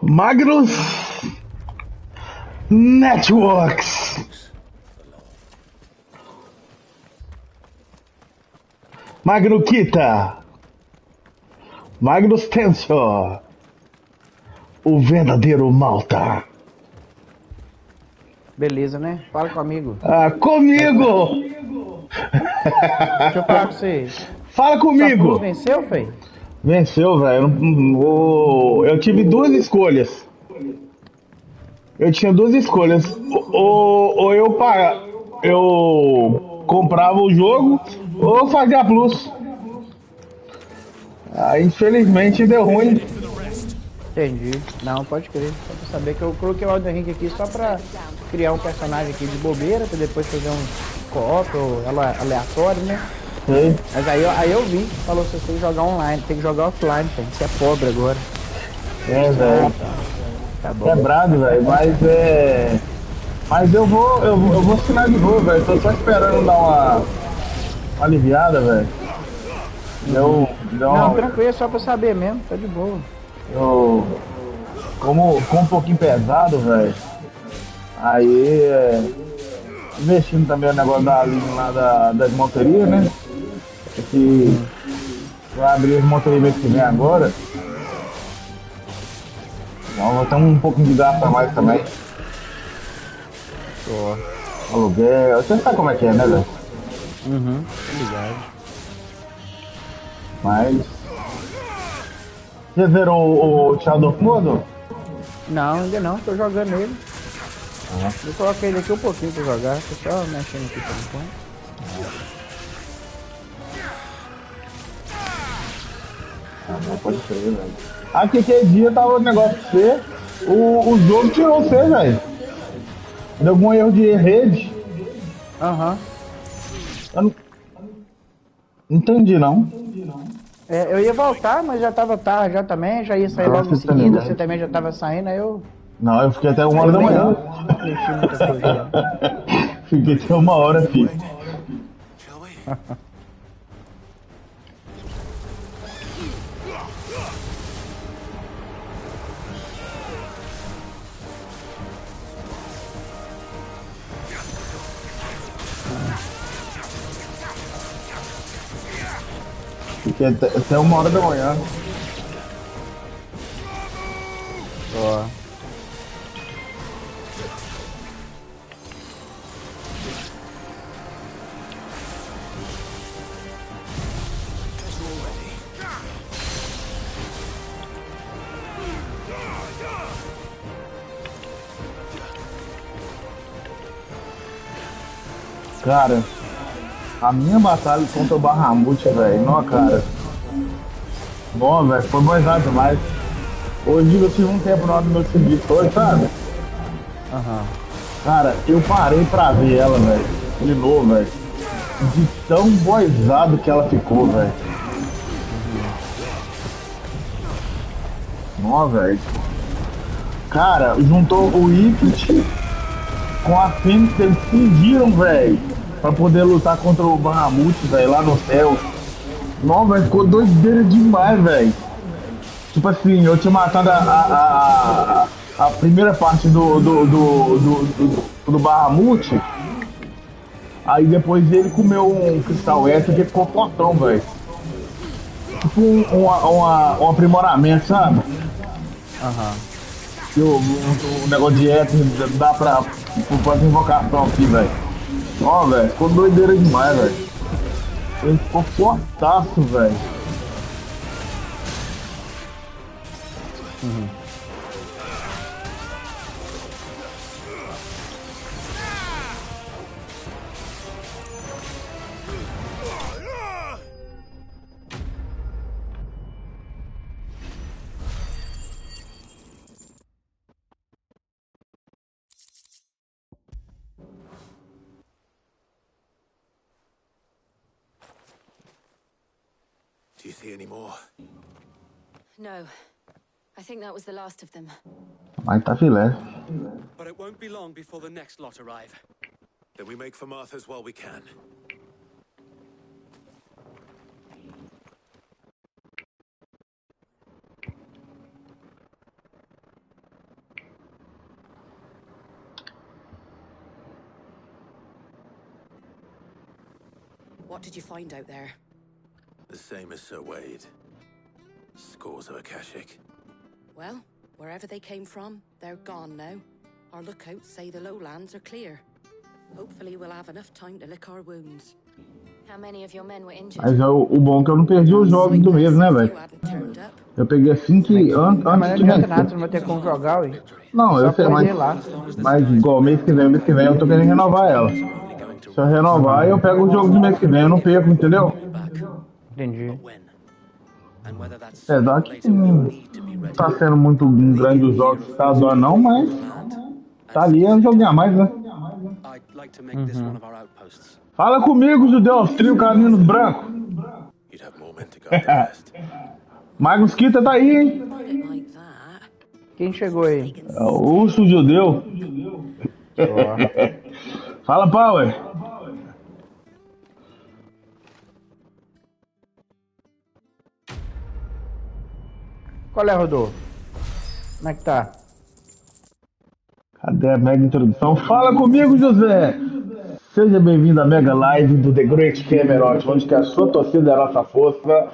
Magnus Networks. Magno Kita. Magnus Tensor. O verdadeiro Malta. Beleza, né? Fala comigo. Comigo! Deixa eu falar com você. Fala Sua cruz comigo! venceu, Fê? Venceu, velho. Eu tive duas escolhas. Eu tinha duas escolhas. Ou eu comprava o jogo ou eu fazia plus. Infelizmente deu ruim. Entendi. Não, pode crer. Só pra saber que eu coloquei o Elden Ring aqui só pra criar um personagem aqui de bobeira, pra depois fazer um co-op ou aleatório, né? Sei. Mas aí eu vi, falou que você tem que jogar online, tem que jogar offline, tem. Você é pobre agora. Velho. Tá bom. Quebrado, velho. Mas eu vou assinar de novo, velho. Tô só esperando dar uma aliviada, velho. Não, tranquilo, é só pra saber mesmo, tá de boa. Como ficou um pouquinho pesado, velho. Aí, investindo também no negócio da linha lá das monterias, né? Que vai abrir as monterias mês que vem agora. Então vou ter um pouquinho de gasto a mais também. Aluguel, você sabe como é que é, né, velho? Obrigado. Mas. Você zerou o Shadow of Mordor? Não, ainda não, tô jogando ele. Eu coloquei ele aqui um pouquinho pra jogar, tô só mexendo aqui por enquanto. Não pode ser, velho. Aquele dia tava o negócio de você, o jogo tirou você, velho. Deu algum erro de rede? Eu não entendi, não. Eu ia voltar, mas já tava tarde já também, já ia sair logo em seguida, você também já tava saindo, aí eu... Não, eu fiquei até 1 hora da manhã. Mexi muita coisa não. Fiquei até 1 hora, filho. Fiquei até 1 hora da manhã. Ó. Cara, a minha batalha contra o Bahamut, velho, não, cara. Bom, velho, foi boizado demais. Hoje eu tive um tempo no meu serviço hoje, sabe? Cara, eu parei pra ver ela, velho, de novo, velho. De tão boizado que ela ficou, velho. Nó, velho. Cara, juntou o Ifrit com a Fênix, eles fundiram, velho. Pra poder lutar contra o Bahamut, velho, lá no céu. Nó, velho, ficou doideira demais, velho. Tipo assim, eu tinha matado a primeira parte do Bahamut. Aí depois ele comeu um cristal extra que ficou fortão, velho. Tipo um aprimoramento, sabe? Que o negócio de etno dá pra fazer invocação aqui, velho. Ó, velho, ficou doideira demais, velho. Ele ficou fortaço, velho. Do you see any more? No. I think that was the last of them. Mas tá filé. But it won't be long before the next lot arrive. Then we make for Martha's while we can. What did you find out there? The same as Sir Wade. Scores of Akashic. Well, wherever they came from, they're gone now. Our lookouts say the lowlands are clear. Hopefully we'll have enough time to lick our wounds. How many of your men were injured? Mas o bom é que eu não perdi os jogos do mês, né, velho? Eu peguei assim que antes Mas não de adianta nada, vencer. você não vai ter como jogar, ué. Não, eu Só sei, perder lá. mas igual mês que vem eu tô querendo renovar ela. Se eu renovar, eu pego o jogo do mês que vem, eu não perco, entendeu? Entendi. Apesar que não tá sendo muito um grande os jogos que tá doando não, mas tá ali é um joguinho a mais, né? Fala comigo, judeu austríaco, caninos branco. You'd have more men to guard the rest. Magnus Kita tá aí, hein? Quem chegou aí? É o urso judeu. Fala, Power. Qual é, Rodolfo? Como é que tá? Cadê a mega introdução? Fala comigo, José! Seja bem-vindo à mega live do The Great Camelot, onde que a sua torcida é a nossa força,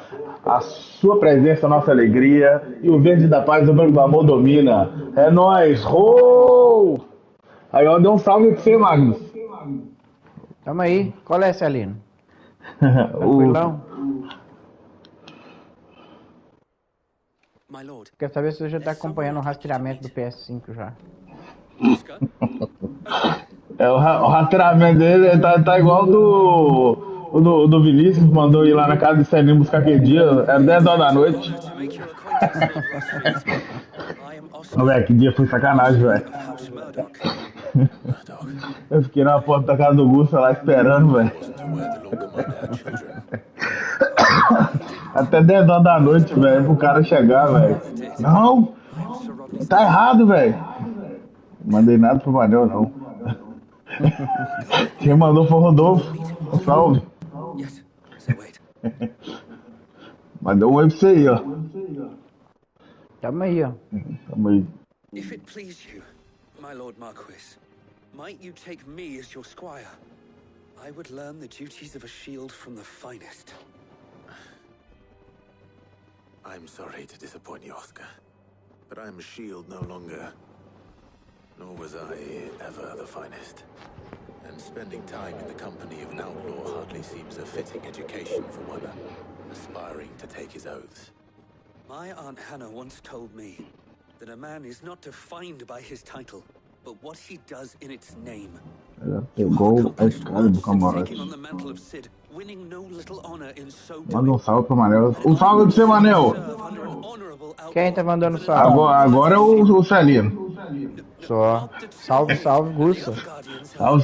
a sua presença é a nossa alegria e o verde da paz e o branco do amor domina. É nóis! Oh! Aí eu dei um salve pra você, Magnus. Tamo aí. Qual é, Celino? O... Tranquilão? My lord. Quero saber se você já tá acompanhando o rastreamento do PS5 já. É, o rastreamento dele tá igual do Vinícius, que mandou ir lá na casa de Celinho buscar aquele dia, era 10 horas da noite. Velho, que dia foi sacanagem, velho. Eu fiquei na porta da casa do Gusta lá esperando, velho. Até 10 horas da noite, velho, pro cara chegar, velho. Não, tá errado, velho. Mandei nada pro Manel, não. Quem mandou foi o Rodolfo. Salve. Yes, Sir Wade. Mandou um oi pra você aí, ó. Tamo aí, ó. Tamo aí. If it please you, my lord Marquis, might you take me as your squire? I would learn the duties of a shield from the finest. I'm sorry to disappoint you, Oscar, but I am a shield no longer. Nor was I ever the finest. And spending time in the company of an outlaw hardly seems a fitting education for one aspiring to take his oaths. My Aunt Hannah once told me that a man is not defined by his title, but what he does in its name. Pegou a escada do camarote. Manda um salve pro Manel. Um salve pra você, Manel. Quem tá mandando salve? Agora é o Celino. Só. Salve, salve, Gusta.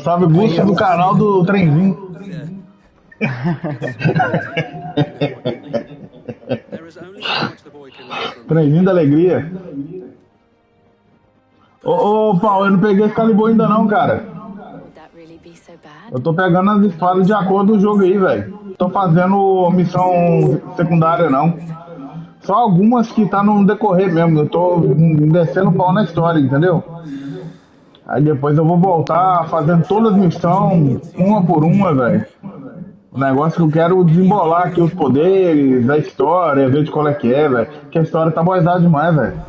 Salve, Gusta do canal do Trenzinho. Trenzinho da alegria. Ô, Paulo, eu não peguei esse Calibur ainda não, cara. Eu tô pegando as espadas de acordo do jogo aí, velho. Tô fazendo missão secundária, não. Só algumas que tá no decorrer mesmo. Eu tô descendo o pau na história, entendeu? Aí depois eu vou voltar fazendo todas as missões, uma por uma, velho. O negócio que eu quero desembolar aqui os poderes, a história, ver de qual é que é, velho. Porque a história tá boizada demais, velho.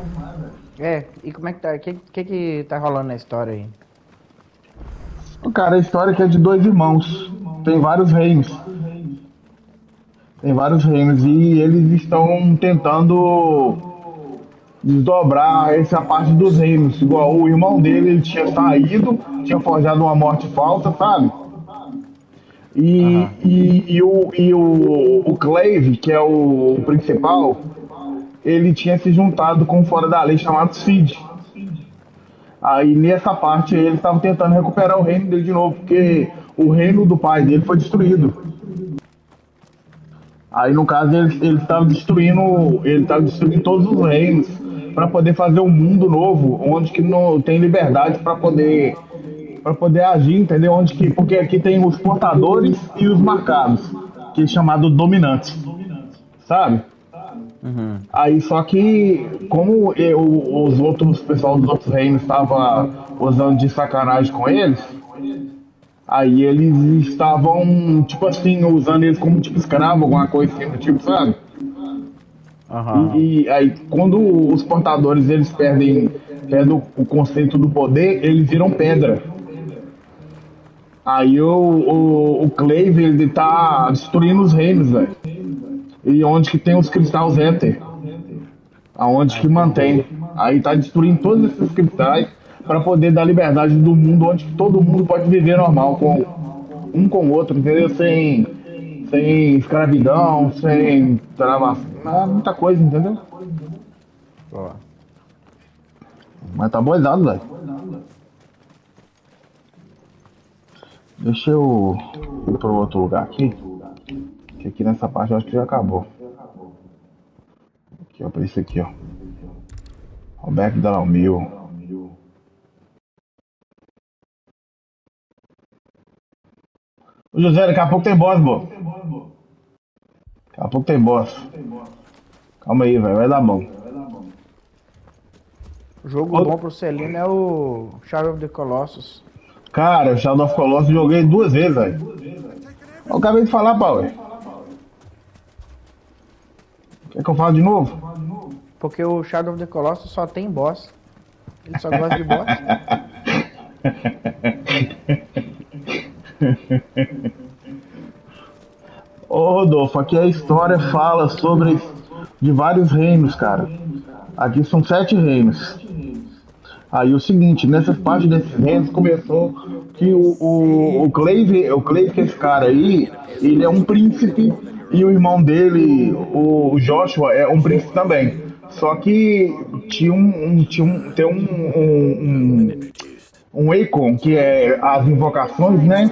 É, e como é que tá? O que tá rolando na história aí? Cara, a história aqui é de dois irmãos. Tem vários reinos. Tem vários reinos e eles estão tentando desdobrar essa parte dos reinos. Igual o irmão dele, ele tinha saído, tinha forjado uma morte falsa, sabe? E o Clave, que é o principal, ele tinha se juntado com um fora da lei chamado Cid. Aí nessa parte eles estavam tentando recuperar o reino dele de novo, porque o reino do pai dele foi destruído. Aí no caso ele estava destruindo todos os reinos para poder fazer um mundo novo, onde que não tem liberdade para poder agir, entendeu? Porque aqui tem os portadores e os marcados, que é chamado dominantes, sabe? Uhum. Aí só que como o pessoal dos outros reinos estava usando de sacanagem com eles, Aí eles estavam, tipo assim, usando eles como tipo escravo, alguma coisa assim, do tipo, sabe? Aham. E aí, quando os portadores eles perdem o conceito do poder, eles viram pedra. Aí o Clave, ele tá destruindo os reinos, velho. E onde que tem os cristais Éter? Aonde Ah, que entendi. mantém. Aí tá destruindo todos esses cristais para poder dar liberdade do mundo onde todo mundo pode viver normal, com o outro, entendeu? Sem escravidão, sem travação, muita coisa, entendeu? Ó. Mas tá boizado, velho. Deixa eu ir pro outro lugar aqui, que aqui nessa parte eu acho que já acabou. Aqui, ó, pra isso aqui, ó. Roberto Dalmil. Ô José, daqui a pouco tem boss, pô. Daqui a pouco tem boss. Calma aí, velho, vai dar bom. Jogo Ô, bom pro Celino é o Shadow of the Colossus. cara, o Shadow of Colossus eu joguei 2 vezes, velho. Eu acabei de falar, Power. Quer que eu fale de novo? Porque o Shadow of the Colossus só tem boss. Ele só gosta de boss. Ô Rodolfo, aqui a história fala sobre de vários reinos, cara. Aqui são 7 reinos. Aí o seguinte, nessas partes desses reinos começou que o Clave, que é esse cara aí, ele é um príncipe e o irmão dele, o Joshua, é um príncipe também. Só que tem um Icon, que é as invocações, né?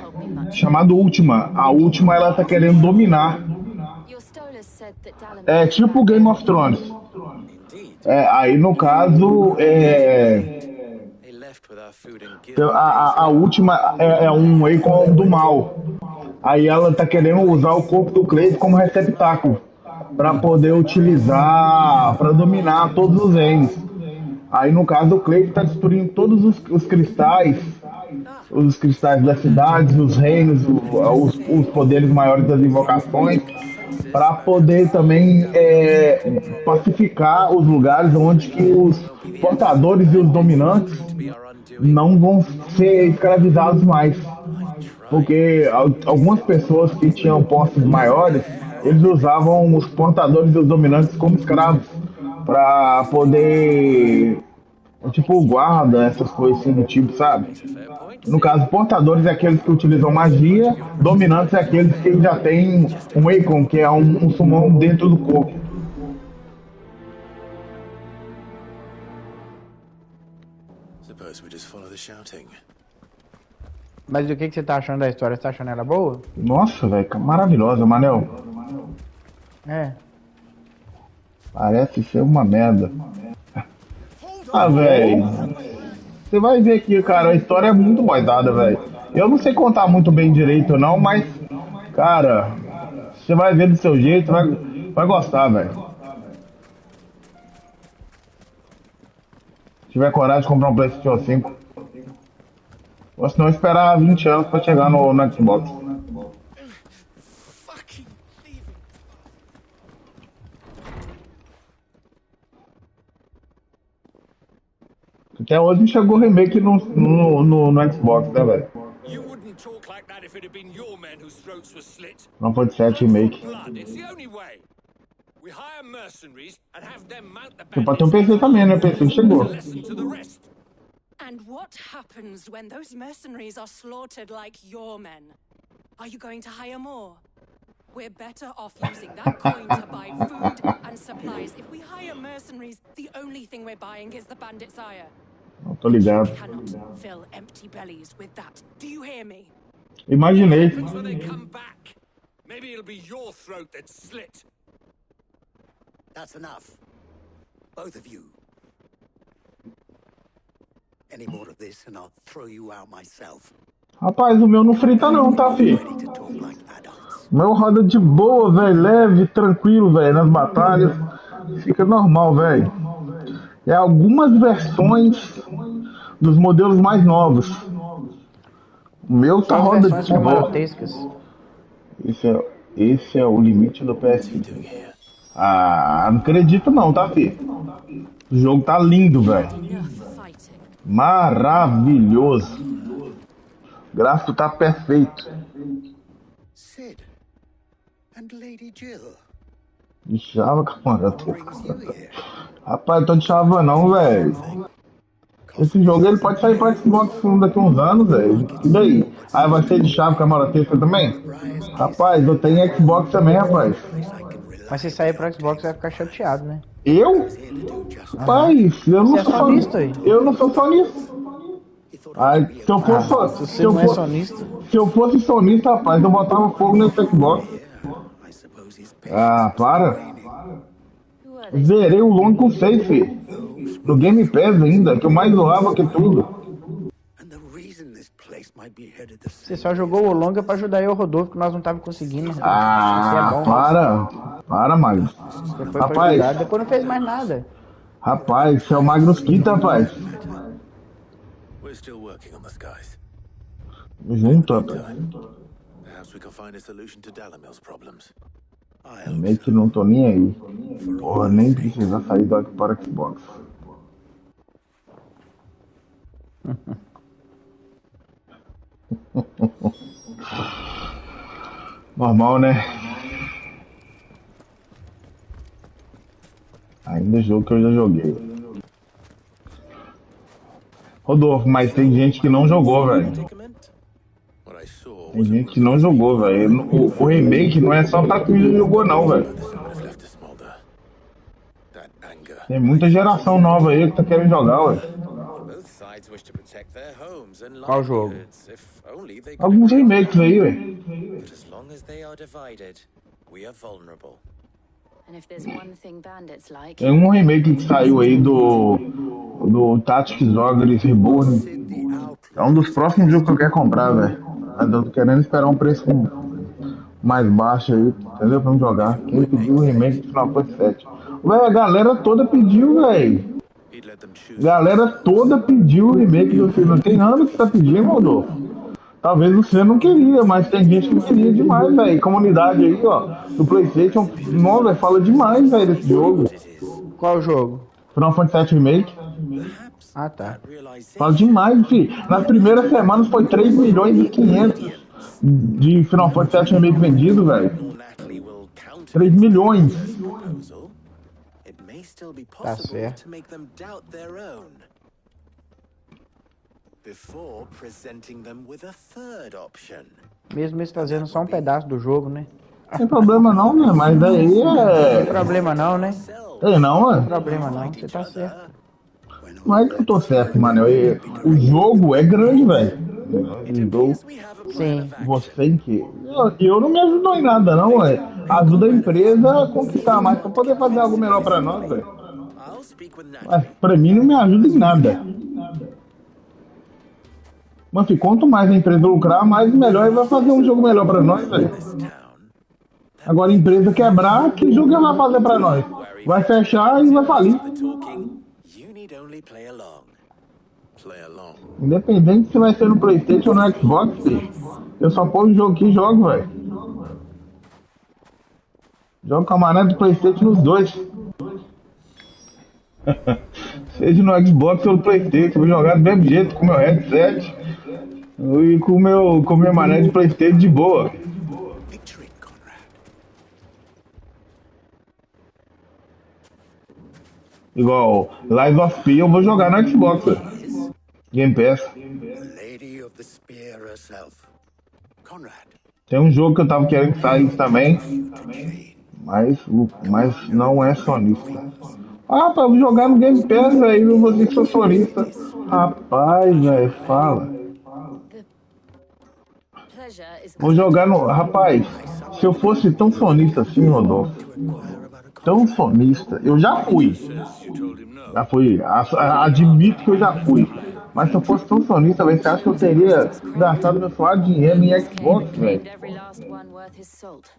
Chamado Última. A Última, ela tá querendo dominar. É tipo Game of Thrones. Aí no caso, a Última é um Icon do mal. Aí ela tá querendo usar o corpo do Cleide como receptáculo para poder utilizar, para dominar todos os reinos. Aí no caso o Cleide tá destruindo todos os cristais das cidades, os reinos, os poderes maiores das invocações, para poder também pacificar os lugares onde que os portadores e os dominantes não vão ser escravizados mais. Porque algumas pessoas que tinham postos maiores, eles usavam os portadores e os dominantes como escravos para poder, tipo, guarda, essas coisas assim do tipo, sabe? No caso, portadores é aqueles que utilizam magia, dominantes é aqueles que já têm um Icon, que é um summon dentro do corpo. Suppose we just follow the shouting. Mas o que você tá achando da história? Você tá achando ela boa? Nossa, velho, maravilhosa, Manel. É. Parece ser uma merda. Ah, Oh. velho, você vai ver que, cara, a história é muito boidada, velho. Eu não sei contar muito bem direito, não, mas, cara, você vai ver do seu jeito, vai gostar, velho. Se tiver coragem de comprar um PlayStation 5. Ou senão esperar 20 anos pra chegar no Xbox. Fucking thieving. Até hoje não chegou remake no Xbox, né, velho? You wouldn't talk like that if it had been your men whose throats were slit. Não foi de 7 Blood for remake. blood, it's the only way. We hire mercenaries and have them mount the Você pode ter um bandits PC também, né? PC não as a chegou. lesson to the rest. And what happens when those mercenaries are slaughtered like your men? Are you going to hire more? We're better off using that coin to buy food and supplies. If we hire mercenaries, the only thing we're buying is the bandit's ire. Não tô ligado. You cannot fill empty bellies with that. Do you hear me? Imaginei. What happens when they come back? Maybe it'll be your throat that's slit. That's enough. Both of you. Any more of this and I'll throw you out myself. Rapaz, o meu não frita não, tá, fi? Ready to talk like adults. O meu roda de boa, velho. Leve, tranquilo, velho. Nas batalhas. Fica normal, velho. É algumas versões dos modelos mais novos. O meu tá Só as roda versões de boa. camarotescas. Esse é o limite do What's he PS5. doing here? Ah, não acredito não, tá, filho? O jogo tá lindo, velho. Enough fighting. Maravilhoso. O gráfico tá perfeito. Sid and Lady Jill. De chava, What camarada. brings you here? Rapaz, eu tô de chava não, velho. Esse jogo ele pode sair pra Xbox daqui a uns anos, velho. E daí? Aí vai ser de chave camarotesca também? Briar's East Rapaz, eu tenho Xbox também, rapaz. place I can Mas se rely sair when pro not Xbox playing vai some ficar games. chateado, né? Eu? He's here to do just that. Aham. Rapaz, eu não Você é sou só. sonista aí. Eu não sou sonista. He thought I Ai, could be se of eu fosse, Ah, use. se se você eu não é fosse, sonista. se eu fosse sonista, rapaz, eu botava fogo nesse Xbox. Yeah, I suppose his patience Ah, must be para. waning. Who are those Zerei o people? long com 6, filho. Those No were the Game three Pass ainda, que eu mais zoava que mine. tudo. And the reason this place might be headed the Você same só way as jogou o longa pra Custer's. ajudar eu, Rodolfo, que nós não tava conseguindo, rapaz. Você é Ah, bom. para, Magno. Você foi pra Rapaz, ajudar, depois não fez mais nada. rapaz, você é o Magnus Kita, rapaz. We're still working on the skies. Junto, rapaz. Perhaps we can find a solution to Dalamil's problems. I hope Meio que so. não tô nem aí. For all Porra, our nem sakes. precisa sair do para Xbox. Normal, né? Ainda é jogo que eu já joguei. Rodolfo, mas tem gente que não jogou, velho. Predicament? What I saw Tem was a gente que room não jogou, velho. O remake não é só pra quem já jogou, não, velho. this would have left to smolder. That anger. Tem muita geração nova aí que tá querendo jogar, ué. Both sides wish to protect their homes and Qual jogo? livelihoods. If only they could Alguns agree on remakes that. aí, velho. But as long as they are divided, we are vulnerable. And if there's one thing bandits like, Tem um remake que saiu aí do Tactics Ogres Reborn. Sid the É um Outlaw dos is próximos jogos que eu quero comprar, velho. Mas eu tô querendo esperar um preço mais baixo aí, entendeu? Pra me jogar. Quem pediu o remake do Final Fantasy VII? Velho, a galera toda pediu, velho. He'd let them choose for Galera themselves. toda pediu o remake do filme. Não tem nada que tá pedindo, Rodolfo. Talvez você não queria, mas tem gente que queria demais, velho. Comunidade aí, ó, do PlayStation, não, velho, fala demais, velho, desse jogo. What it is. Qual jogo? Final Fantasy VII Remake. Perhaps Ah, tá. that realization Fala demais, filho. Nas primeiras semanas foi 3 milhões e 500 de Final Fantasy VII Remake vendido, velho. nor Natalie will counter 3 milhões. this proposal. It may still be possible certo. to make them doubt their own. Before presenting them with a third option. Mesmo eles fazendo só um pedaço do jogo, né? Tem problema não, né? Mas daí Não tem é. problema não, né? Tem não, Não tem mano. problema não, você tá certo. Não é que eu tô certo, mano. O jogo é grande, velho. Ajudou We have a plan Sim. of action. você em que. Eu não me ajudou em nada, não, velho. Ajuda a empresa a conquistar mais pra poder fazer algo melhor pra nós, velho. I'll speak with Mas Natalie. pra mim não me ajuda em nada. Mas filho, quanto mais a empresa lucrar, mais melhor ele vai fazer um jogo melhor pra nós, velho. Town. Agora a empresa quebrar, que jogo ela vai fazer pra nós? Vai fechar e vai falir. The talking, you need only play along. Play along. Independente se vai ser no PlayStation ou no Xbox, filho. Eu só pôr o jogo aqui e jogo, velho. Jogo com a mané do PlayStation nos dois. Seja no Xbox ou no PlayStation, vou jogar do mesmo jeito, com meu headset e com minha mané de PlayStation de boa. Victory, Conrad. Igual Lies of P eu vou jogar no Xbox, velho. Game Pass. The Lady of the Spear herself. Conrad, Tem um jogo que eu tava querendo que saísse também, mas não é sonista. Ah, pra eu jogar no Game Pass, velho, eu vou dizer que sou sonista. Rapaz, velho, fala. pleasure is Vou jogar no. Rapaz, se eu fosse tão sonista assim, Rodolfo, tão sonista, eu já fui. You told him no. Já fui. Admito que eu já fui. Mas se eu fosse tão sonista, velho, você acha que eu teria gastado meu suado dinheiro em Xbox, velho? claimed every last one worth his salt.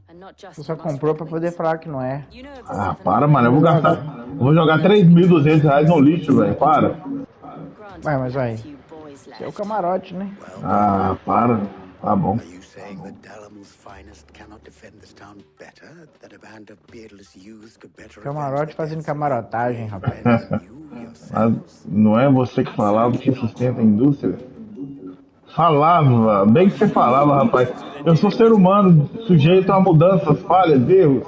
And not just Você só from us comprou pra poder Redwings. falar que não é. You know of the Ah, seven para, mano, eu vou gastar. Eu vou jogar R$ 3.200 no lixo, velho, para. Granted, Vai, mas vai. a few boys boys Esse é o left. camarote, né? Well, Ah, para. Tá bom. are you saying that Dalamul's finest cannot defend this town better? That a band of beardless youths could better avenge the Camarote fazendo deaths of your camarotagem, brave rapaz. men than you Mas yourselves? não é você que falava que sustenta a indústria? Falava, bem que você falava, rapaz. Eu sou ser humano, sujeito a mudanças, falhas, erros.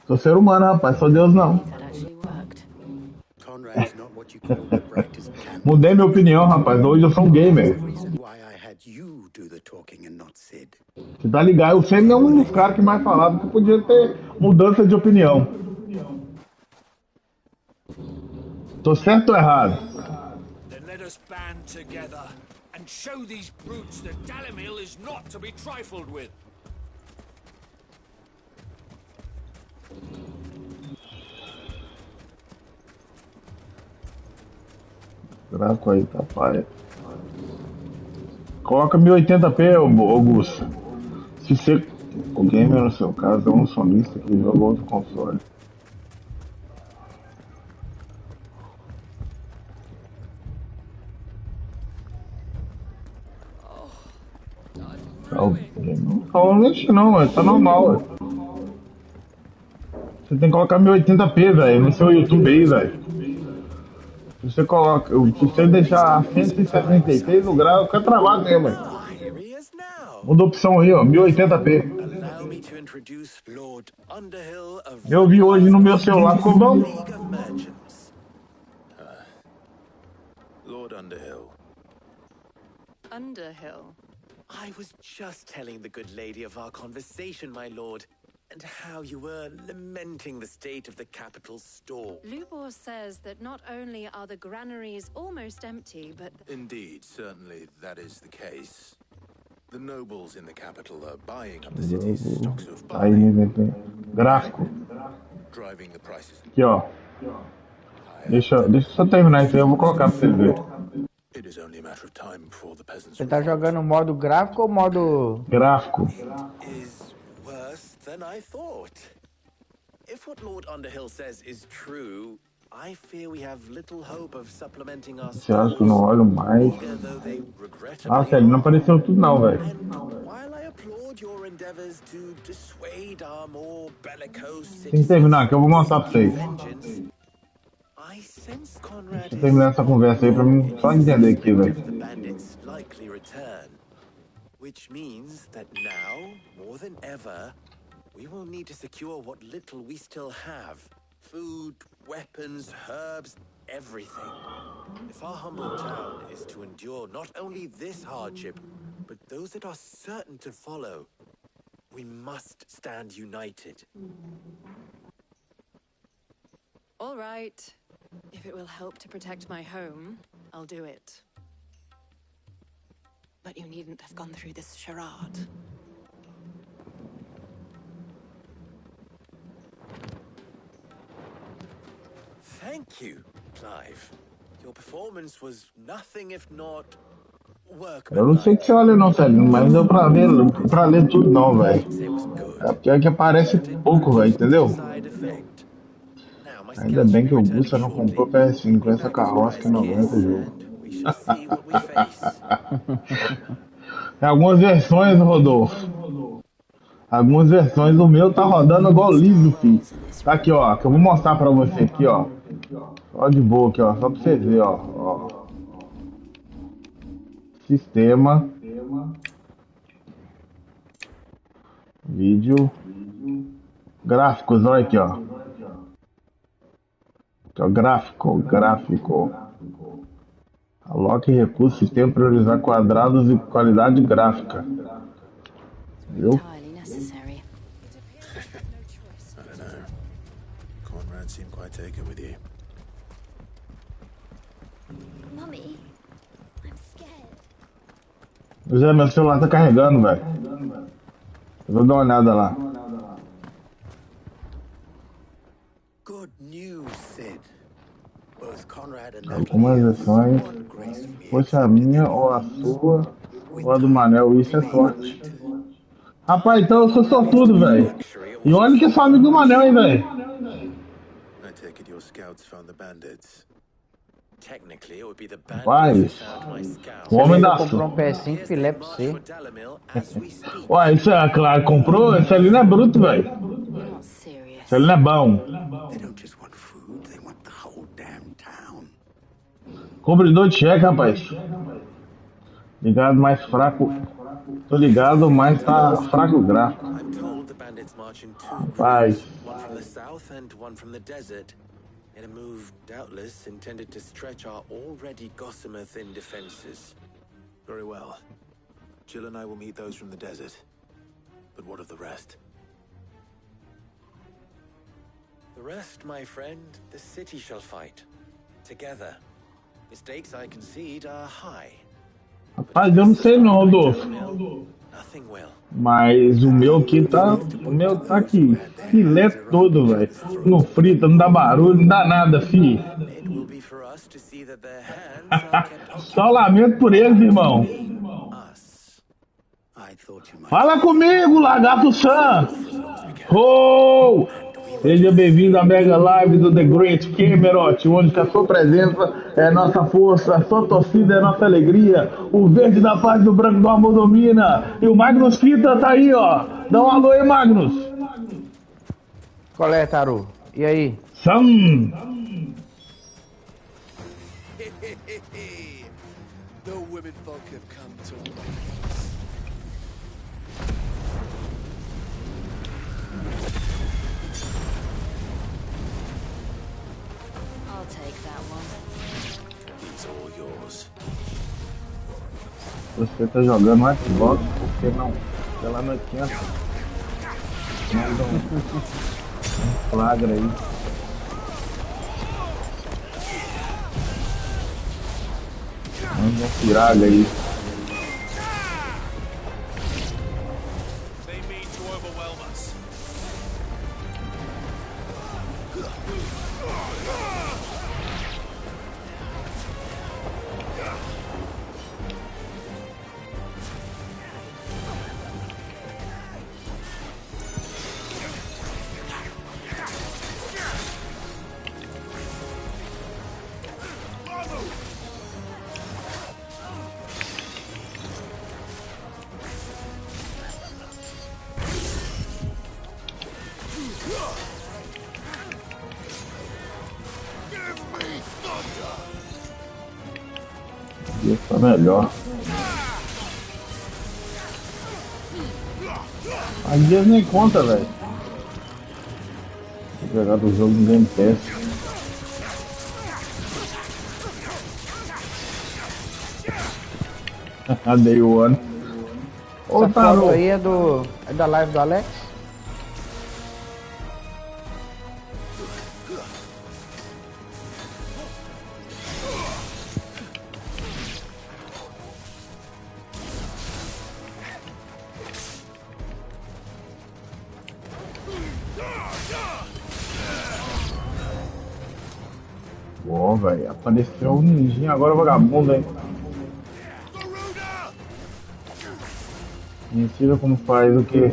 Sou ser humano, rapaz, sou Deus não. That actually worked. Conrad's not what you call the brightest candle. Mudei minha opinião, rapaz. Hoje eu sou um gamer. The reason why I had you do the talking and not Sid. Você tá ligado? Eu sempre é um dos caras que mais falava que podia ter mudança de opinião. Tô certo ou errado? Then let us band together and show these brutes that Dalimil is not to be trifled with. Gráfico aí, tá paia. Coloca 1080p, Augusto. Se você, o gamer no seu caso, é um sonista que joga outro console. Não falou nem não, mas tá normal, ué. Você tem que colocar 1080p, velho, no seu YouTube aí, velho. Se você coloca, se você deixar 166 no grau, fica travado mesmo, velho. Ah, here he is now. Muda a opção aí, ó, 1080p. Allow me to introduce Lord Underhill of Eu vi hoje no meu celular, ficou bom. League of Merchants. Lord Underhill. Underhill. I was just telling the good lady of our conversation, my lord, and how you were lamenting the state of the capital's store. Lubor says that not only are the granaries almost empty, but Indeed, certainly that is the case. The nobles in the capital are buying up the city's stocks of Aí, barley, gráfico. driving the prices. Aqui, ó. Deixa eu só terminar isso aí, eu vou colocar pra vocês verem. It is only a matter of time before the peasants Você tá revolt. jogando modo gráfico ou modo... Gráfico. Is worse than I thought. If what Lord Underhill says is true, I fear we have little hope of supplementing our Você acha que eu não stores, olho mais? eager though they regrettably Nossa, ele não are. apareceu tudo não, velho. And while I applaud your endeavors to dissuade our more bellicose Tem que terminar, que eu vou mostrar pra vocês. vengeance, I sense Conrad Deixa eu terminar essa conversa aí pra mim só entender aqui, velho. the bandits' likely return, which means that now, more than ever, we will need to secure what little we still have. Food, weapons, herbs, everything. If our humble town is to endure not only this hardship, but those that are certain to follow, we must stand united. all right. If it will help to protect my home, I'll do it. But you needn't have gone through this charade. Thank you, Clive. Your performance was nothing if not Eu não sei o que você olha não, Celinho, mas não deu pra ler tudo não, velho. It was good. É porque é que aparece pouco, velho, entendeu? Side effect. Now, my Ainda scouts bem will que o be returning Augusto não shortly. comprou PS5 com essa Back as carroça que não aguenta o kids, jogo. and we shall see what we face. Tem algumas versões, Rodolfo. Algumas versões do meu tá rodando igual liso, filho. Tá aqui, ó, que eu vou mostrar pra você aqui, ó. Ó de boa aqui, ó, só pra você ver, ó. Sistema. Vídeo. Gráficos, olha aqui, ó. Aqui, ó, gráfico. Aloque recursos, sistema priorizar quadrados e qualidade gráfica. Viu? Entirely necessary. I don't know. Conrad seemed quite taken with you. Mummy, I'm scared. Zé, meu celular tá carregando, velho. Eu vou dar uma olhada lá. Good news, Sid. Both Conrad and Algumas Natalie versões. have gracefully Fosse a minha, ou a sua, ou a do Manel. Isso é sorte. Rapaz, então eu sou sortudo, velho. E olha que eu sou amigo do Manel, hein, velho. I take it your scouts found the bandits. Technically, it would be the bandits Rapaz, who found my scout. o homem da Comprou um PS5 Here's filé their pra march você. for Dalamil as we speak. Ué, isso é claro, comprou? Esse ali não é bruto, velho. You're not serious. Esse ali não é bom. They don't just want food, they want the whole damn town. Cobridor de cheque, rapaz. Ligado mais fraco. Tô ligado, mas tá fraco o gráfico. I'm told the bandits march in two Rapaz. groups, one from the south and one from the desert, in a move doubtless intended to stretch our already gossamer thin defenses. Very well. Jill and I will meet those from the desert. But what of the rest? The rest, my friend, the city shall fight. Together. Mistakes, I concede, are high. Rapaz, eu não sei não, Rodolfo. Nothing will. Mas o meu aqui tá. O meu tá aqui. Filé todo, velho. Não frita, não dá barulho, não dá nada, fi. It will be for us to see that their hands are kept Só lamento por eles, irmão. us. I thought you might. Fala comigo, Lagarto Sam! Oh! Seja bem-vindo à Mega Live do The Great Camerot, onde a sua presença é nossa força, a sua torcida é nossa alegria, o verde da paz e o branco do amor domina. E o Magnus Kita tá aí, ó. Dá um alô aí, Magnus. Qual é, Taru? E aí? Sam! The women folk have come to I'll take that one. It's all yours. Você tá jogando no Xbox, por que não? Sei lá no 500. Manda um flagra aí. Manda um firaga aí. They mean to overwhelm us. Isso tá melhor. Às vezes nem conta, velho. Vou jogar do jogo no Game Pass. Day one. Ô, Essa Tarô. foto aí é da live do Alex? Ó, velho, apareceu um ninjinha agora vagabundo, hein? Me ensina como faz o que?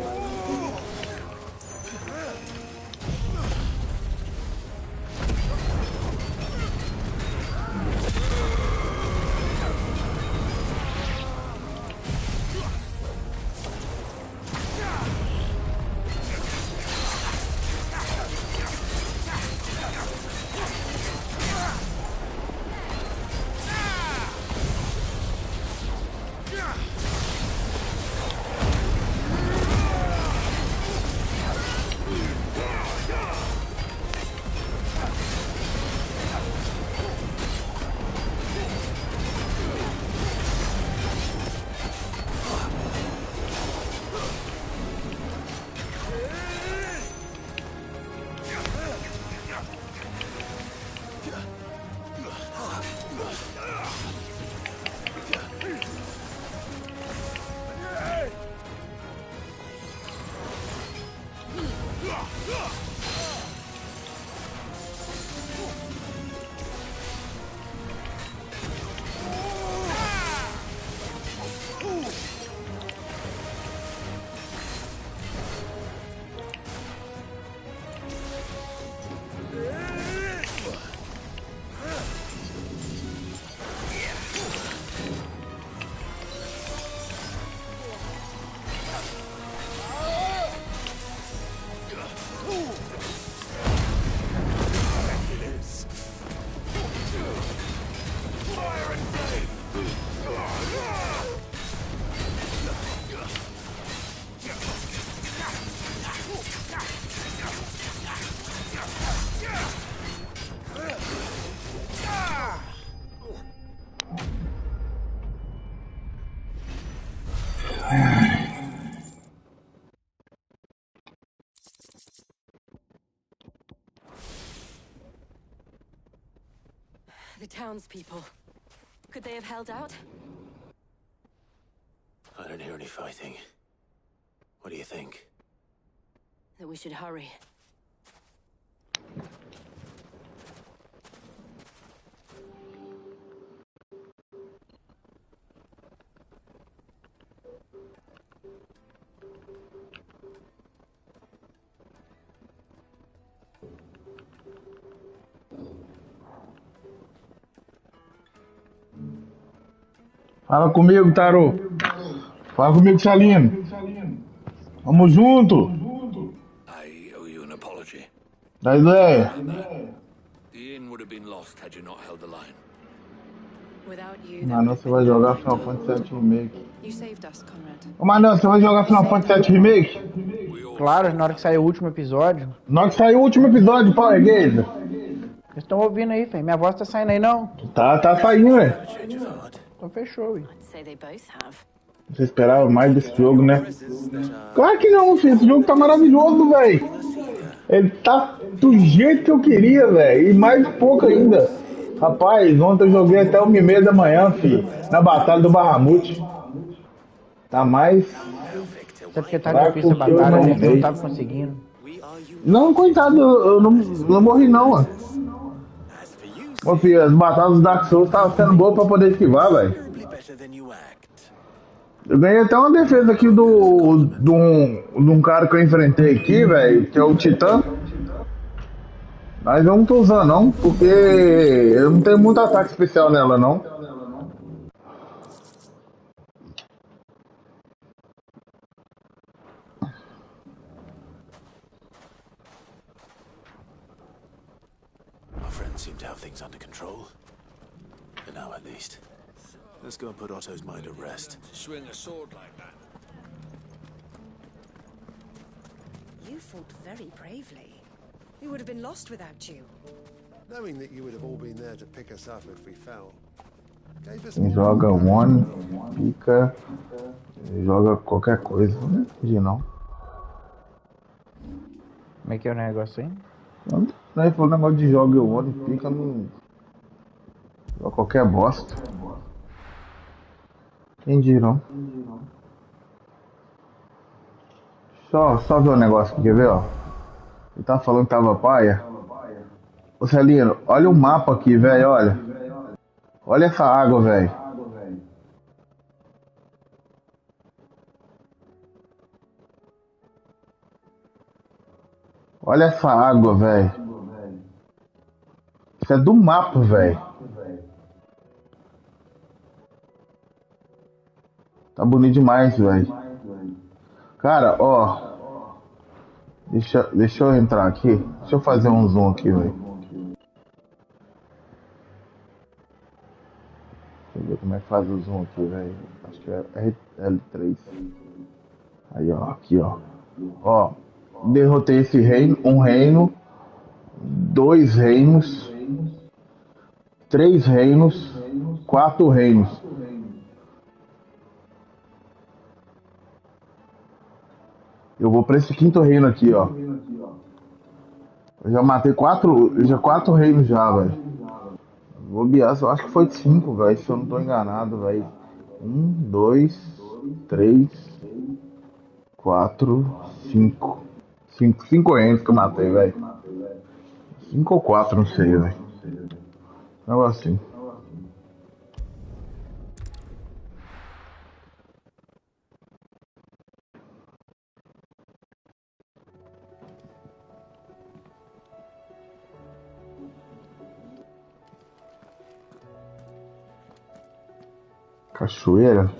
The townspeople. Could they have held out? I don't hear any fighting. What do you think? That we should hurry. Fala comigo, Tarô. Fala comigo, Salino. Vamos junto. I owe you an apology. Dá ideia. The inn would have been lost had you not held the line. Without you, there Mano, would have você vai been no jogar Final night. Fantasy VII Remake. You saved us, Conrad. Ô, Mano, você vai jogar Final Fantasy VII Remake? We all Claro, should, na hora que sair o último episódio. Na hora que sair o último episódio de Power Gazer. Vocês estão ouvindo aí, fém? Minha voz tá saindo aí, não? Tá saindo, velho. A change of heart. Então fechou, ué. I'd say they both have. Você esperava mais desse jogo, né? Presses that are Claro que não, filho. Esse jogo tá maravilhoso, velho. Ele tá do jeito que eu queria, velho. E mais pouco ainda. Rapaz, ontem eu joguei até 1h30 da manhã, filho. Na batalha do Bahamut. Tá mais... Até porque tá Vai, difícil a porque eu batalha, não né? sei. Não tava conseguindo. we are united. Não, coitado, eu não morri não, mano. As for you, Ô, filho, as batalhas do Dark Souls estavam sendo boas pra poder esquivar, velho. considerably better than you act. Eu ganhei até uma defesa aqui de um cara que eu enfrentei aqui, velho, que é o Titã. Mas eu não tô usando não, porque eu não tenho muito ataque especial nela não. Our friends seem to have things under control. For now, at least. Let's go and put Otto's mind at rest. to swing a sword like that. You fought very bravely. We would have been lost without you. Knowing that you would have all been there to pick us up if we fell. Gave us Quem joga one, pica, joga qualquer coisa. Não entendi não. Como é que é o negócio aí? Não é falou negócio de joga one, pica, não. Joga qualquer bosta. Entendi não. Só ver um negócio aqui, quer ver, ó? Ele tá falando que tava paia. Ô Celino, olha o mapa aqui, velho, olha. Olha essa água, velho. Olha essa água, velho. Isso é do mapa, velho. Tá bonito demais, velho. Cara, ó. Deixa eu entrar aqui. Deixa eu fazer um zoom aqui, velho. Deixa eu ver como é que faz o zoom aqui, velho. Acho que é L3. Aí, ó. Aqui, ó. Ó. Derrotei esse reino. Um reino. 2 reinos. 3 reinos. 4 reinos. Eu vou pra esse 5º reino aqui, ó. Eu já matei 4 reinos já, velho. Vou biar, eu acho que foi 5, velho, se eu não tô enganado, velho. 1, 2, 3, 4, 5. 5 reinos que eu matei, velho. 5 ou 4, não sei, velho. Não assim. Cachoeira?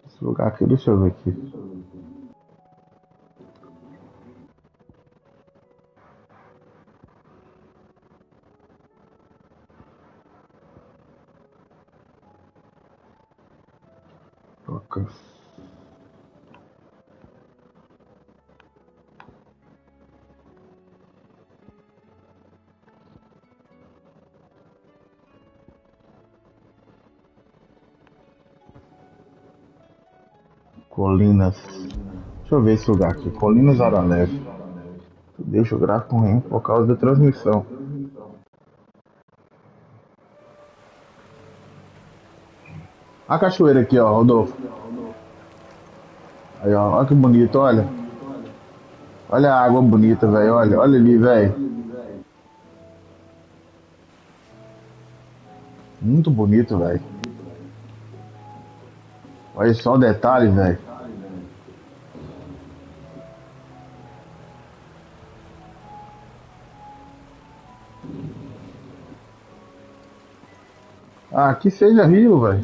Esse lugar aqui, deixa eu ver aqui. Toca. Colinas. Deixa eu ver esse lugar aqui. Colinas Hora Leve. Deixa o gráfico ruim por causa da transmissão. A cachoeira aqui, ó, Rodolfo. Aí, ó, olha que bonito, olha. Olha a água bonita, velho. Olha ali, velho. Muito bonito, velho. Olha só o detalhe, velho. Ah, que seja rio, velho.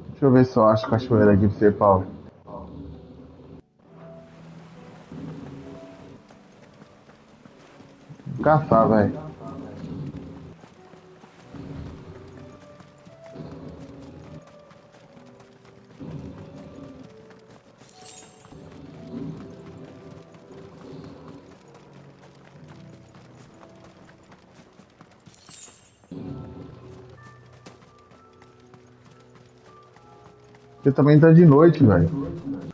Deixa eu ver se eu acho cachoeira aqui pra você, Paulo. Vou caçar, velho. Porque também tá de noite, velho. Deixa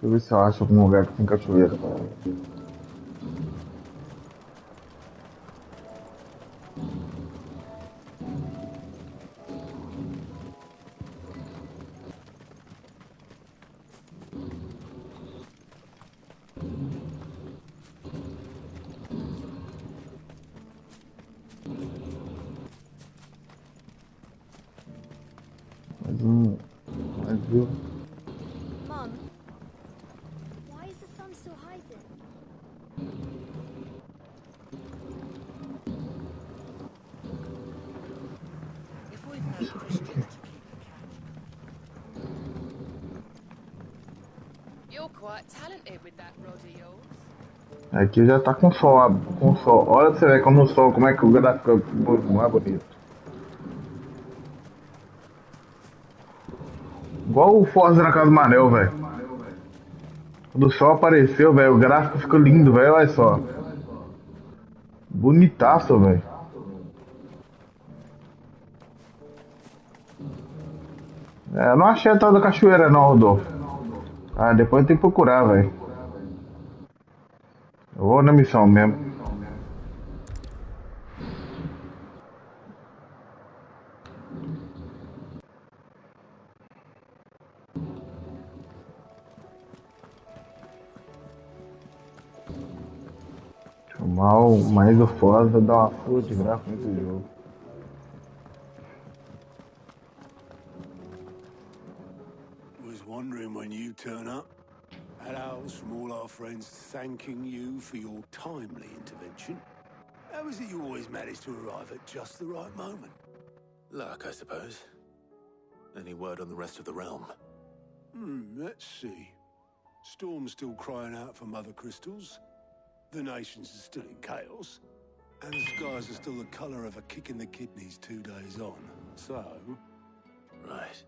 eu ver se eu acho algum lugar que tem cachoeira. Mas viu? Mom, why is the sun still hiding? If we'd no Christians to keep the catch. You're quite talented with that rod of yours. Aqui já tá com sol, com sol. Olha pra você ver como o sol, como é que o gráfico fica mais bonito. Igual o Forza na casa do Manel, velho. Quando o sol apareceu, velho, o gráfico ficou lindo, velho. Olha só. Bonitaço, velho. É, eu não achei a tal da cachoeira não, Rodolfo. Ah, depois tem que procurar, velho. Eu vou na missão mesmo. Mal, mais o Forza dá uma fuga de gráfico nesse jogo. Was wondering when you turn up. Had owls from all our friends thanking you for your timely intervention. How is it you always manage to arrive at just the right moment? Luck, I suppose. Any word on the rest of the realm? Let's see. Storm's still crying out for mother crystals. The nations are still in chaos. And the skies are still the colour of a kick in the kidneys 2 days on. So... Right.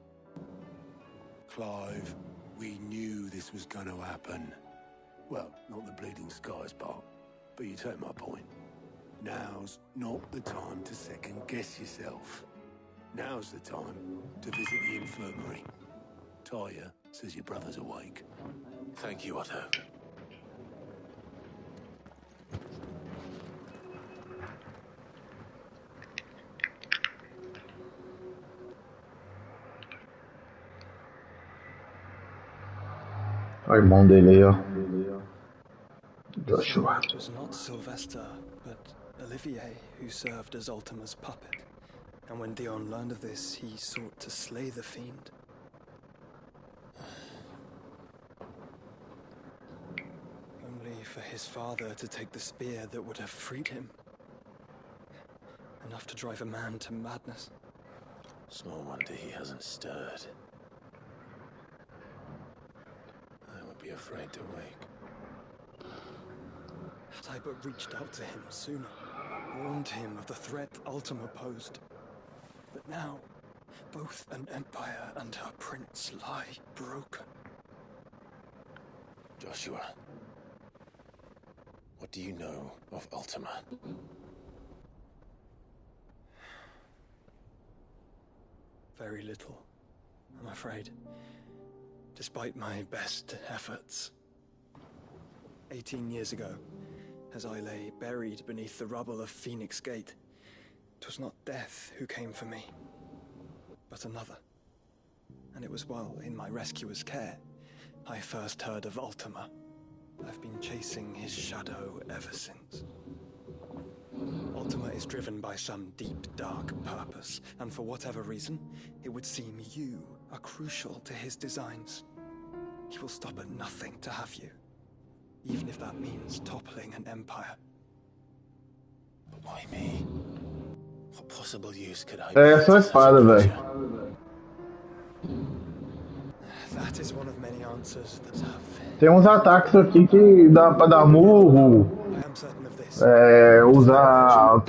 Clive, we knew this was going to happen. Well, not the bleeding skies part, but you take my point. Now's not the time to second-guess yourself. Now's the time to visit the infirmary. Talia says your brother's awake. Thank you, Otto. Olha o irmão dele aí, ó. Joshua. It was not Sylvester, but Olivier who served as Ultima's puppet. And when Dion learned of this, he sought to slay the fiend. Only for his father to take the spear that would have freed him. Enough to drive a man to madness. Small wonder he hasn't stirred. I would be afraid to wake. Had I but reached out to him sooner, warned him of the threat Ultima posed. But now, both an empire and her prince lie broken. Joshua, what do you know of Ultima? Very little, I'm afraid. Despite my best efforts. 18 years ago, as I lay buried beneath the rubble of Phoenix Gate, 'twas not death who came for me, but another. And it was while in my rescuer's care, I first heard of Ultima. I've been chasing his shadow ever since. Ultima is driven by some deep, dark purpose, and for whatever reason, it would seem you are crucial to his designs. He will stop at nothing to have you, even if that means toppling an empire. But why me? What possible use could I É be só to such a espada, velho. creature? That is one of many answers that have... Tem uns ataques aqui que dá pra dar murro, I am certain of this. usar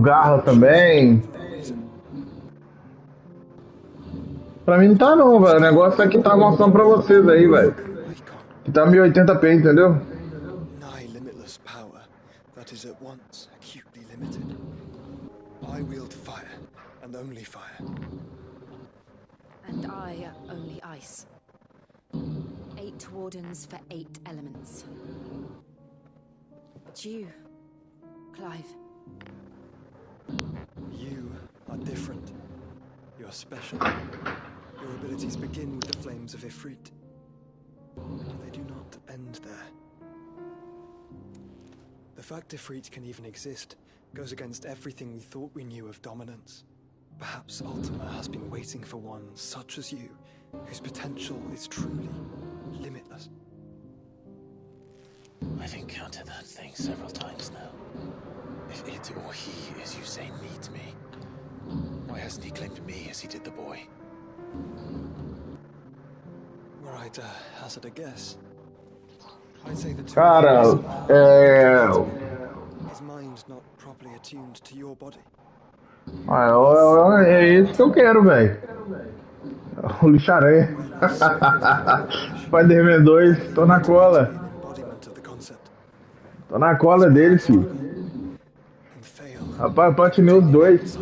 garra também. Pra mim não tá não, velho. O negócio é que tá mostrando pra vocês aí, velho. Que tá 1080p, entendeu? Nigh limitless power that is at once acutely limited. I wield fire, and only fire. And I only ice. 8 wardens for 8 elements. But you, Clive. You are different. You're special. Your abilities begin with the flames of Ifrit. But they do not end there. The fact Ifrit can even exist goes against everything we thought we knew of dominance. Perhaps Ultima has been waiting for one such as you, whose potential is truly limitless. I've encountered that thing several times now. If it or he, as you say, needs me, why hasn't he claimed me as he did the boy? Were I to hazard a guess, I'd say the two Cara, his mind not properly attuned to your body. É isso que eu quero, velho. O lixaranha. Spider-Man 2, tô na cola. Tô na cola dele, filho. Rapaz, patinei os dois.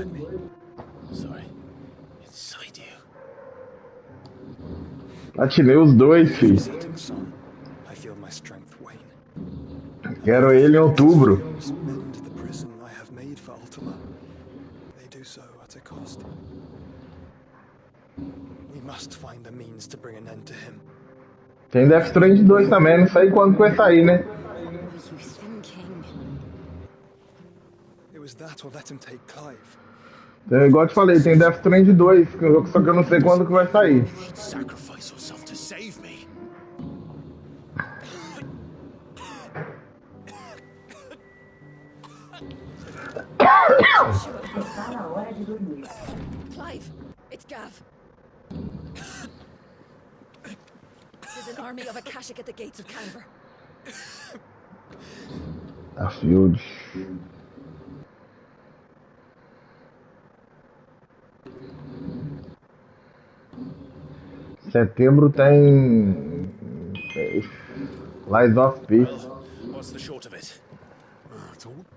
Patinei os dois, filho. Quero ele em outubro. Tem Death Stranding 2 também, não sei quando que vai sair, né? Igual eu te falei, tem Death Stranding 2, só que eu não sei quando que vai sair. Sacrifice yourself to save me. Clive, it's Gav. There's an army of Akashic at the gates of Canver. A Field. Setembro tem Lies of Peace. What's the short of it?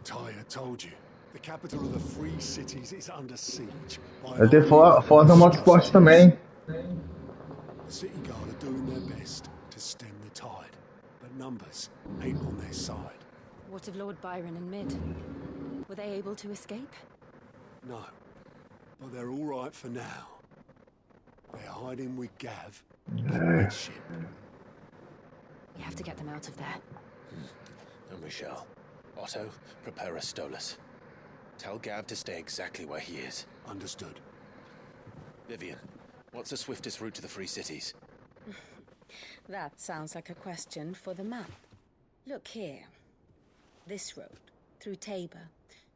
Tyre told you. The capital of the Free Cities is under siege. Vai ter Forza Motorsport também. The City Guard are doing their best to stem the tide, but numbers ain't on their side. What of Lord Byron and Mid? Were they able to escape? No, but they're all right for now. They're hiding with Gav in the ship. We have to get them out of there. And we shall. Otto, prepare a Stolas. Tell Gav to stay exactly where he is. Understood. Vivian, what's the swiftest route to the Free Cities? That sounds like a question for the map. Look here. This road, through Tabor,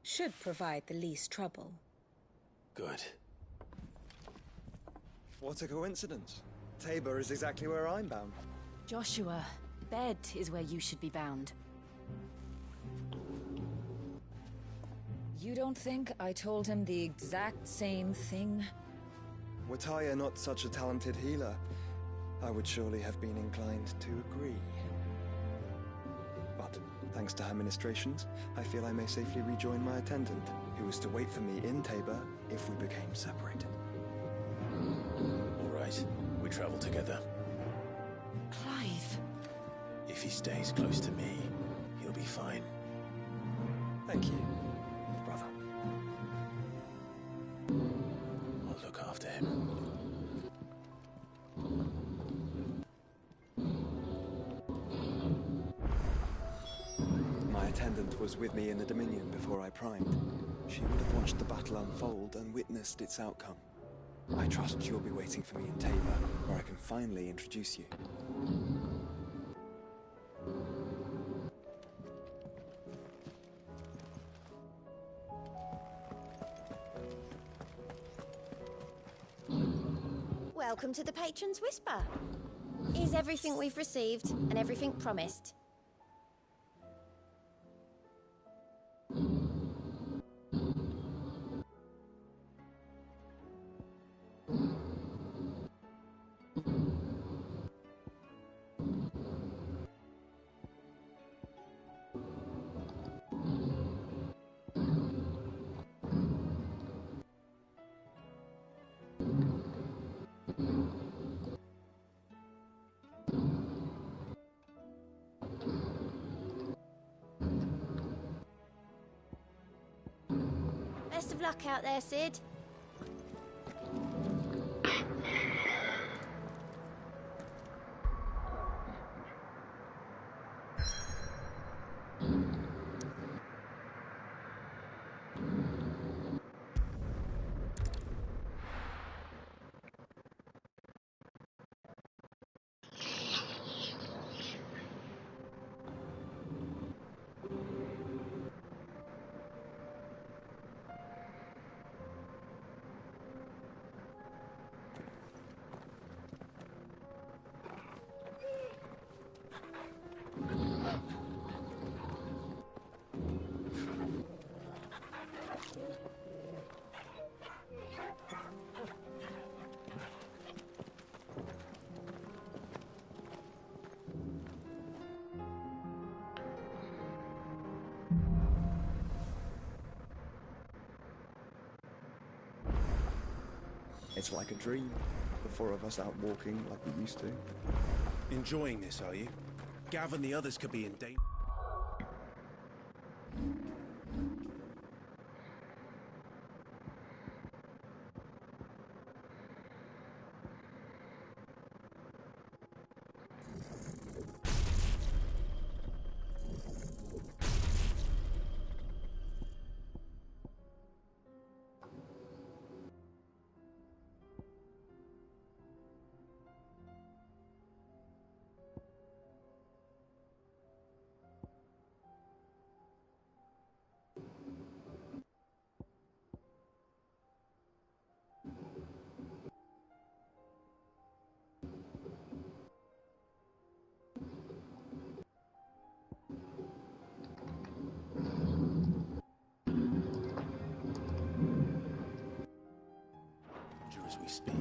should provide the least trouble. Good. What a coincidence. Tabor is exactly where I'm bound. Joshua, Bed is where you should be bound. You don't think I told him the exact same thing? Were Tyre not such a talented healer, I would surely have been inclined to agree. But, thanks to her ministrations, I feel I may safely rejoin my attendant, who was to wait for me in Tabor if we became separated. we travel together. Clive. If he stays close to me, he'll be fine. Thank you, brother. I'll look after him. My attendant was with me in the Dominion before I primed. She would have watched the battle unfold and witnessed its outcome. I trust she'll be waiting for me in Tabor, where I can finally introduce you. Welcome to the Patron's Whisper. Here's everything we've received and everything promised. Best of luck out there, Sid. It's like a dream. The four of us out walking like we used to. Enjoying this, are you? Gav and the others could be in danger. As we speak.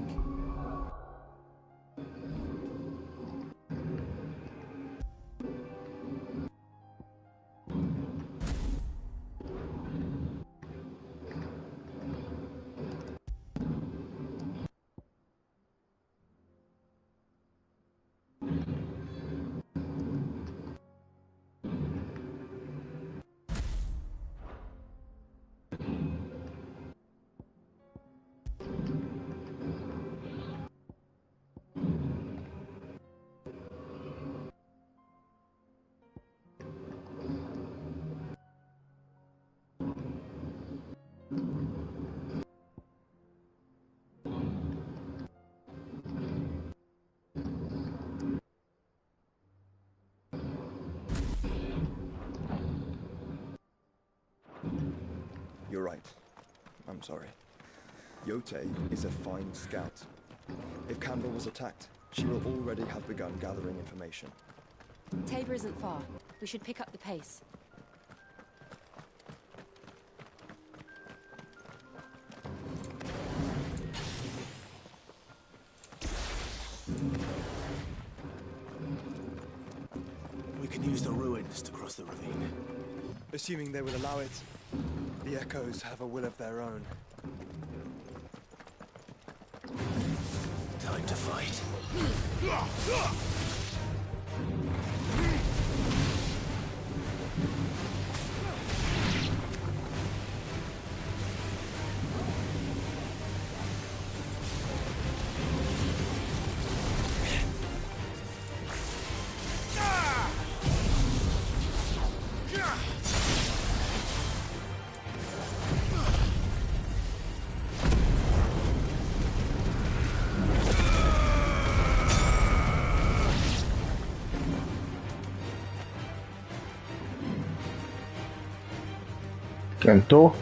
You're right. I'm sorry. Yote is a fine scout. If Candle was attacked, she will already have begun gathering information. Tabor isn't far. We should pick up the pace. We can use the ruins to cross the ravine. Assuming they will allow it, the Echoes have a will of their own. Time time to fight. Tentou?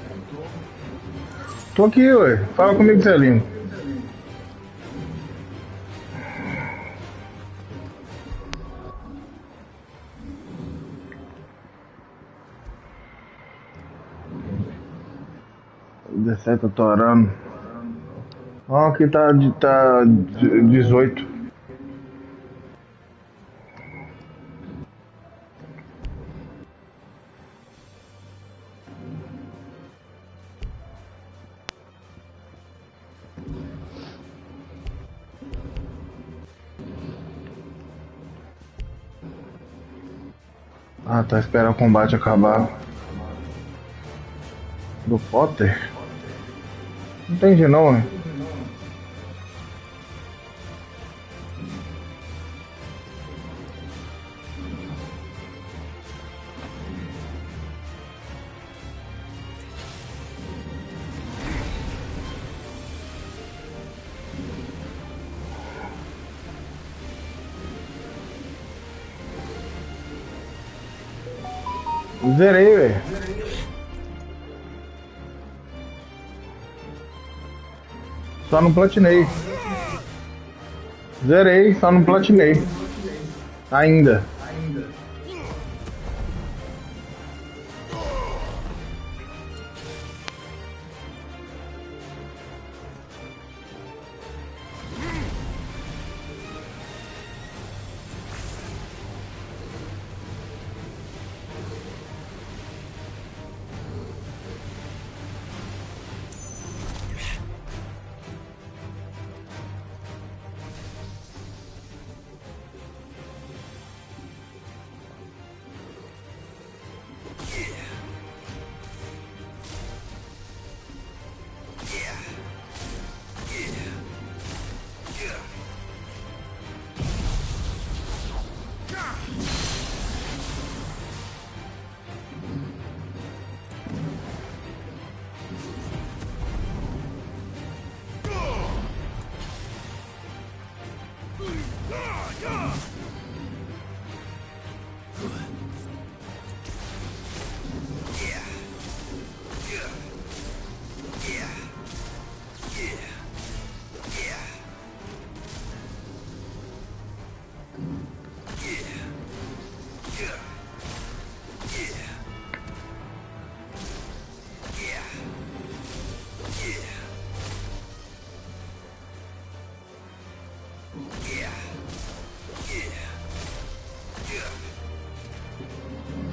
Tô aqui, ué. Fala comigo, Celinho. O 17 tá torando. Ó, aqui tá 18. Ah, tá esperando o combate acabar. Do Potter? Não entendi não, né? Zerei, velho. Só não platinei. Zerei, só não platinei. Ainda.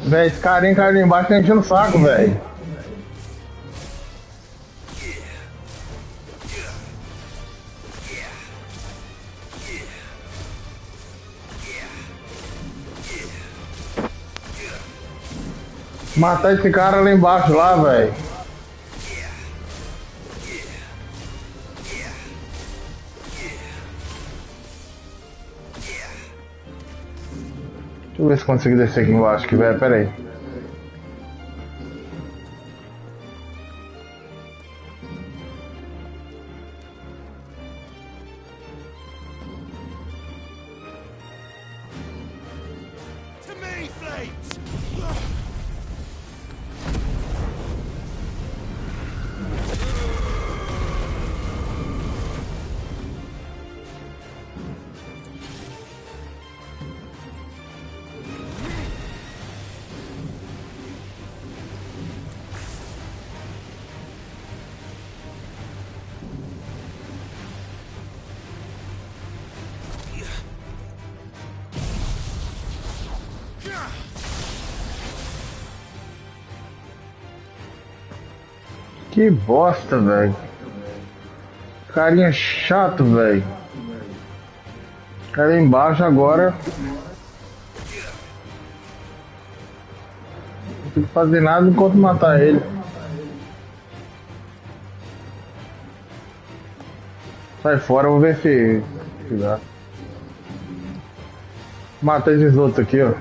Véi, esse carinha caiu ali embaixo tá enchendo o saco, velho. Matar esse cara lá embaixo, lá, velho. Deixa eu ver se consigo descer aqui embaixo, que velho, pera aí. Que bosta, velho. Carinha chato, velho. Cara embaixo agora. Não tem que fazer nada enquanto matar ele. Sai fora, eu vou ver se dá. Mata esses outros aqui, ó.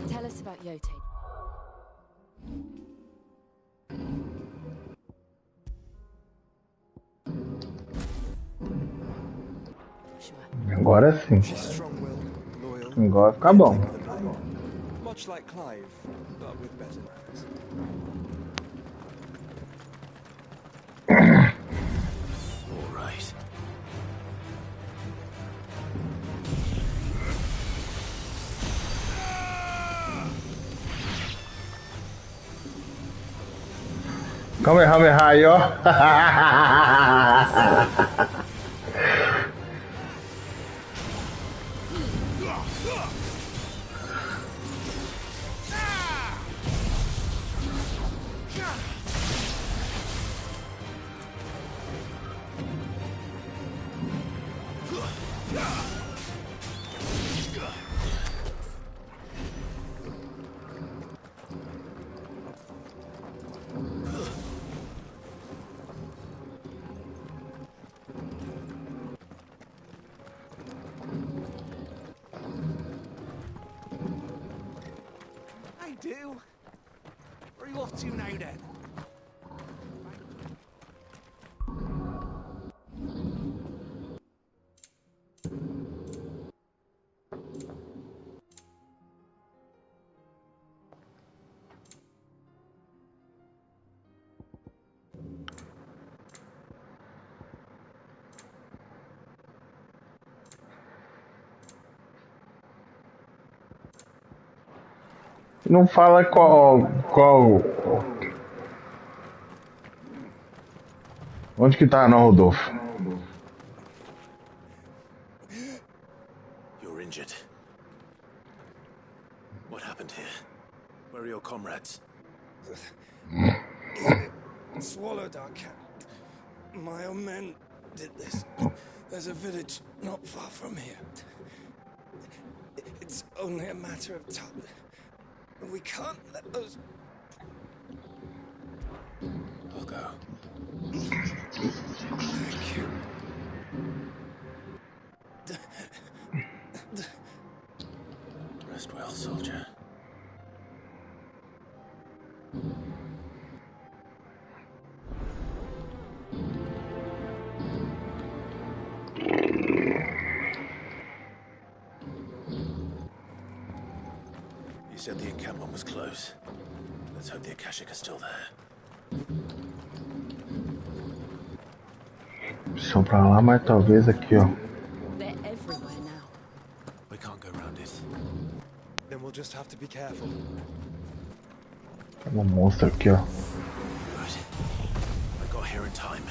Tell us about Yote. Agora sim. Agora fica bom. Much like Clive, but with better manners. All right. Kamehameha aí, ó. I do. Where are you off to now then? Não fala qual. Onde que tá não, Rodolfo? You're injured. What happened here? Where are your comrades? Swallowed our cat. My own men did this. There's a village not far from here. It's only a matter of time. We can't let those... I'll go. Thank you. Rest well, soldier. You said the encampment was close. Let's hope the Akashic are still there. Só pra lá, mas talvez aqui, ó. They're everywhere now. We can't go around it. Then we'll just have to be careful. Tem um monstro aqui, ó. Right. I got here in time.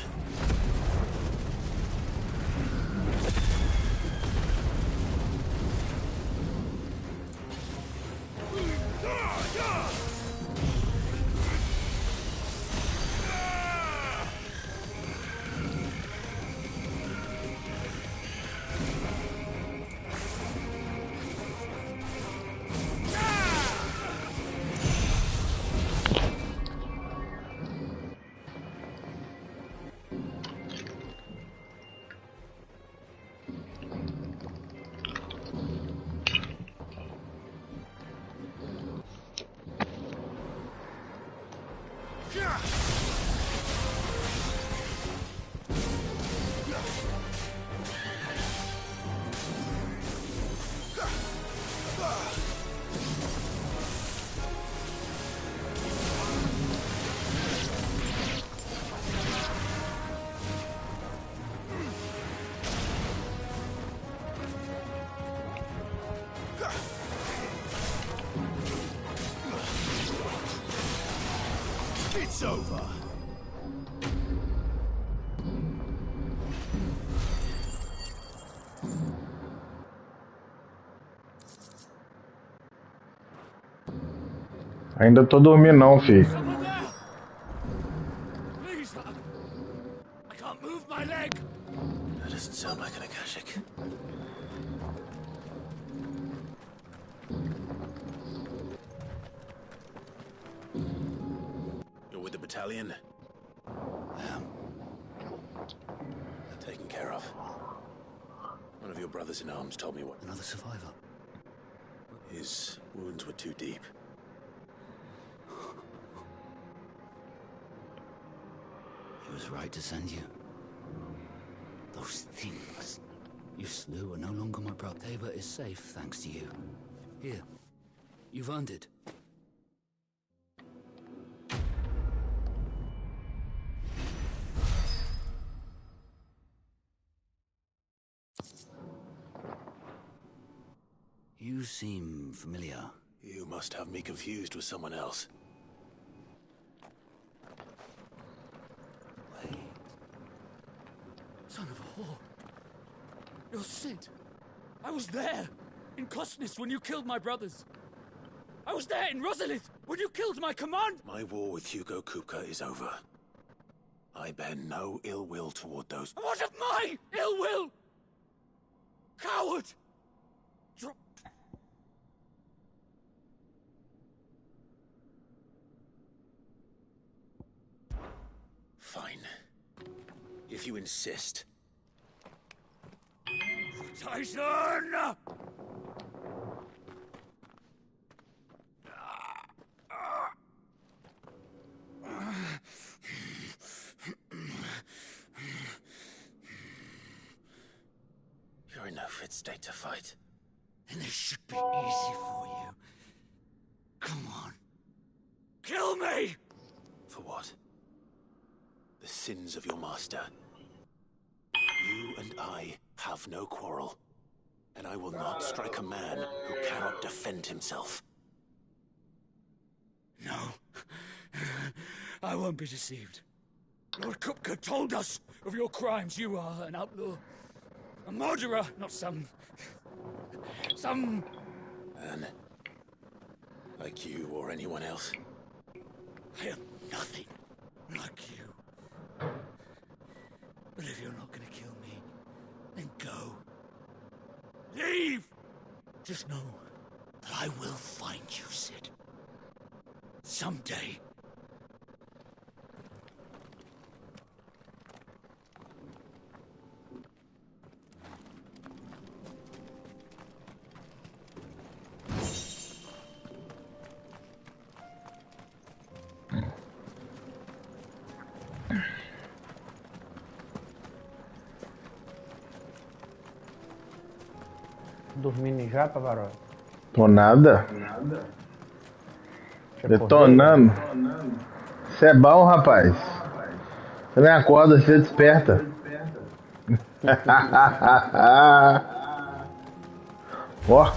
It's over. Ainda tô dormindo não, filho. Someone there! Please, I can't move my leg. That doesn't sound like an Akashic. You're with the battalion? Taken care of. One of your brothers in arms told me what... Another survivor? His wounds were too deep. He was right to send you. Those things you slew are no longer my brother. Tabor is safe thanks to you. Here, you've earned it. You seem familiar. You must have me confused with someone else. Wait. Son of a whore. You're Sid. I was there in Kosnis when you killed my brothers. I was there in Rosalith when you killed my command. My war with Hugo Kupka is over. I bear no ill will toward those... What of my ill will? Coward! Drop... Fine. If you insist. Tyson! You're in no fit state to fight. And this should be easy for you. Come on. Kill me! For what? The sins of your master. You and I have no quarrel. And I will not strike a man who cannot defend himself. No. I won't be deceived. Lord Kupka told us of your crimes. You are an outlaw. A murderer, not some... Man. Like you or anyone else. I am nothing like you. But if you're not gonna kill me, then go. Leave! Just know that I will find you, Sid. Someday. Dormindo já, Pavarotti? Tô nada. Detonando. Você é bom, rapaz. Você nem acorda, você desperta. Ó.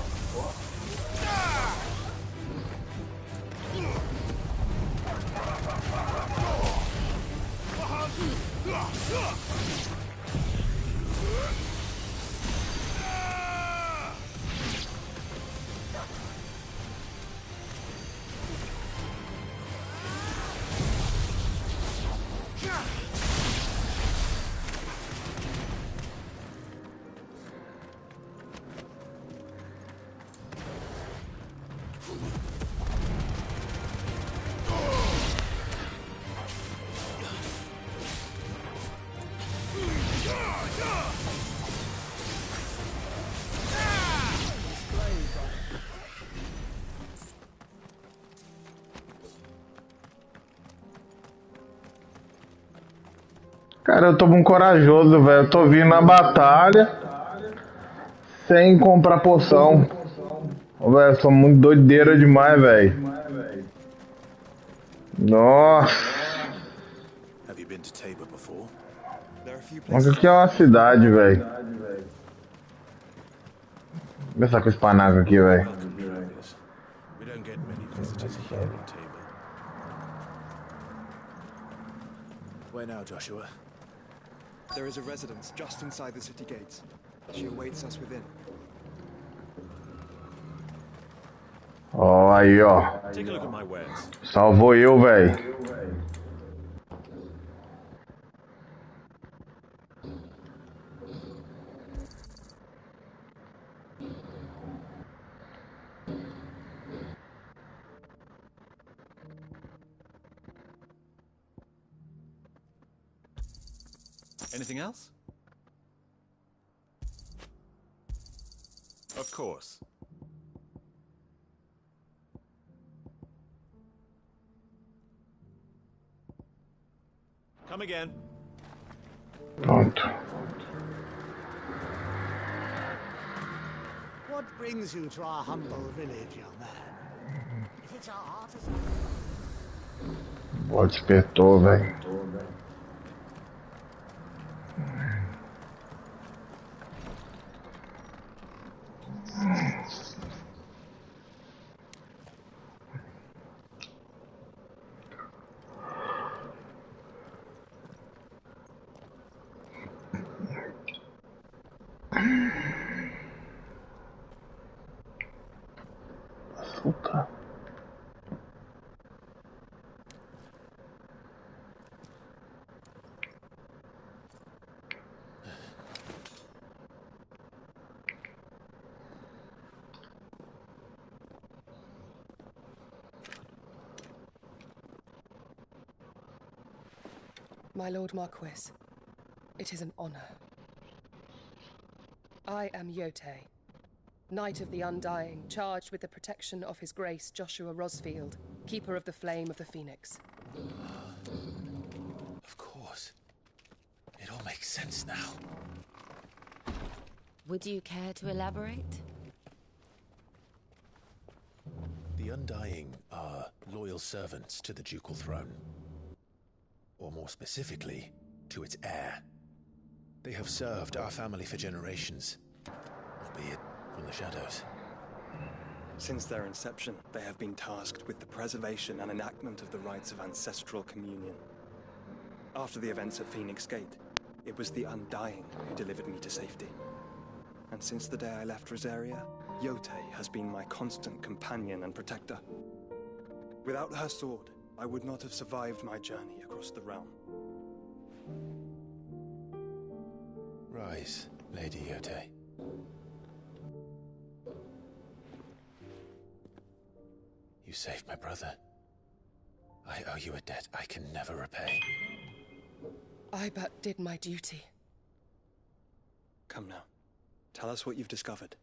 Cara, eu tô muito corajoso, velho. Eu tô vindo na batalha sem comprar poção. Velho, sou muito doideira demais, velho. Nossa. Mas aqui é uma cidade, velho. Vê essa coisa panaca aqui, velho. way now, Joshua? There is a residence just inside the city gates. She awaits us within. Ó, aí, ó. Take a look at my wares. Salvou eu, velho. Anything else? Of course. Come again. Pronto. What brings you to our humble village, young man? If it's our artisan... O despertou, velho. Açúcar. My Lord Marquis, it is an honor. I am Yotei, Knight of the Undying, charged with the protection of His Grace Joshua Rosfield, Keeper of the Flame of the Phoenix. Of course. It all makes sense now. Would you care to elaborate? The Undying are loyal servants to the ducal throne. Or more specifically, to its heir. They have served our family for generations, albeit from the shadows. Since their inception, they have been tasked with the preservation and enactment of the rites of ancestral communion. After the events at Phoenix Gate, it was the Undying who delivered me to safety. And since the day I left Rosaria, Yotei has been my constant companion and protector. Without her sword, I would not have survived my journey across the realm. Rise, Lady Yotei. You saved my brother. I owe you a debt I can never repay. I but did my duty. Come now. Tell us what you've discovered.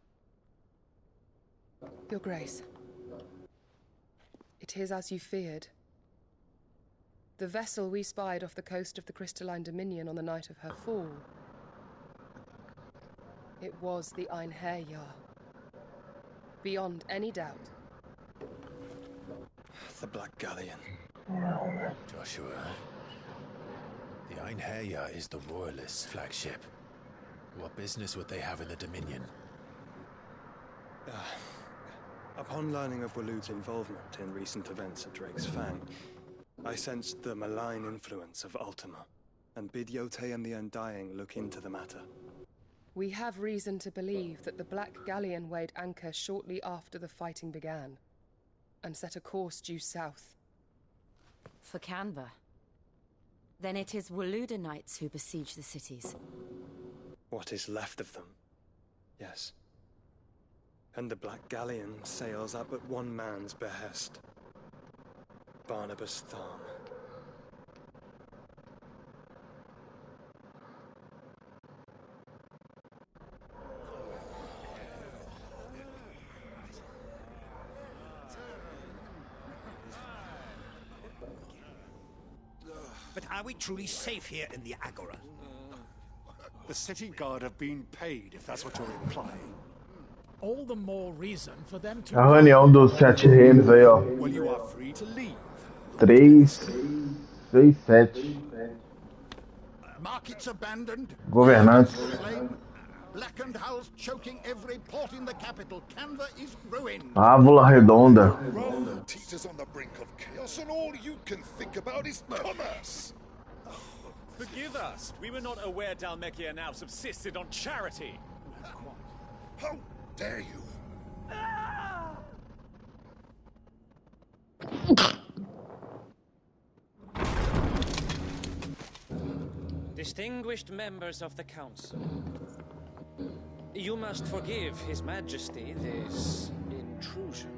Your Grace. It is as you feared. The vessel we spied off the coast of the Crystalline Dominion on the night of her fall. It was the Einherjar. Beyond any doubt. The Black Galleon. Joshua. The Einherjar is the Royalists' flagship. What business would they have in the Dominion? Upon learning of Waloed's involvement in recent events at Drake's Fang, I sensed the malign influence of Ultima, and bid Yotei and the Undying look into the matter. We have reason to believe that the Black Galleon weighed anchor shortly after the fighting began, and set a course due south. For Canva. Then it is Waloed knights who besiege the cities. What is left of them, yes. And the Black Galleon sails up at one man's behest. Barnabas Tharm. But are we truly safe here in the Agora? The city guard have been paid, if that's what you're implying. All the more reason for them to... A reunião dos 7 reinos aí, ó. Well, you are free to leave. 3, 6, 7. Markets abandoned. Governantes. Blackened hulls choking every port in the capital. Canva is ruined. Ávula redonda. Teeters on the brink of chaos, and all you can think about is commerce. Forgive us. We were not aware Dalmekia now subsisted on charity. How dare you? Distinguished members of the Council, you must forgive His Majesty this intrusion.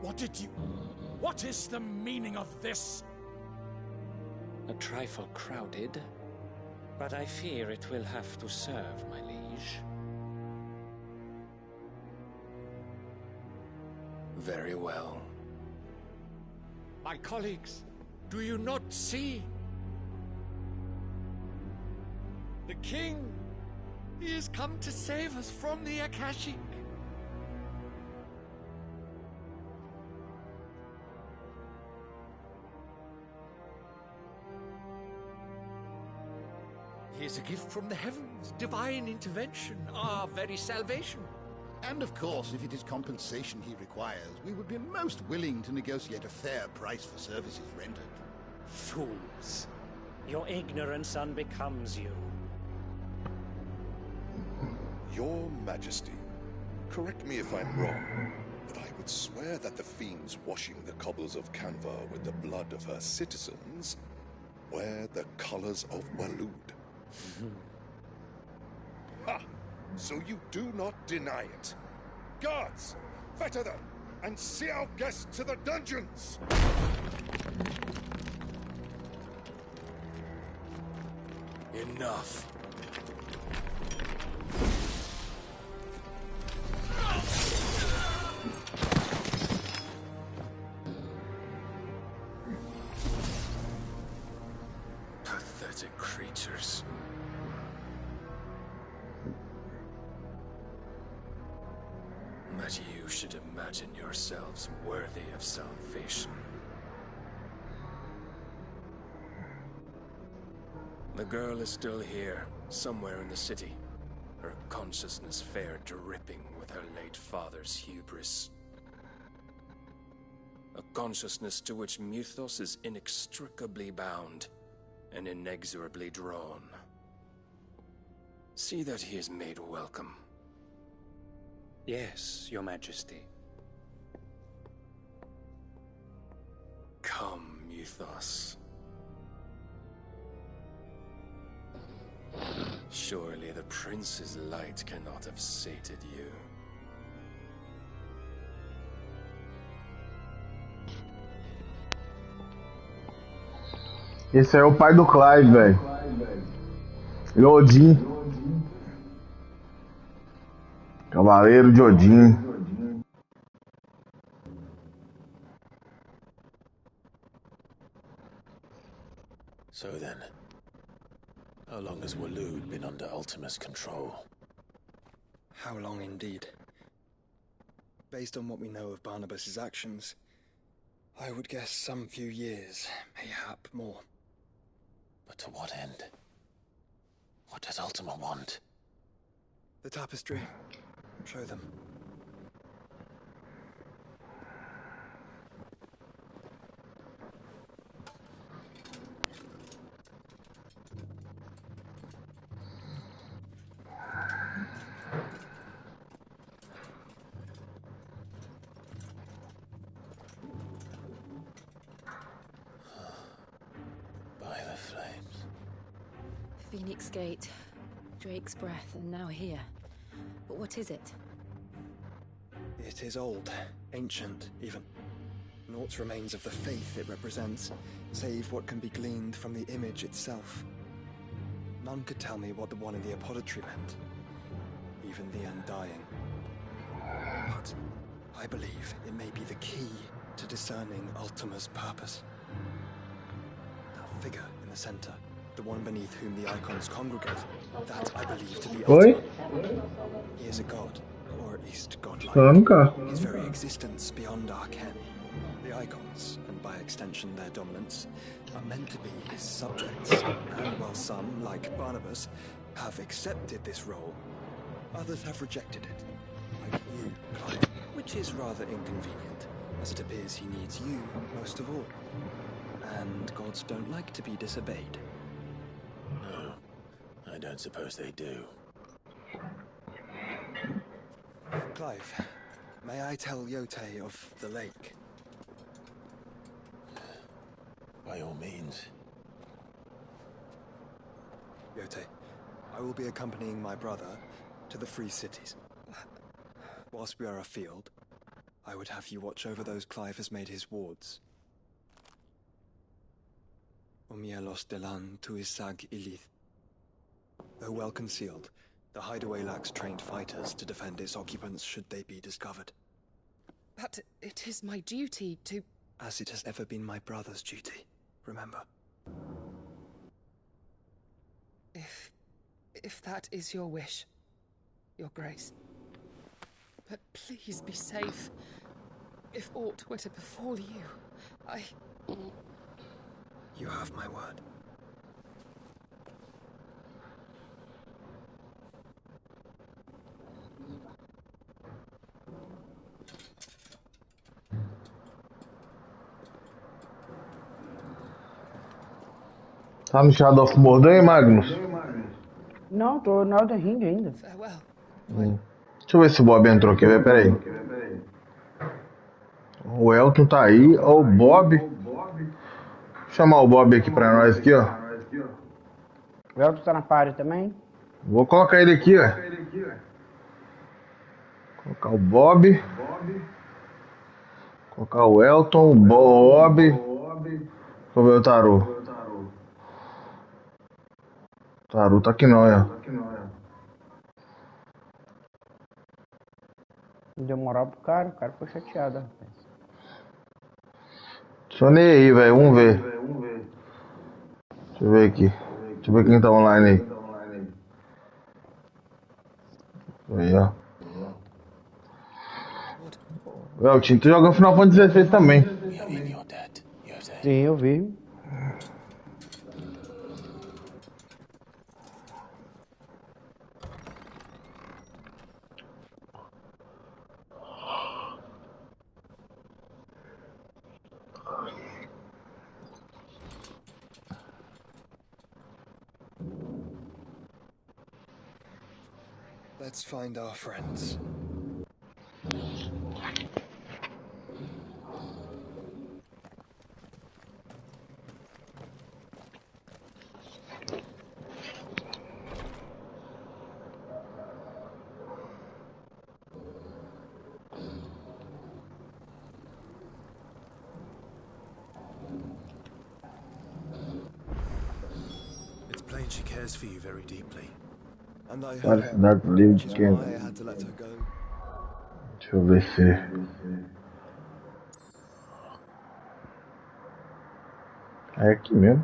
What is the meaning of this? A trifle crowded, but I fear it will have to serve, my liege. Very well. My colleagues, do you not see? The king, he has come to save us from the Akashic. He is a gift from the heavens, divine intervention, our very salvation. And of course, if it is compensation he requires, we would be most willing to negotiate a fair price for services rendered. Fools. Your ignorance unbecomes you. Your Majesty, correct me if I'm wrong, but I would swear that the fiends washing the cobbles of Canva with the blood of her citizens wear the colors of Waloed. Ha! So you do not deny it. Guards, fetter them, and see our guests to the dungeons! Enough. Pathetic creatures. That you should imagine yourselves worthy of salvation. The girl is still here, somewhere in the city. Her consciousness fair dripping with her late father's hubris. A consciousness to which Mythos is inextricably bound and inexorably drawn. See that he is made welcome. Yes, Your Majesty. Come, Mythos. Surely the prince's light cannot have sated you. Esse é o pai do Clive, velho. Ele é Odin. Cavaleiro de Odin. So then, how long has Waloed been under Ultima's control? How long indeed? Based on what we know of Barnabas's actions, I would guess some few years, mayhap more. But to what end? What does Ultima want? The tapestry. Show them. By the flames. Phoenix Gate, Drake's Breath, and now here. But what is it? It is old, ancient, even. Naught remains of the faith it represents, save what can be gleaned from the image itself. None could tell me what the one in the apothecary meant, even the Undying. But I believe it may be the key to discerning Ultima's purpose. That figure in the center, the one beneath whom the icons congregate, that I believe to be Ultima. He is a god, or at least godlike. His very existence beyond our ken. The icons, and by extension their dominance, are meant to be his subjects. And while some, like Barnabas, have accepted this role, others have rejected it. Like you, Clyde, which is rather inconvenient, as it appears he needs you most of all. And gods don't like to be disobeyed. don't suppose they do. Clive, may I tell Yote of the lake? By all means. Yote, I will be accompanying my brother to the Free Cities. Whilst we are afield, I would have you watch over those Clive has made his wards. Omielos delan tuisag ilith. Though well concealed, the hideaway lacks trained fighters to defend its occupants should they be discovered. But it is my duty to... As it has ever been my brother's duty, remember. If that is your wish, Your Grace. But please be safe. If aught were to befall you, You have my word. Tá no Shadow of Mordor, hein, Magnus? Não, tô na Elden Ring ainda. Deixa eu ver se o Bob entrou aqui, velho. Pera aí. O Elton tá aí. Ó, o Bob. Vou chamar o Bob aqui pra nós aqui, ó. O Elton tá na party também? Vou colocar ele aqui, ó. Colocar o Bob. Colocar o Elton, o Bob. Deixa eu ver o Taru. Taru tá aqui não, ó. Não deu moral pro cara, o cara ficou chateado, rapaz. Adicionei aí, velho. Vamos ver. Deixa eu ver aqui. Deixa eu ver quem tá online aí. Aí, ó. Elton, tu joga Final Fantasy XVI também. Sim, eu vi. Let's find our friends. It's plain she cares for you very deeply. And I That's heard not which lived is game. why I had to let her go. Deixa eu ver se... É aqui mesmo.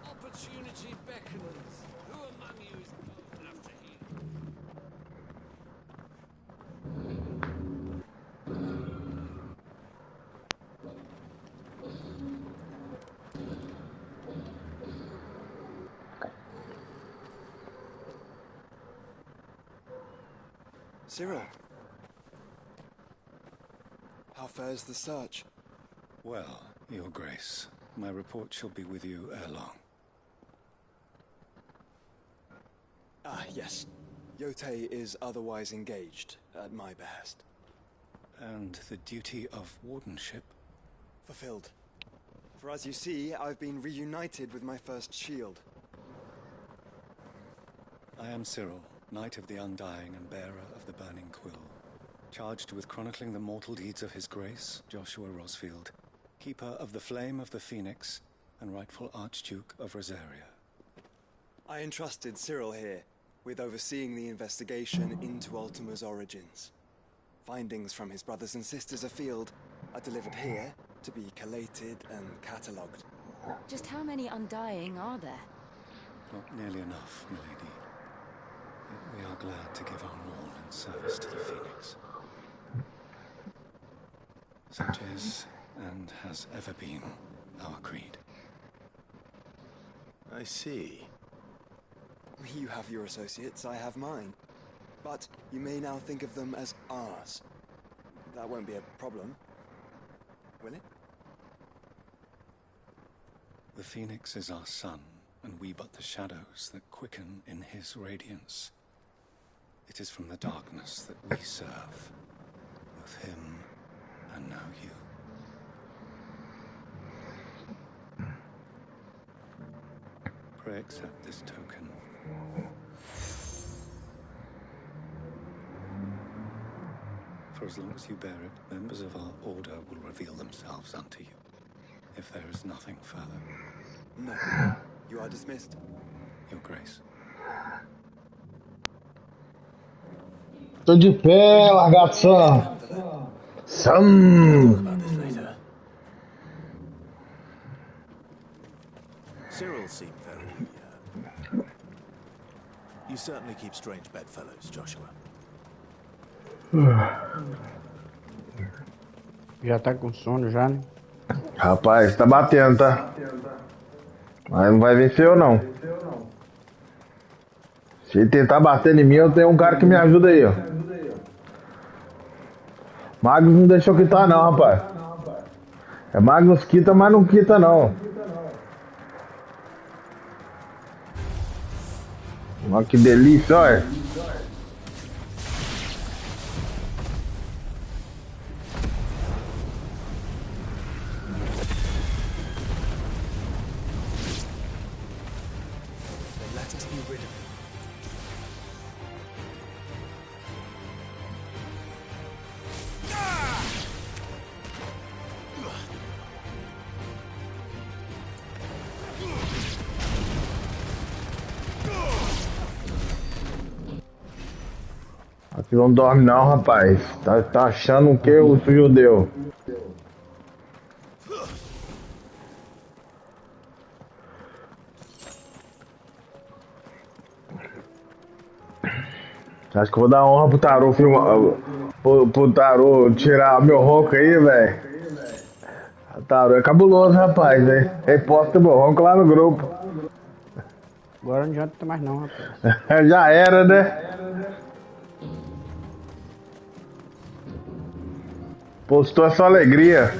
Opportunity beckons. Who among you is bold enough to heed? Cyril. How fares the search? Well, Your Grace, my report shall be with you ere long. Ah, yes. Yote is otherwise engaged, at my behest. And the duty of wardenship? Fulfilled. For as you see, I've been reunited with my first shield. I am Cyril, Knight of the Undying and bearer of the Burning Quill, charged with chronicling the mortal deeds of His Grace, Joshua Rosfield, Keeper of the Flame of the Phoenix, and rightful Archduke of Rosaria. I entrusted Cyril here with overseeing the investigation into Ultima's origins. Findings from his brothers and sisters afield are delivered here to be collated and catalogued. Just how many Undying are there? Not nearly enough, milady. Yet we are glad to give our all in service to the Phoenix. Such is, and has ever been, our creed. I see. You have your associates, I have mine. But you may now think of them as ours. That won't be a problem, will it? The Phoenix is our sun, and we but the shadows that quicken in his radiance. It is from the darkness that we serve, both him and now you. Pray accept this token. For as long as you bear it, members of our order will reveal themselves unto you. If there is nothing further. No. You are dismissed. Your Grace. Tô de pé, largação. About this later. Cyril seemed very... You certainly keep strange bedfellows, Joshua. Já tá com sono já, né? Rapaz, tá batendo, tá? Mas não vai vencer eu não. Se ele tentar bater em mim, eu tenho um cara que me ajuda aí, ó. Magnus não deixou quitar não, rapaz. É Magnus quita, mas não quita não. Olha que delícia, olha. Let us be rid of him. Aqui não dorme não, rapaz. Tá achando o que o judeu? Acho que eu vou dar honra pro Tarô pro Tarô tirar meu ronco aí, velho. Tarô é cabuloso, rapaz, né? Reposta meu ronco lá no grupo. Agora não adianta mais não, rapaz. Já era, né? Postou a sua alegria.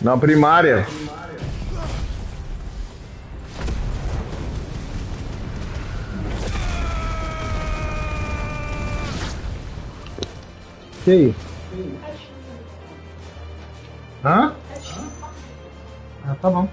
Na primária. Que isso? Hã? Ah, tá bom.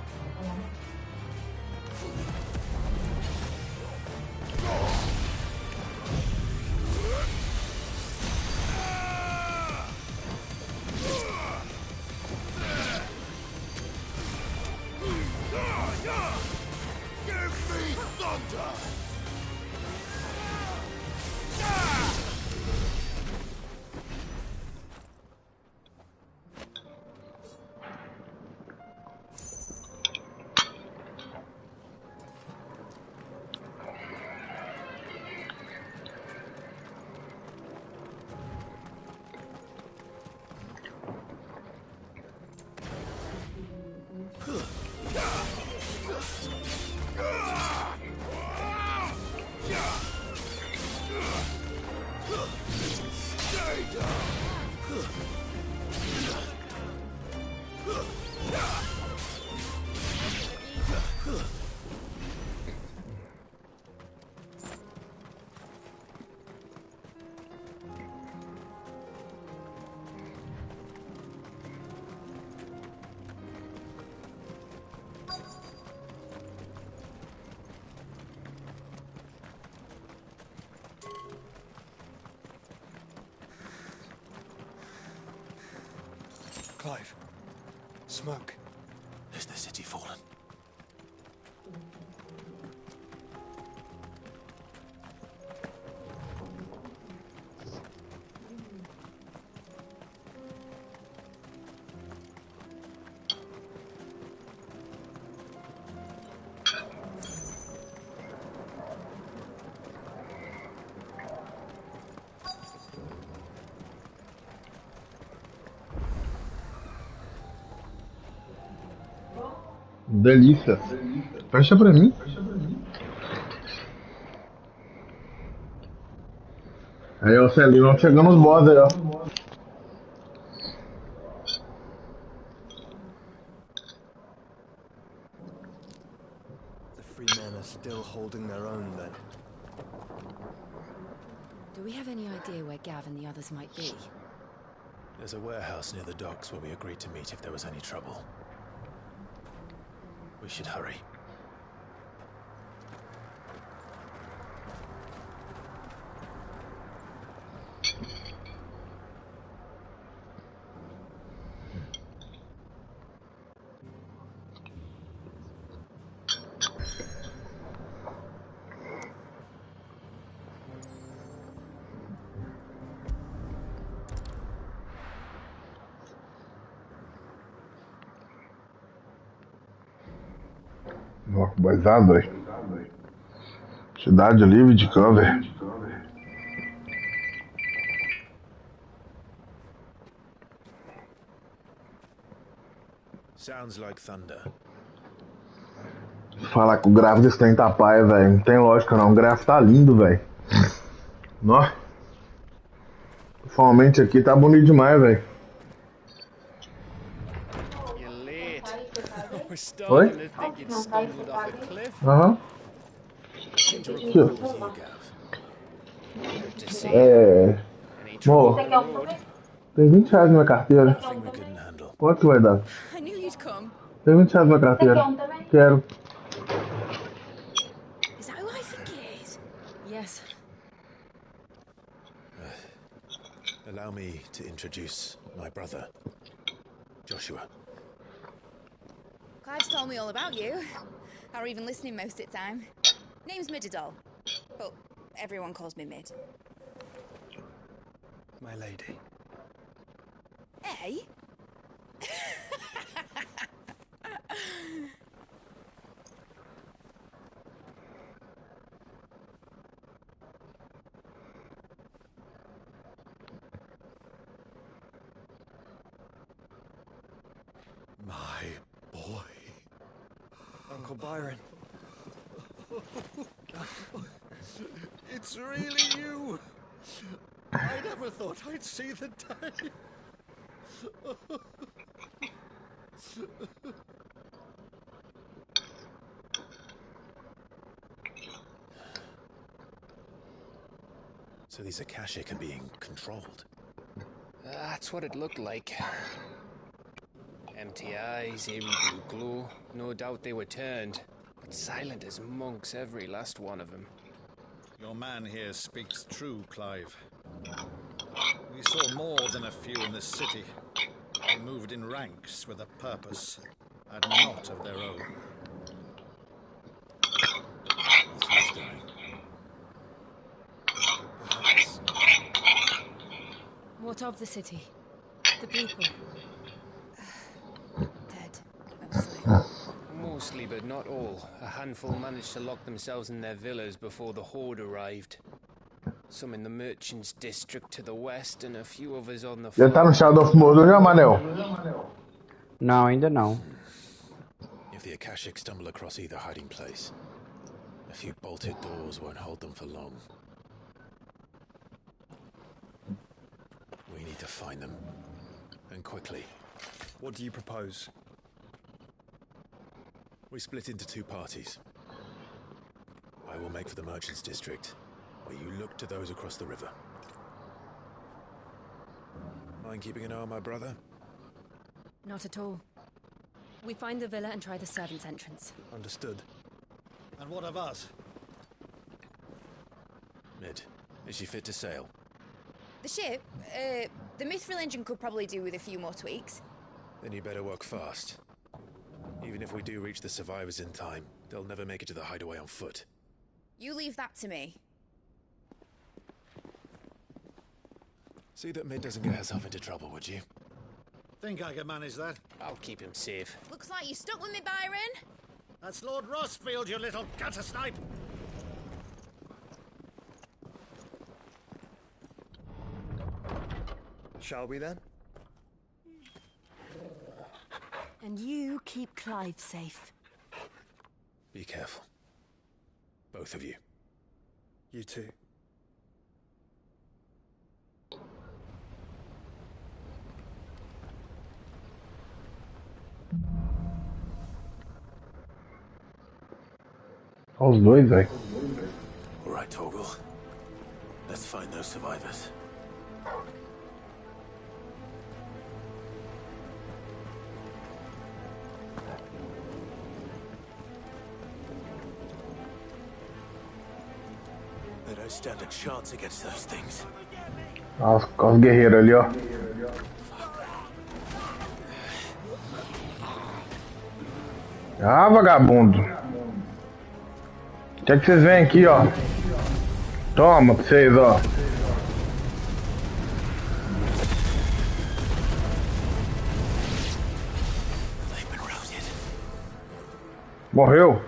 Clive. Smoke. Is the city fallen? Delícia. Fecha pra mim. Aí, ó, Celinho, vamos chegando os boss aí, ó. The free men are still holding their own, then. Do we have any idea where Gav and the others might be? There's a warehouse near the docks where we agreed to meet if there was any trouble. We should hurry. Ó, boizado aí. Cidade livre de cover. Sounds like thunder. Falar que o gráfico desse trem tá paia, velho. Não tem lógica não. O gráfico tá lindo, velho. Nó. Principalmente aqui tá bonito demais, velho. You're late. I was Oi? starting to think you'd stumbled off a cliff. Aham. I seem to recall it was you, Gav. Good to see you. É. Any trouble Mo, on the road? tem 20 reais na minha carteira. Nothing we couldn't handle. Quanto que vai dar? I knew you'd come. Tem 20 reais na minha carteira. Quero. Is that who I think it is? Yes. Allow me to introduce my brother, Joshua. Clive's told me all about you. Or even listening most of the time. Name's Mididol. But everyone calls me Mid. My lady. Eh? My boy. Uncle Byron. It's really you. I never thought I'd see the day. So these Akashic are being controlled. That's what it looked like. Empty eyes, eerie blue glow. No doubt they were turned, but silent as monks, every last one of them. Your man here speaks true, Clive. We saw more than a few in this city. They moved in ranks with a purpose, and not of their own. Who's dying? Perhaps. What of the city? The people? Dead, mostly. Mostly, but not all. A handful managed to lock themselves in their villas before the Horde arrived. Some in the merchants' district to the west, and a few others on the Já tá no Shadow of Mordor já, Manel? Não, ainda não. If the Akashic stumble across either hiding place, a few bolted doors won't hold them for long. We need to find them, and quickly. What do you propose? We split into two parties. I will make for the Merchants District, where you look to those across the river. Mind keeping an eye on my brother? Not at all. We find the villa and try the servants' entrance. Understood. And what of us? Mid, is she fit to sail? The ship? The Mithril engine could probably do with a few more tweaks. Then you better work fast. Even if we do reach the survivors in time, they'll never make it to the hideaway on foot. You leave that to me. See that Mid doesn't get herself into trouble, would you? Think I can manage that? I'll keep him safe. Looks like you stuck with me, Byron. That's Lord Rossfield, you little gutter snipe! Shall we then? And you keep Clive safe. Be careful. Both of you. You too. Olha os dois, velho. All right, Torgal. Let's find those survivors. They don't stand a chance against those things. Olha os guerreiros ali, ó. Ah, vagabundo. O que é que vocês vêm aqui, ó? Toma pra vocês, ó. Morreu?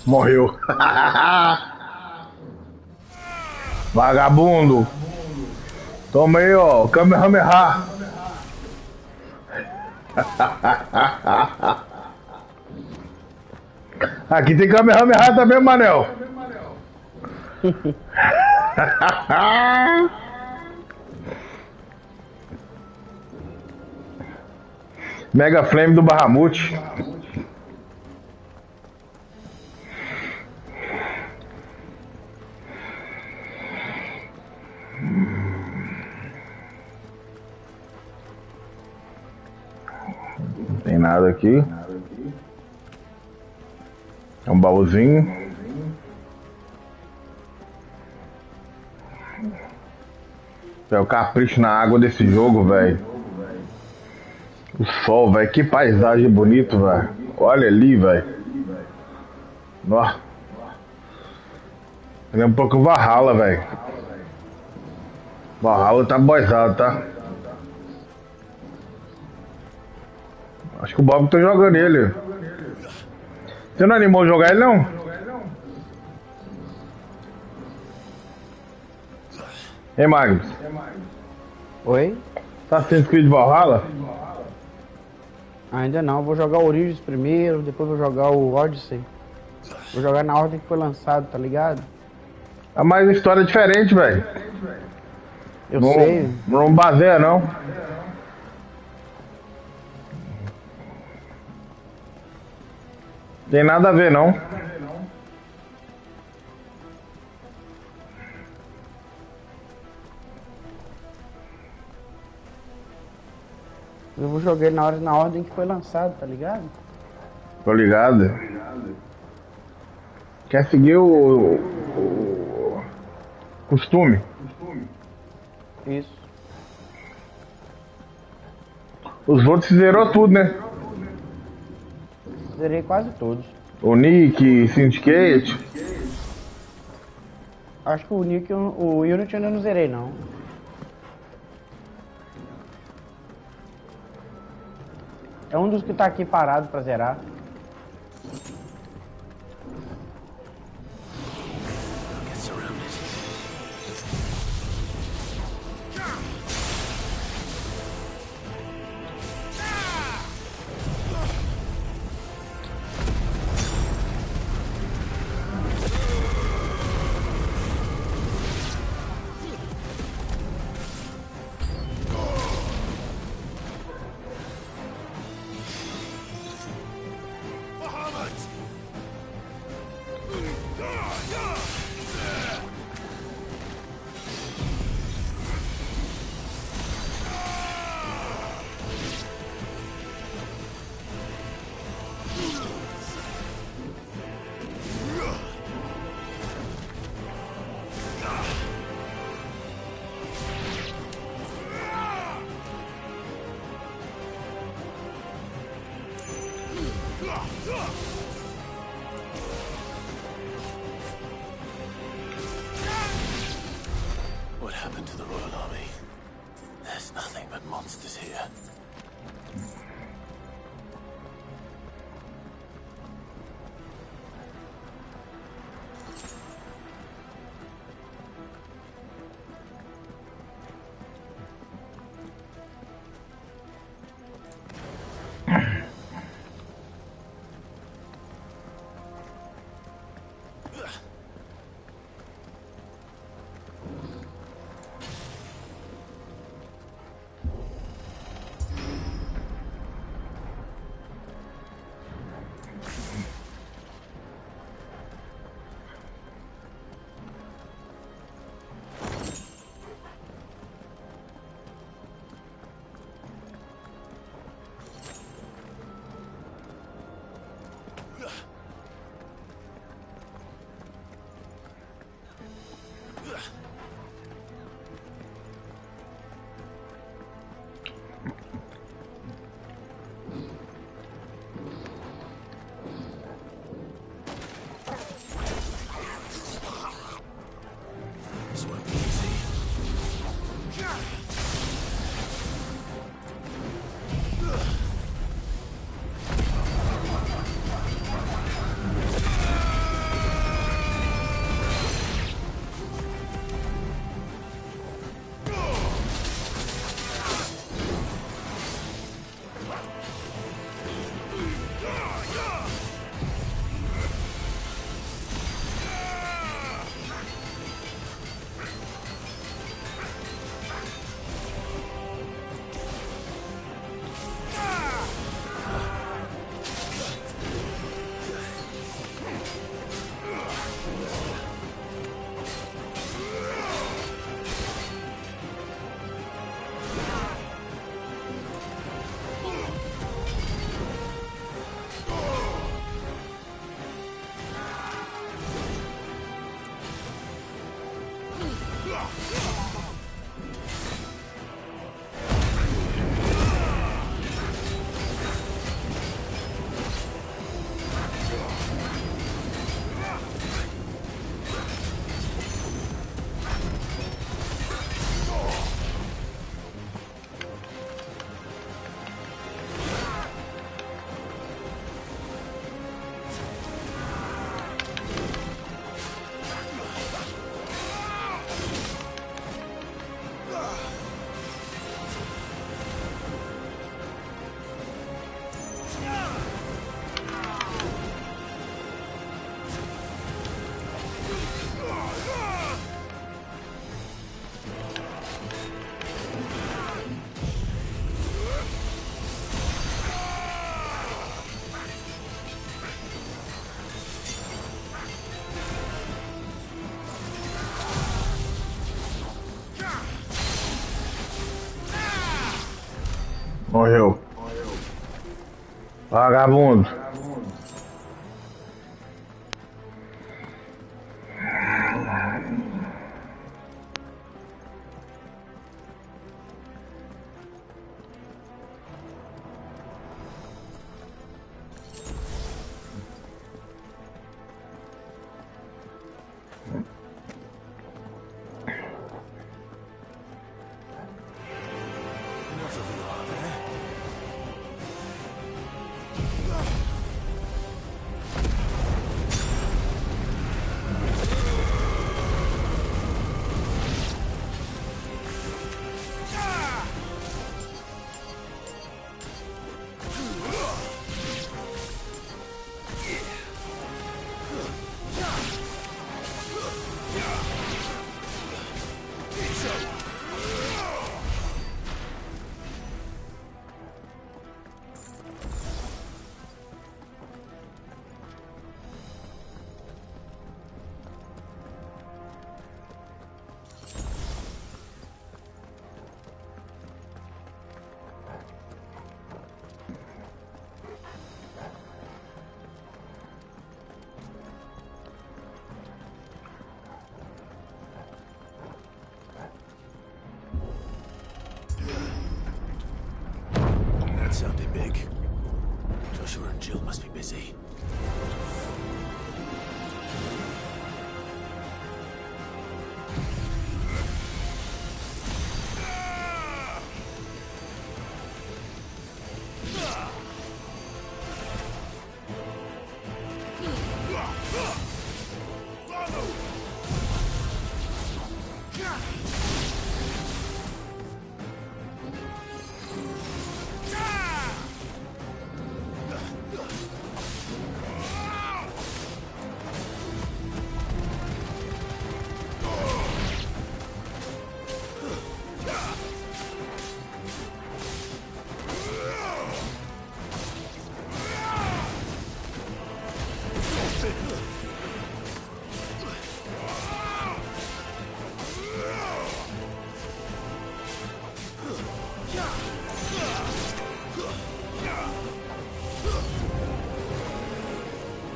Morreu. Vagabundo. Toma aí, ó, Kamehameha. Aqui tem Kamehameha também, Manel. Mega Flame do Bahamut. Não tem nada aqui. É um baúzinho. É o capricho na água desse jogo, velho. O sol, velho. Que paisagem bonito, velho. Olha ali, velho. Nossa. Lembra um pouco o Valhalla, velho. Valhalla tá boizado, tá? Acho que o Bob tá jogando ele. Você não animou jogar ele, não? Ei, Magnus. Oi? Tá sendo inscrito de Valhalla? Ainda não, vou jogar o Origins primeiro, depois vou jogar o Odyssey. Vou jogar na ordem que foi lançado, tá ligado? Ah, mas a história é diferente, velho. Eu sei. Não baseia, não. Tem nada a ver, não. Eu vou jogar ele na ordem que foi lançado, tá ligado? Tô ligado. Quer seguir o costume? Isso. Os outros zerou tudo, né? Zerei quase todos. O Nick, Syndicate. Acho que o Nick, o Unity eu ainda não zerei, não. É um dos que tá aqui parado pra zerar. What happened to the Royal Army? There's nothing but monsters here. Morreu. Vagabundo. Enough of you, are there? That sounded big. Joshua and Jill must be busy.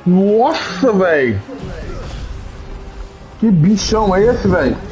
Nossa, velho! Que bichão é esse, velho?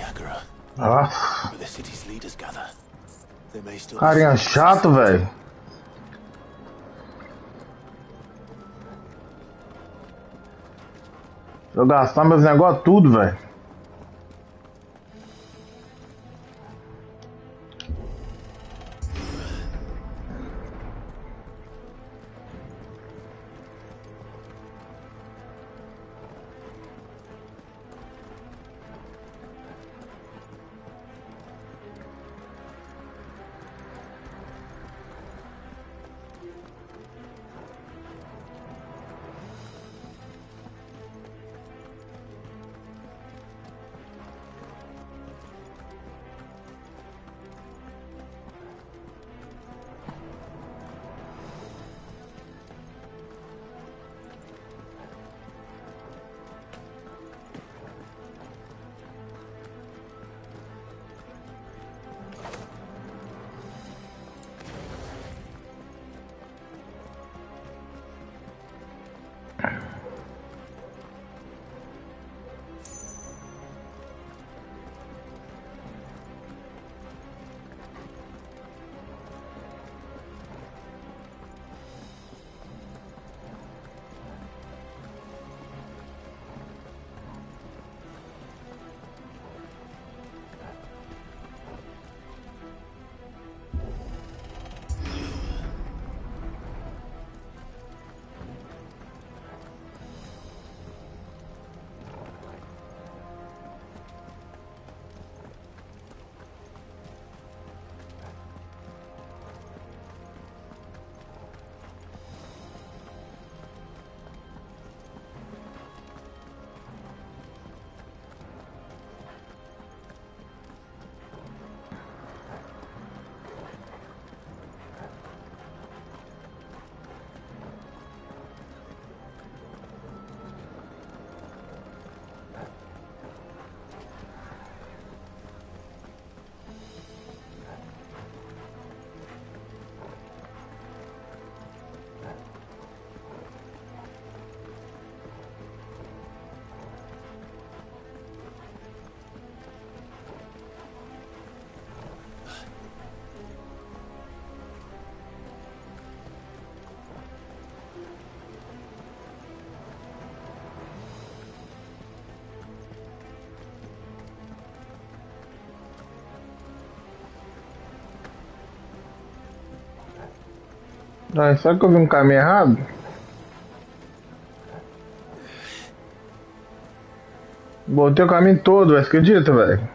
Agora, Nossa. where the city's leaders gather. There may still be Carinha some chato, velho. Eu gastar meus negócios tudo, velho. Ah, será que eu vi um caminho errado? Botei o caminho todo, velho. Acredita, velho?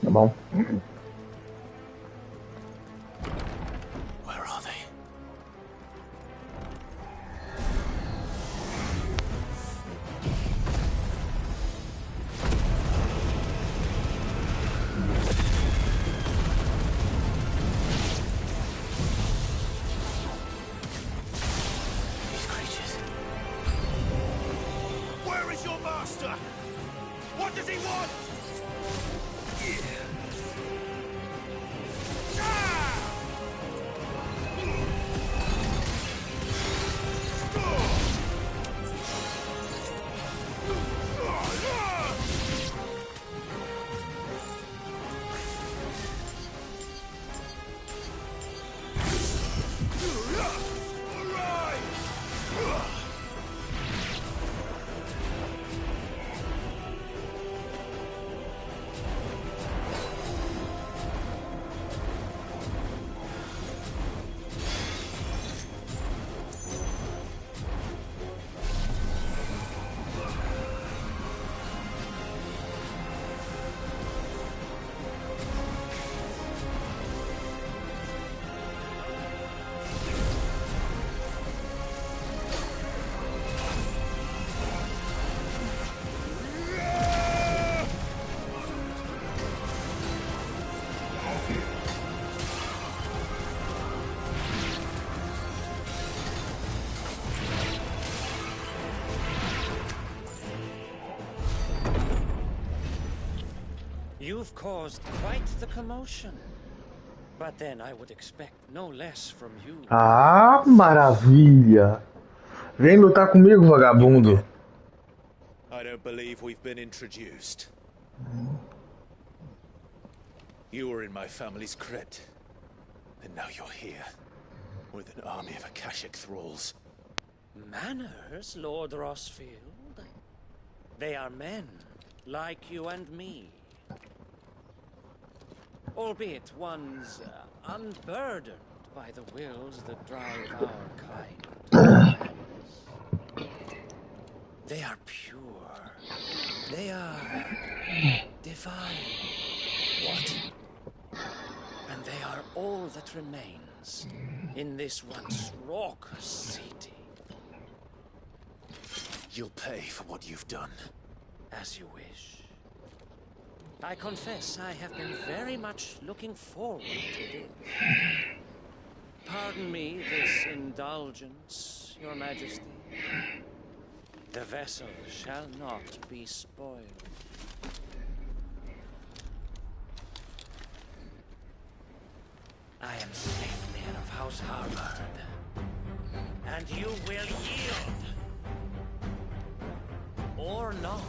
Tá bom. Where are they? You've caused quite the commotion. But then I would expect no less from you. Ah, maravilha. Vem lutar comigo, vagabundo. I don't believe we've been introduced. You were in my family's crypt. And now you're here. With an army of Akashic thralls. Manners, Lord Rossfield? They are men, like you and me. Albeit one's unburdened by the wills that drive our kind. They are pure. They are divine. What? And they are all that remains in this once raucous city. You'll pay for what you've done. As you wish. I confess I have been very much looking forward to this. Pardon me this indulgence, Your Majesty. The vessel shall not be spoiled. I am Sleipnir of House Harvard, and you will yield. Or not.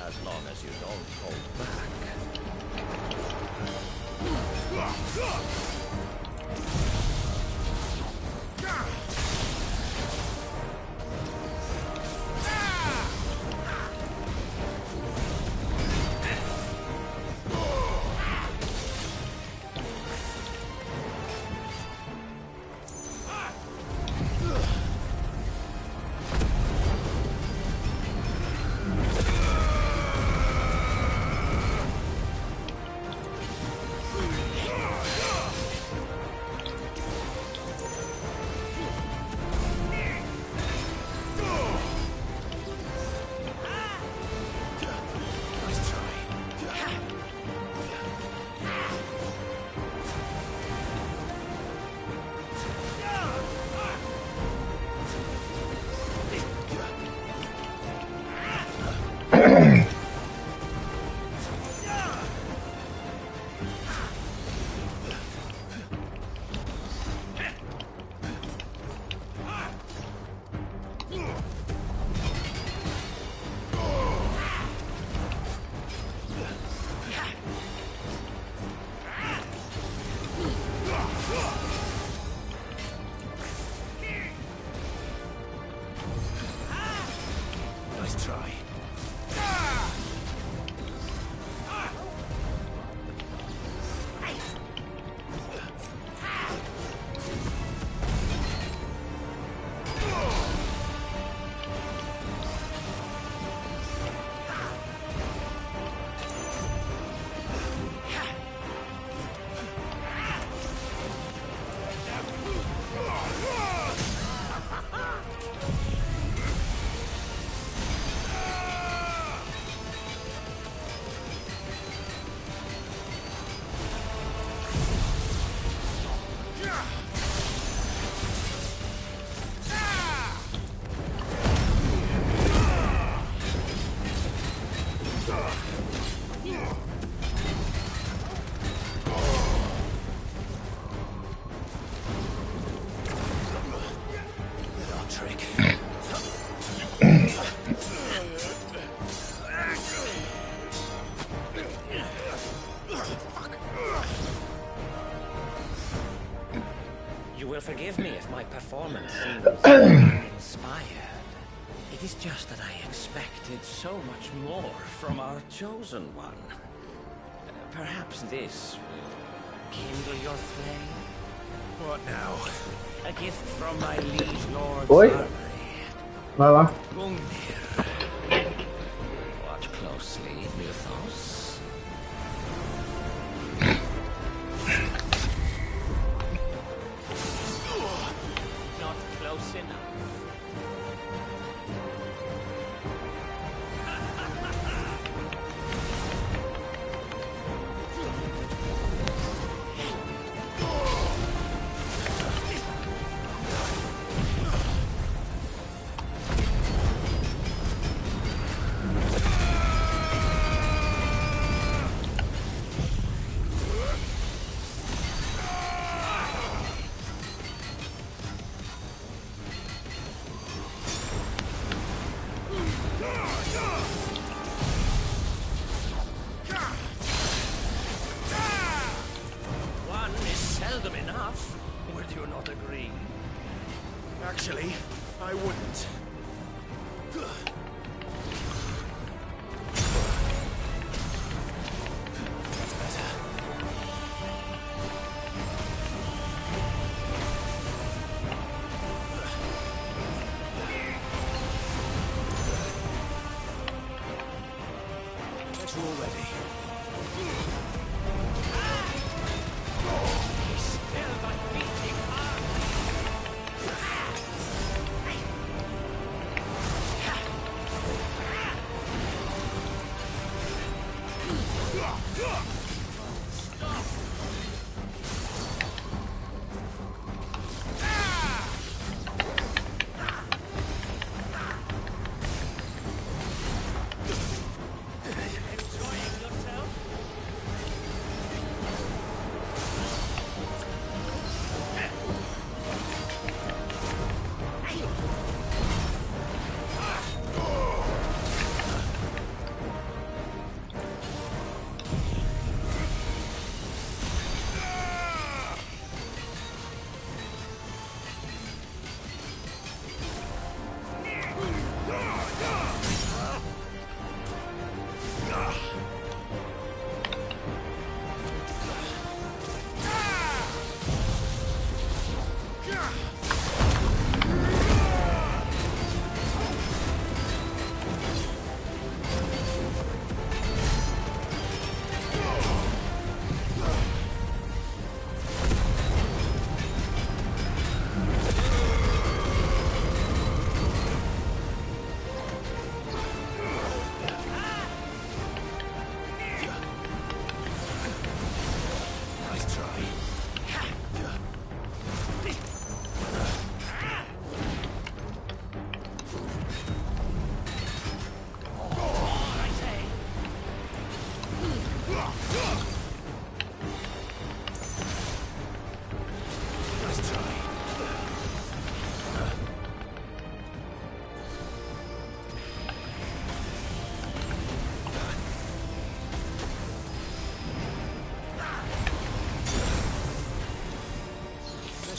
As long as you don't hold back. Forgive me if my performance seems uninspired. It is just that I expected so much more from our chosen one. Perhaps this will kindle your flame? What now? A gift from my liege lord. Oi? Vai lá. Watch closely, Mythos. Actually, I wouldn't. That's better. Bet you're all ready. Still my beating heart.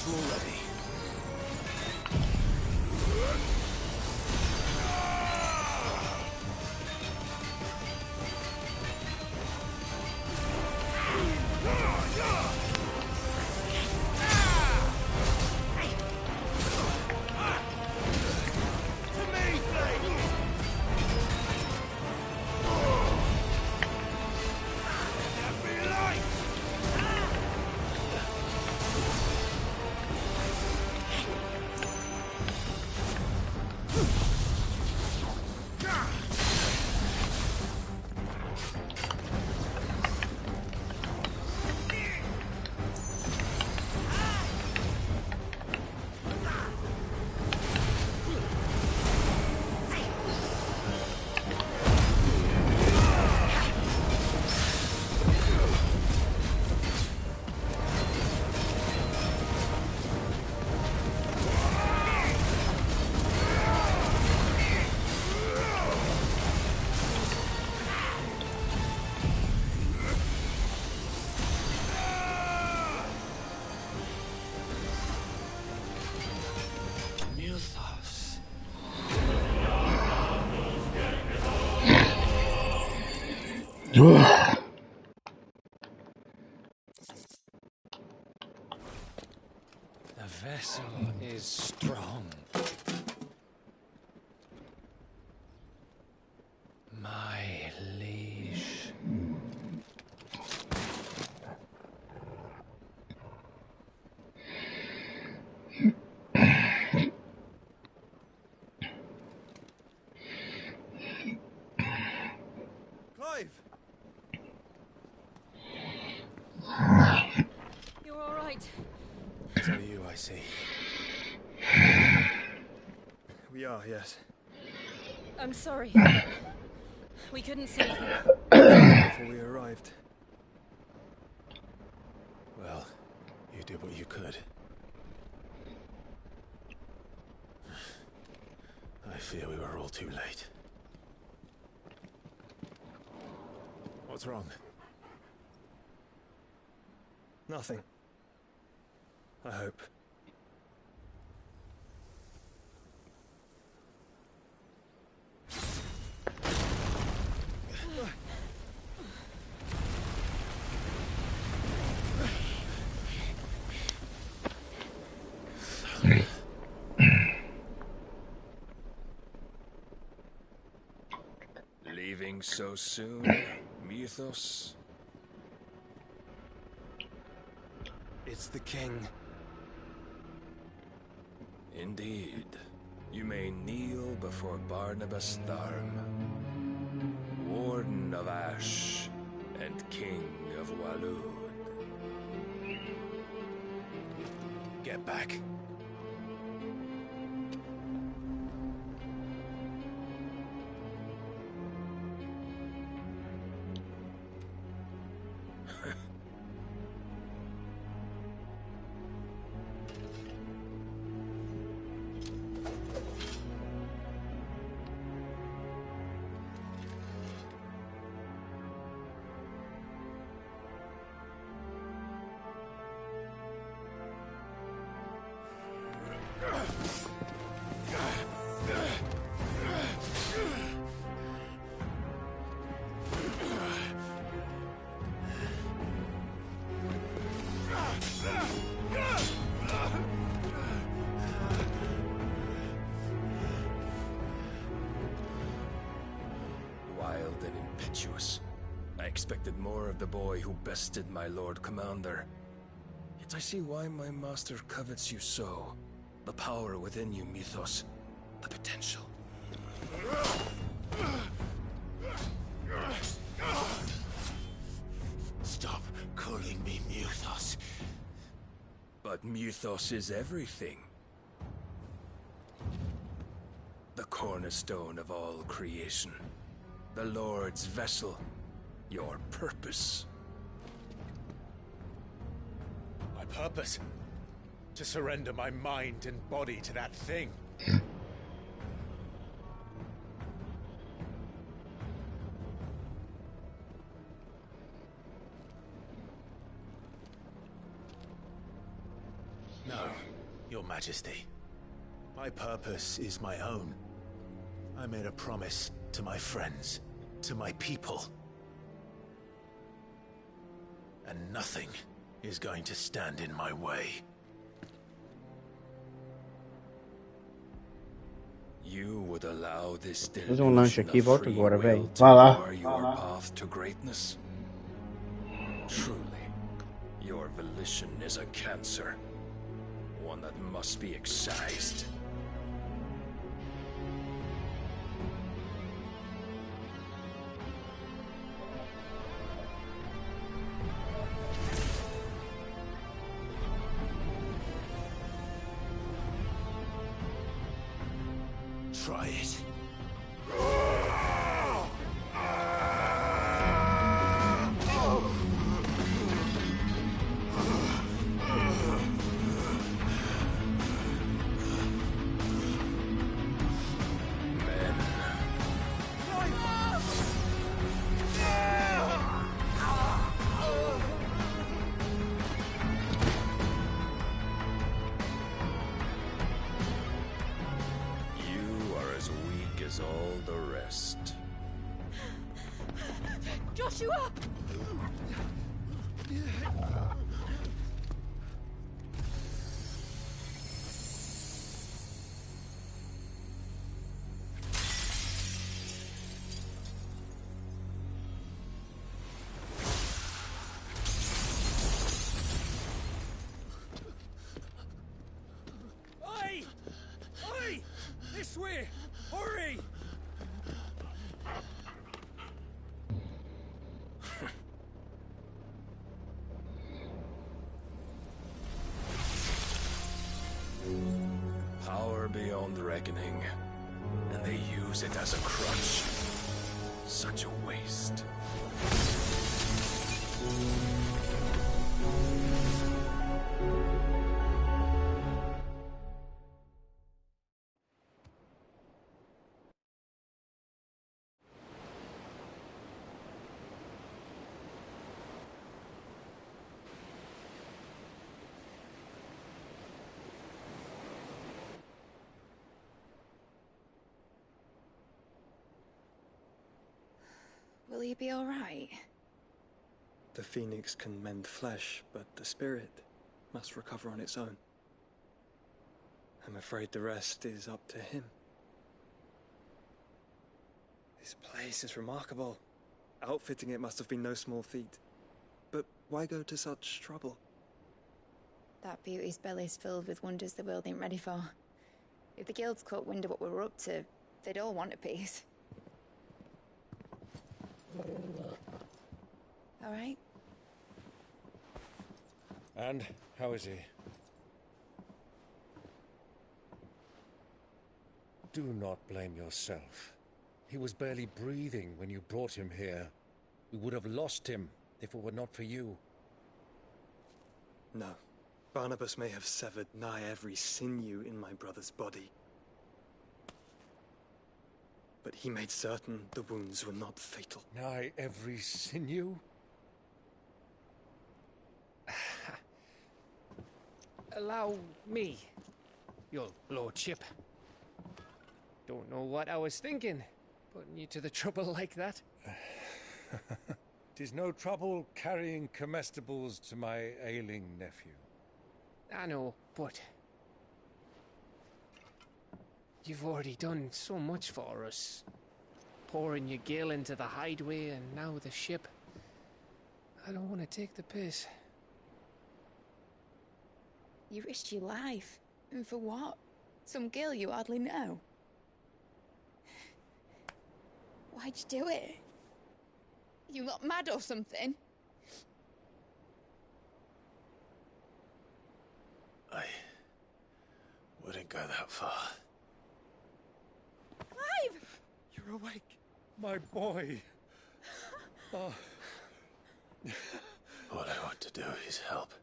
Already. The vessel is strong. My liege. Clive! You're all right. So you, I see. We are, yes. I'm sorry. We couldn't save him. Before we arrived. Well, you did what you could. I fear we were all too late. What's wrong? Nothing. I hope. Leaving so soon, Mythos? It's the king. Indeed. You may kneel before Barnabas Tharm, Warden of Ash and King of Walud. Get back. Wild and impetuous. I expected more of the boy who bested my Lord Commander. Yet I see why my master covets you so. The power within you, Mythos. The potential. Stop calling me Mythos. But Mythos is everything. The cornerstone of all creation. The Lord's vessel. Your purpose. My purpose? To surrender my mind and body to that thing. No, Your Majesty. My purpose is my own. I made a promise to my friends, to my people. And nothing is going to stand in my way. You would allow this Fazer um lanche delusion aqui, of volta free agora, will velho. to Vai lá. bar your path to greatness? Truly, your volition is a cancer. One that must be excised. Try it. You are as weak as all the rest. Joshua! Oi! Oi! This way! Hurry! Power beyond reckoning, and they use it as a crutch. Such a waste. Will he be alright? The phoenix can mend flesh, but the spirit must recover on its own. I'm afraid the rest is up to him. This place is remarkable. Outfitting it must have been no small feat. But why go to such trouble? That beauty's belly's filled with wonders the world ain't ready for. If the guilds caught wind of what we were up to, they'd all want a piece. All right? And how is he? Do not blame yourself. He was barely breathing when you brought him here. We would have lost him if it were not for you. No. Barnabas may have severed nigh every sinew in my brother's body. But he made certain the wounds were not fatal. Nigh every sinew? Allow me, your lordship. Don't know what I was thinking, putting you to the trouble like that. 'Tis no trouble carrying comestibles to my ailing nephew. I know, but you've already done so much for us. Pouring your gale into the hideaway and now the ship. I don't want to take the piss. You risked your life. And for what? Some girl you hardly know. Why'd you do it? You got mad or something? I wouldn't go that far. Clive! You're awake. My boy. Oh. All I want to do is help.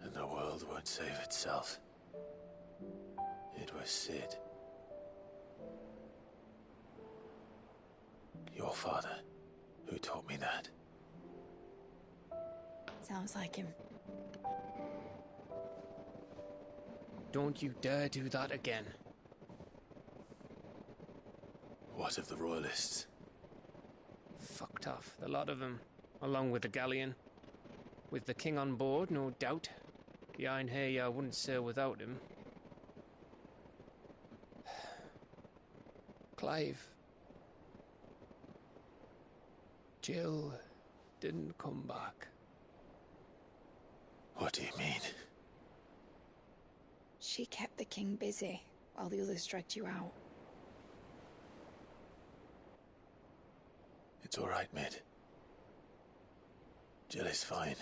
And the world won't save itself. It was Sid. Your father, who taught me that. Sounds like him. Don't you dare do that again. What of the Royalists? Fucked off, the lot of them, along with the galleon. With the king on board, no doubt. The Iron Hair wouldn't sail without him. Clive. Jill didn't come back. What do you mean? She kept the king busy while the others dragged you out. It's all right, Mid. Jill is fine.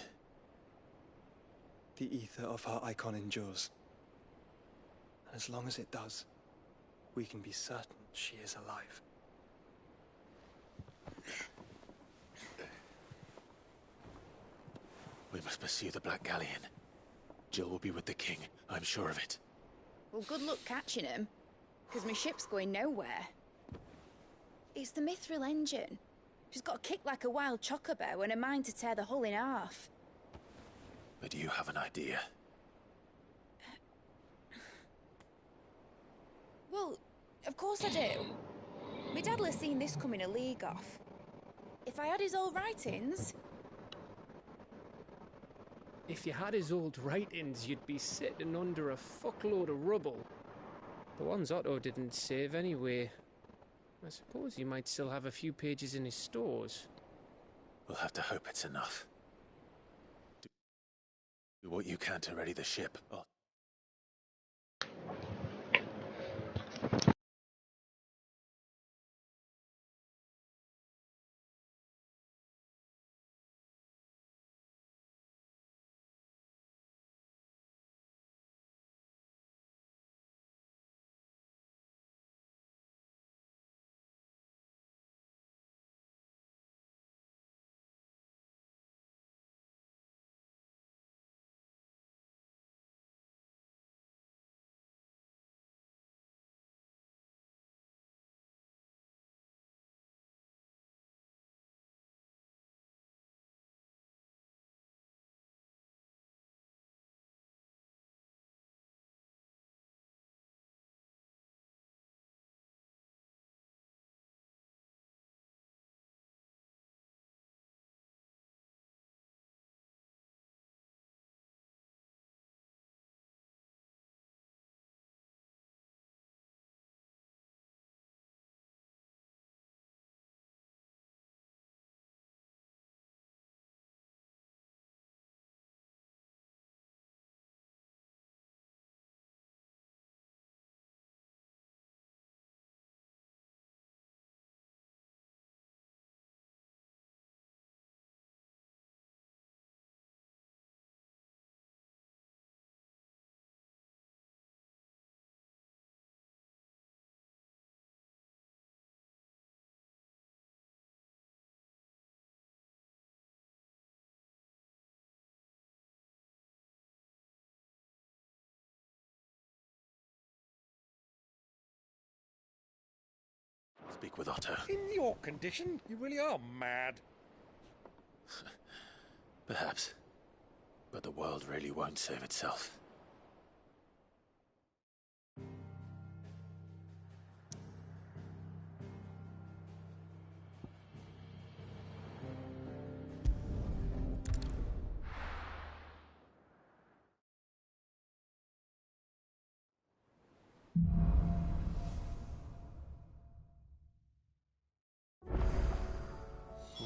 The ether of her icon endures. And as long as it does, we can be certain she is alive. We must pursue the Black Galleon. Jill will be with the king, I'm sure of it. Well, good luck catching him, because my ship's going nowhere. It's the Mithril engine. She's got a kick like a wild chocobo and a mind to tear the hull in half. But do you have an idea? Well, of course I do. My dad'll have seen this coming a league off. If I had his old writings... If you had his old writings, you'd be sitting under a fuckload of rubble. The ones Otto didn't save anyway. I suppose he might still have a few pages in his stores. We'll have to hope it's enough. Do what you can to ready the ship. speak with Otto. In your condition, you really are mad. Perhaps. But the world really won't save itself.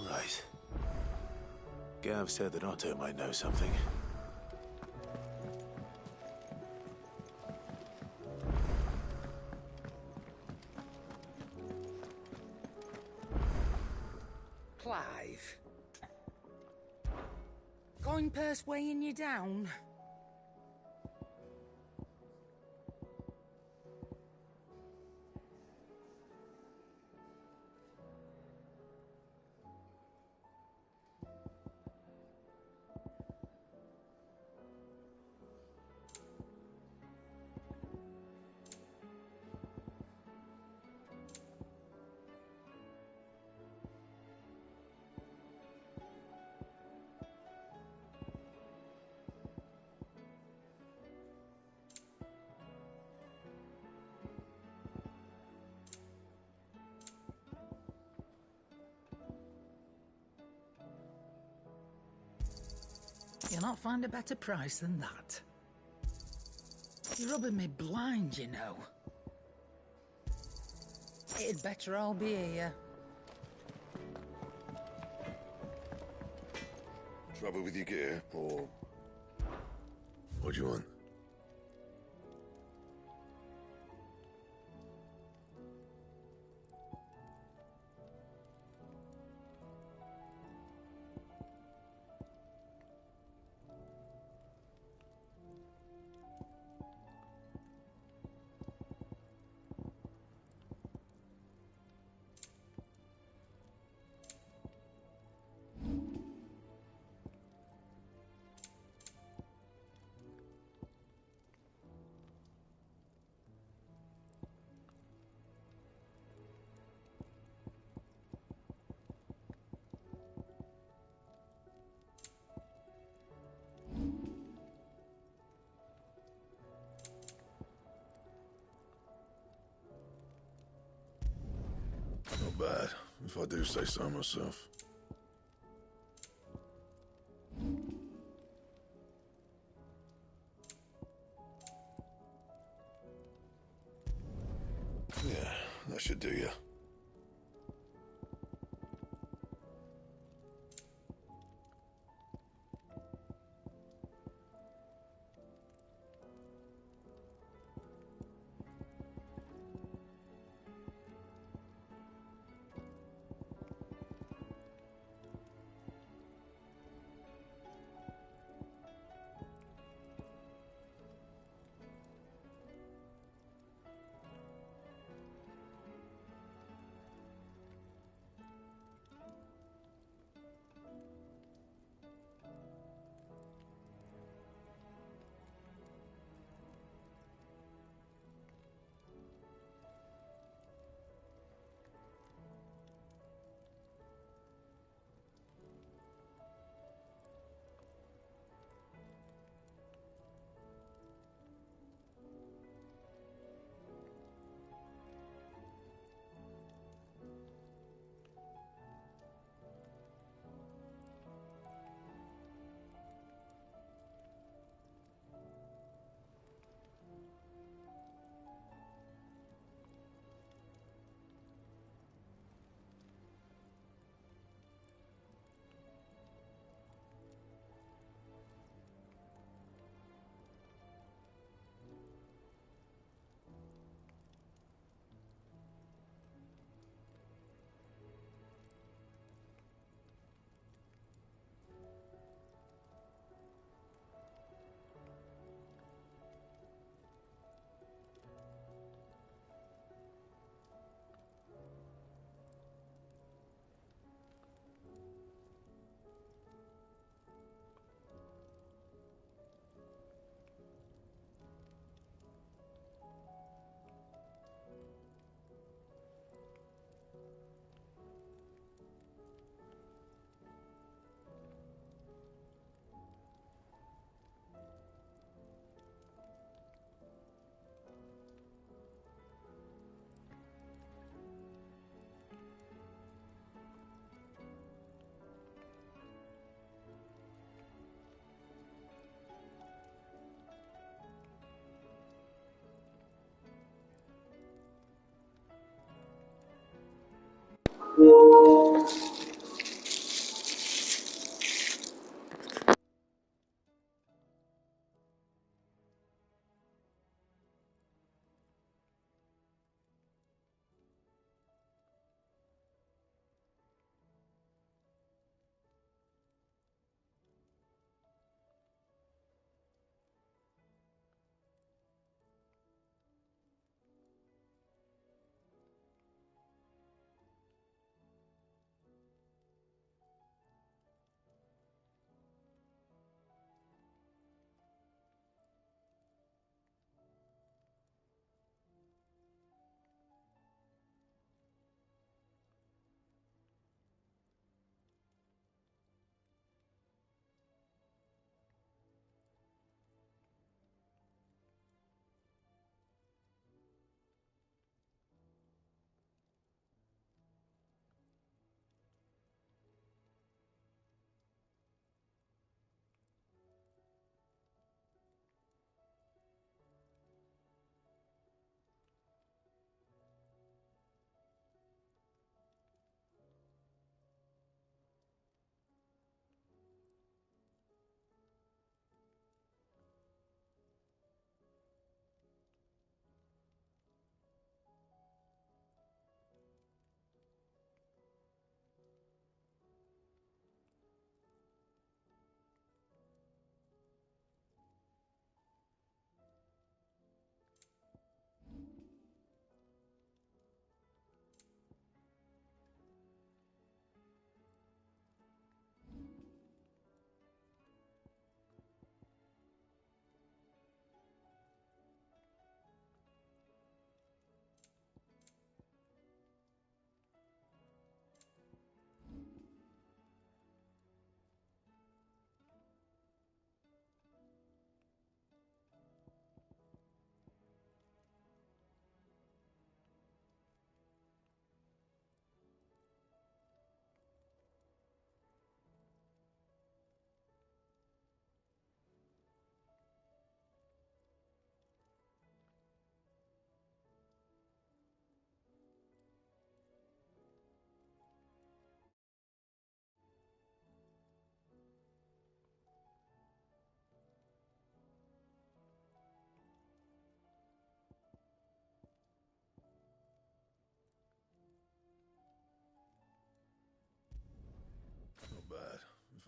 Right. Gav said that Otto might know something. Clive. Coin purse weighing you down? You'll not find a better price than that. You're rubbing me blind, you know. It'd better all be here. Trouble with your gear, or what do you want? Not bad, if I do say so myself. Yeah, that should do you.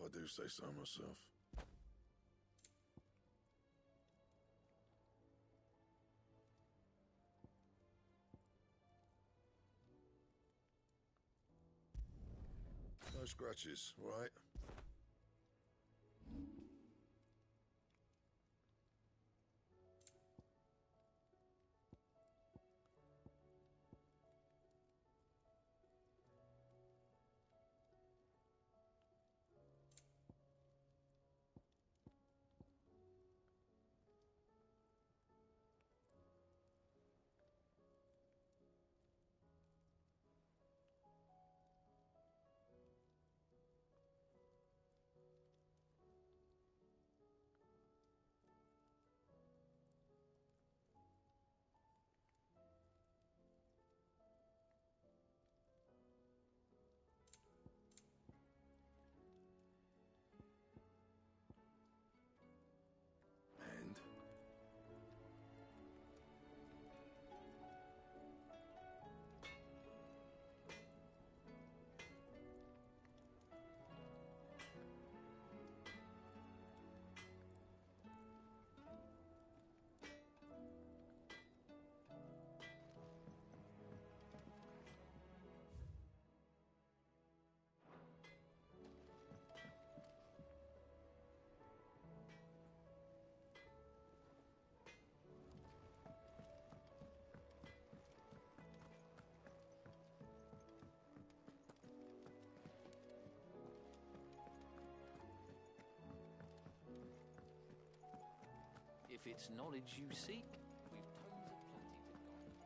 I do say so myself. No scratches, right? And? If it's knowledge you seek, we've tons of plenty to go.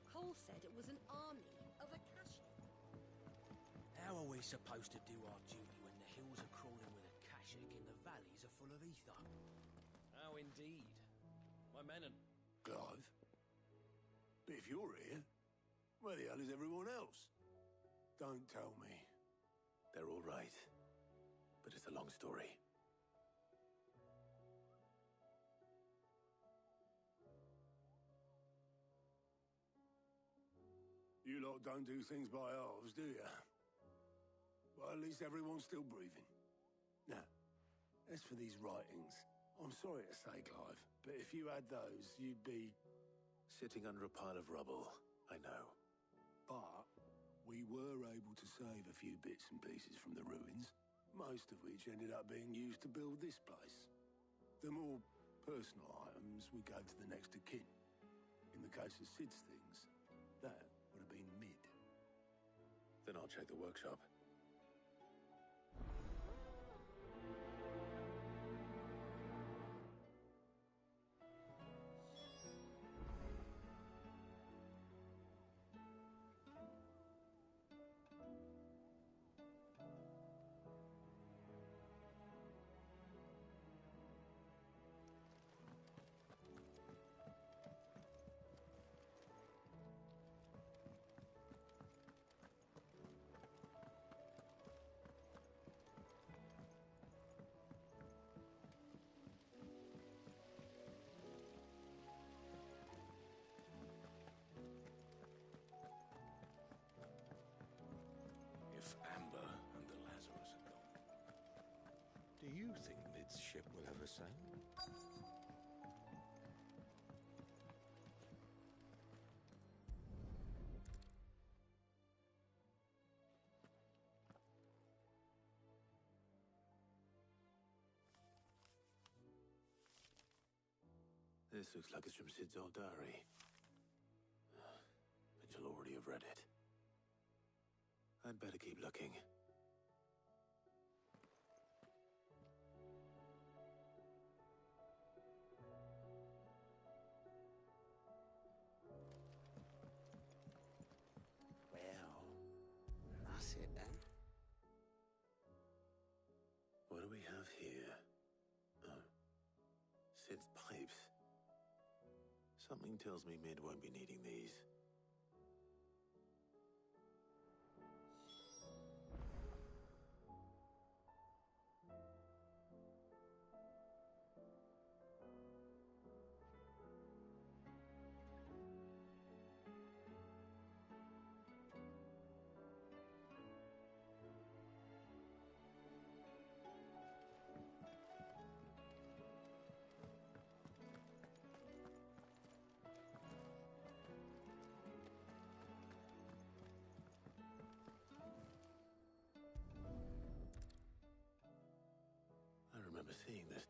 Cole said it was an army of Akashi. How are we supposed to do our duty when the hills are crawling with Akashic and the valleys are full of ether? How indeed. My men and... Clive? But if you're here, where the hell is everyone else? Don't tell me. They're all right. But it's a long story. You lot don't do things by halves, do you? Well, at least everyone's still breathing. Now, as for these writings, I'm sorry to say, Clive, but if you had those, you'd be... Sitting under a pile of rubble, I know. But we were able to save a few bits and pieces from the ruins, most of which ended up being used to build this place. The more personal items we gave to the next of kin. In the case of Sid's things, that would have been mid. Then I'll check the workshop. If Amber and the Lazarus are gone, do you think Mid's ship will ever sail? This looks like it's from Sid's old diary. But you'll already have read it. I'd better keep looking. Well, that's it then. What do we have here? Oh. Sid's pipes. Something tells me Mid won't be needing these.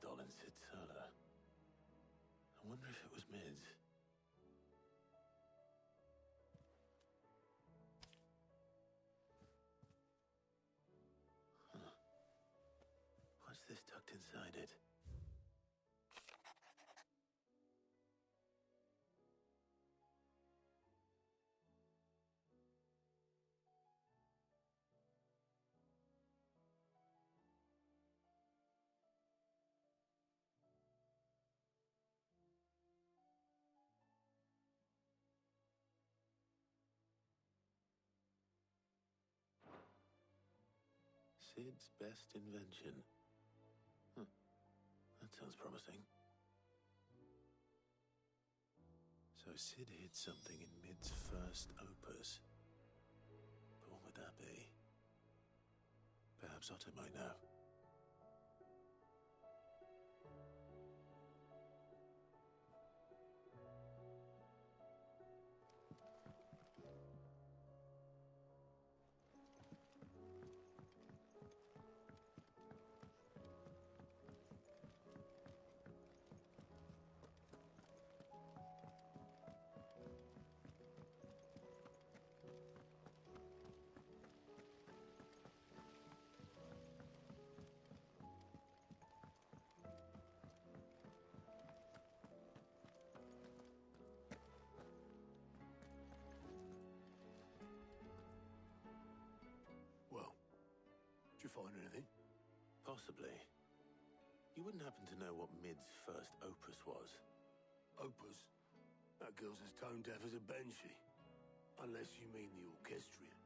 doll in Sid's cellar. I wonder if it was Mid's. Huh. What's this tucked inside it? Sid's best invention. Huh. That sounds promising. So Sid hid something in Mid's first opus. But what would that be? Perhaps Otto might know. Well, did you find anything? Possibly. You wouldn't happen to know what Mid's first opus was? Opus? That girl's as tone deaf as a banshee. Unless you mean the orchestrion.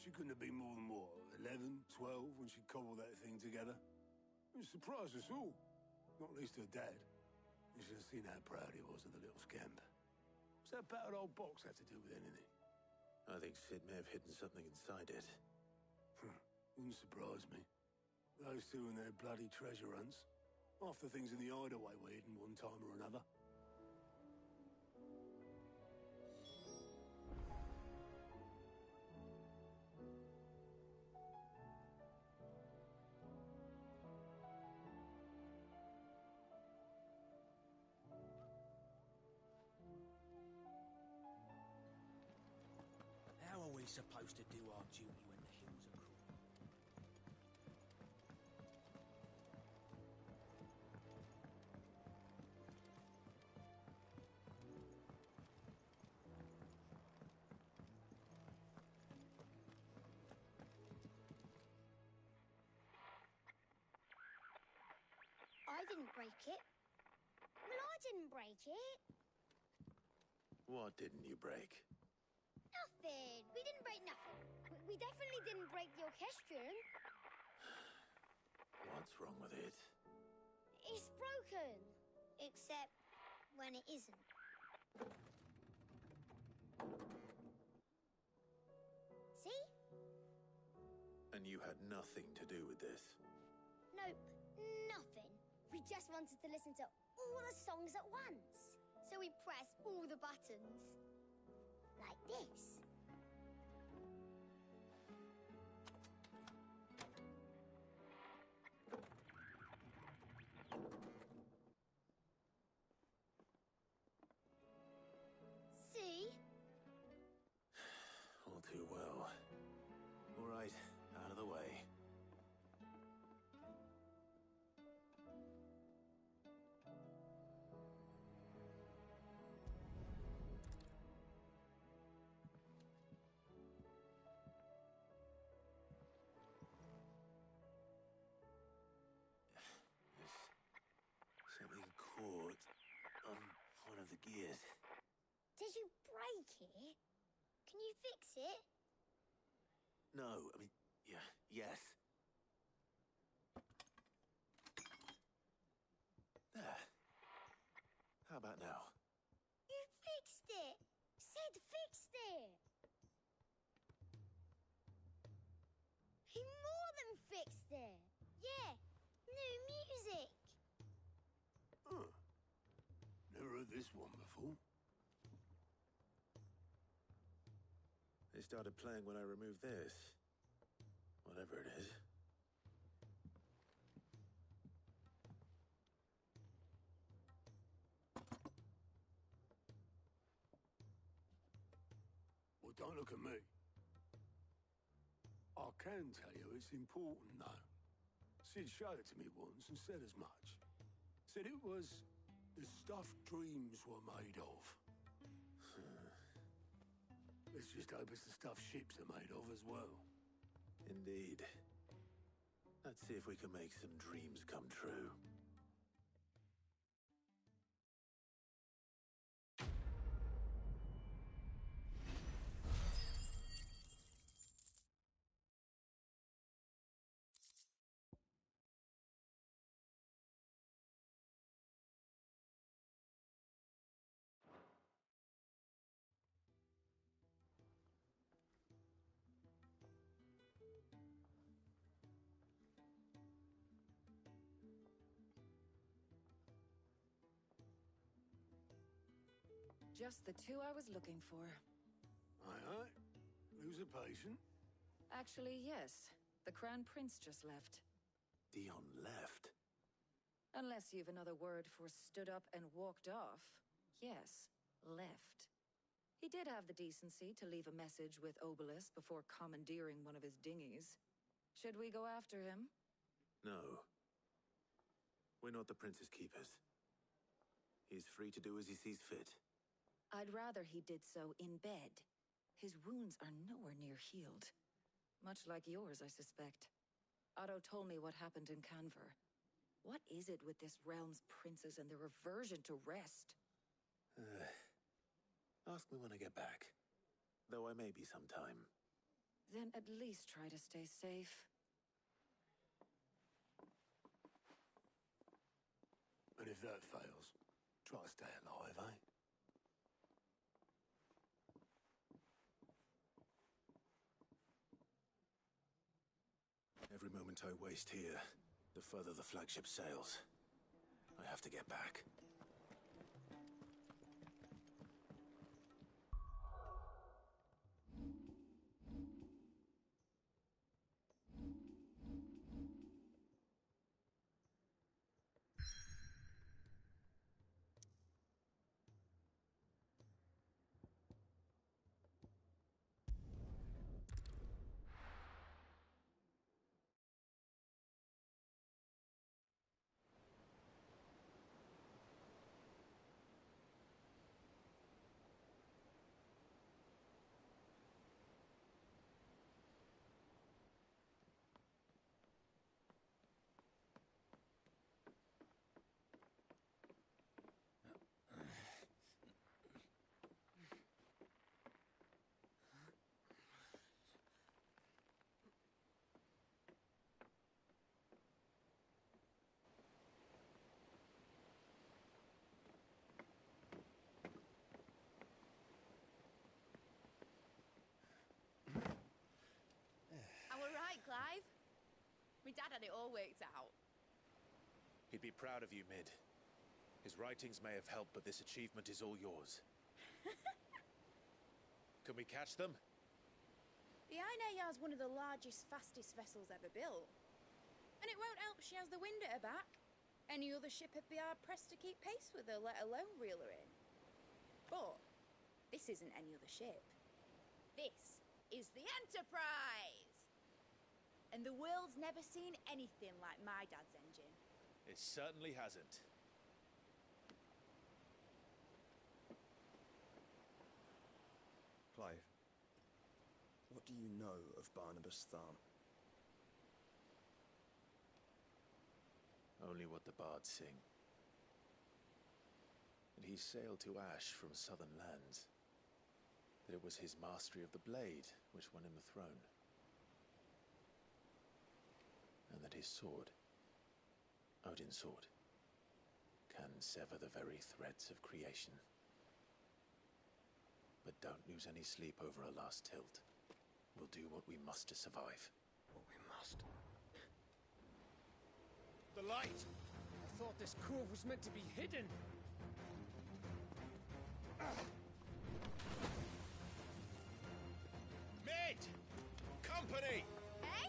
She couldn't have been more than, what, 11, 12 when she cobbled that thing together? It surprised us all. Not least her dad. You should have seen how proud he was of the little scamp. What's that battered old box have to do with anything? I think Sid may have hidden something inside it. Wouldn't surprise me. Those two and their bloody treasure hunts. Half the things in the hideaway were hidden one time or another. How are we supposed to do our duty when the hills are cruel? I didn't break it. Well, I didn't break it. What didn't you break? Nothing. We didn't break nothing. We definitely didn't break the orchestrion. What's wrong with it? It's broken. Except when it isn't. See? And you had nothing to do with this? Nope, nothing. We just wanted to listen to all the songs at once. So we pressed all the buttons. Like this. See? All too well. All right, out of the way. Something caught on one of the gears. Did you break it? Can you fix it? No, I mean, yeah, yes. There. How about now? You fixed it! Sid fixed it! He more than fixed it! Yeah, new music! Huh. Never heard this one before. They started playing when I removed this. Whatever it is. don't look at me. I can tell you it's important, though. Sid showed it to me once and said as much. Said it was the stuff dreams were made of. Let's just hope it's the stuff ships are made of as well. Indeed. Let's see if we can make some dreams come true. Just the two I was looking for. Aye. Lose a patient? Actually, yes. The Crown Prince just left. Dion left? Unless you've another word for stood up and walked off. Yes, left. He did have the decency to leave a message with Obelisk before commandeering one of his dinghies. Should we go after him? No. We're not the Prince's keepers. He's free to do as he sees fit. I'd rather he did so in bed. His wounds are nowhere near healed. Much like yours, I suspect. Otto told me what happened in Canver. What is it with this realm's princes and their aversion to rest? Ask me when I get back. Though I may be sometime. Then at least try to stay safe. And if that fails, try to stay alive, eh? Every moment I waste here, the further the flagship sails. I have to get back. Clive? My dad had it all worked out. He'd be proud of you, Mid. His writings may have helped, but this achievement is all yours. Can we catch them? The Ainayar's one of the largest, fastest vessels ever built. And it won't help she has the wind at her back. Any other ship would be hard-pressed to keep pace with her, let alone reel her in. But this isn't any other ship. This is the Enterprise! And the world's never seen anything like my dad's engine. It certainly hasn't. Clive, what do you know of Barnabas Tharm? Only what the bards sing. That he sailed to Ash from southern lands. That it was his mastery of the blade which won him the throne. And that his sword, Odin's sword, can sever the very threads of creation. But don't lose any sleep over a last tilt. We'll do what we must to survive. What we must. The light! I thought this cove was meant to be hidden. Mid! Company! Eh?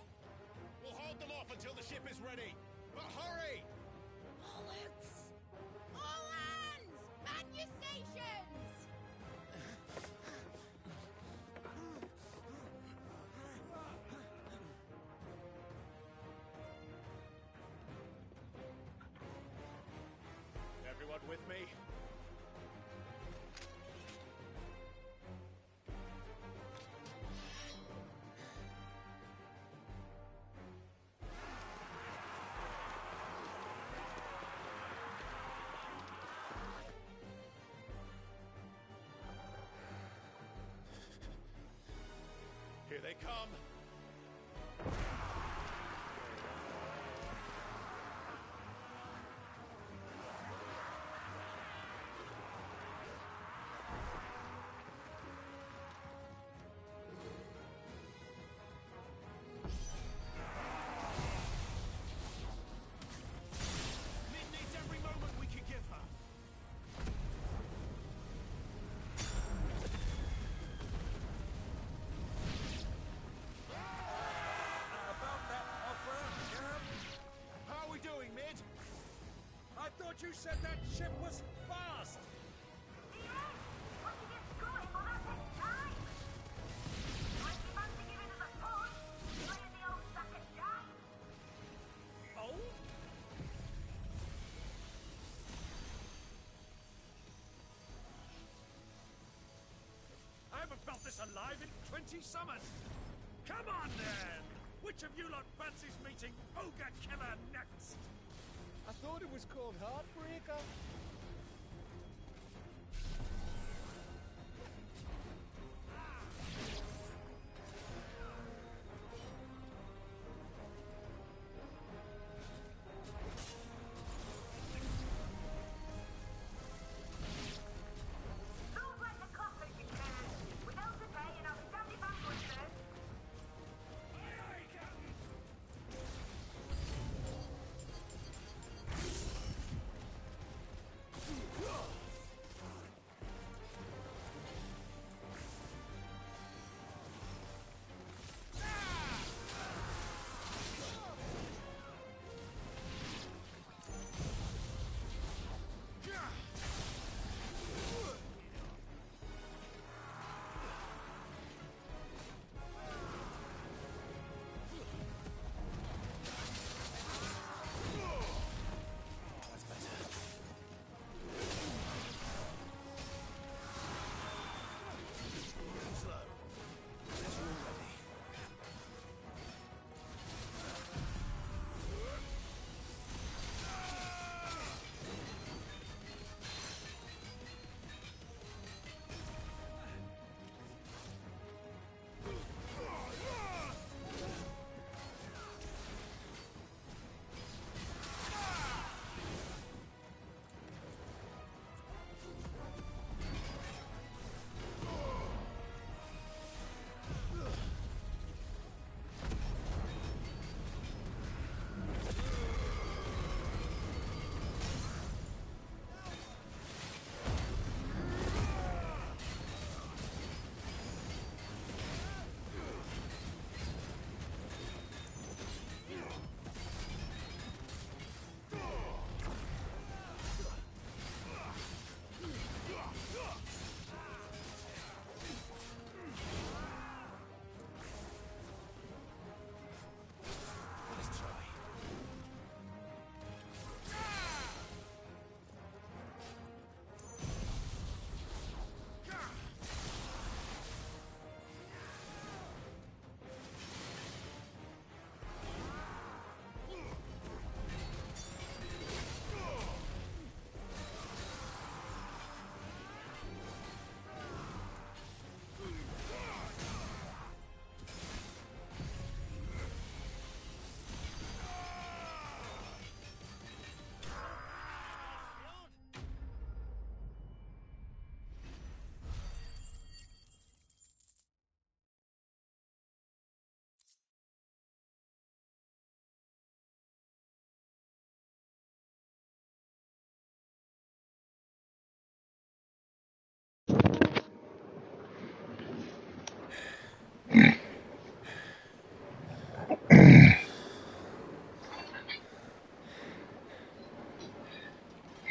We'll hold them off until the ship is ready. But hurry! Bollocks! All hands! Man your stations! God with me? Here they come. Mid needs every moment we can give her. About that offer, Sheriff? How are we doing, Mid? I thought you said that ship was fast! Old? I haven't felt this alive in 20 summers! Come on, then! Which of you lot fancies meeting Ogre Killer next? I thought it was called Heartbreaker.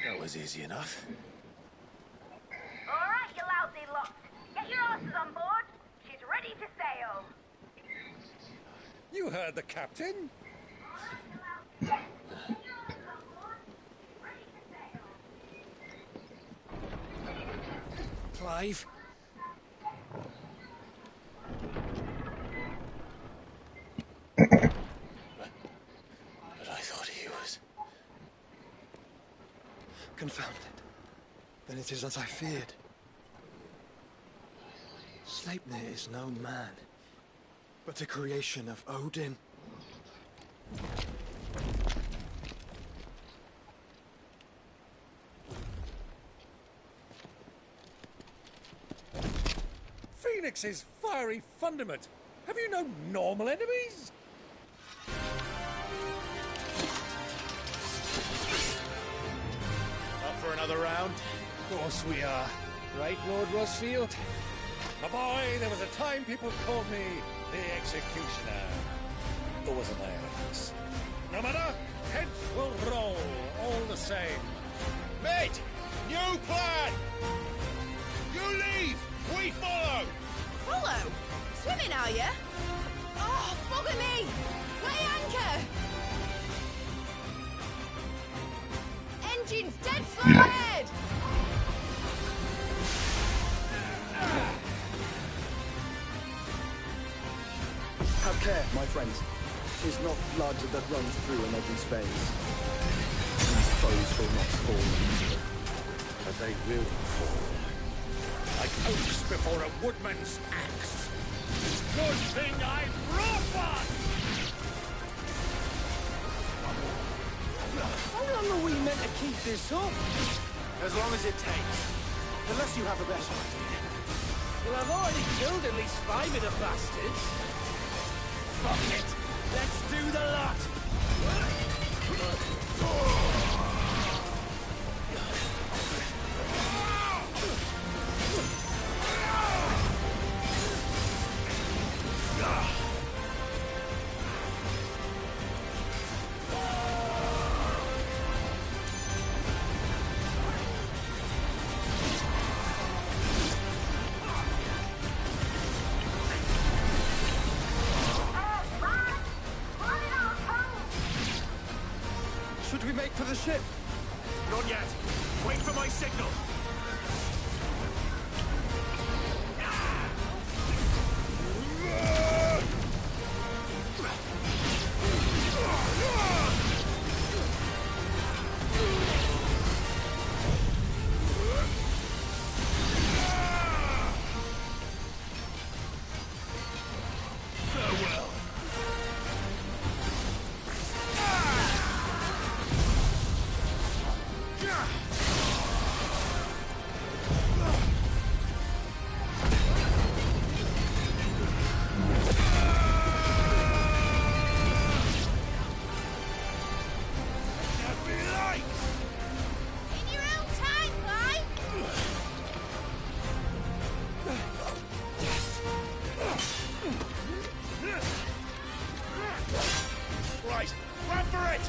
That was easy enough. All right, you lousy lot. Get your asses on board. She's ready to sail. You heard the captain? Clive. But I thought he was... Confounded. Then it is as I feared. Sleipnir is no man, but a creation of Odin. Phoenix's fiery fundament. Have you no normal enemies? Up for another round? Of course we are. Right, Lord Rosfield? My boy, there was a time people called me the Executioner. Or was it my else? No matter, heads will roll all the same. Mate! New plan! You leave! We follow! Follow? Swimming, are you? Oh, bugger me! Weigh anchor! Engine's dead slow ahead! Have care, my friends. 'Tis not blood that runs through an Odin's veins. These foes will not fall easily. But they will fall. Like oaks before a woodman's axe. Good thing I brought one! How long are we meant to keep this up? As long as it takes. Unless you have a better idea. Well, I've already killed at least 5 of the bastards. Fuck it. Let's do the lot. Should we make for the ship? Not yet. Wait for my signal. Farewell. In your own time, Clive! Right, run for it!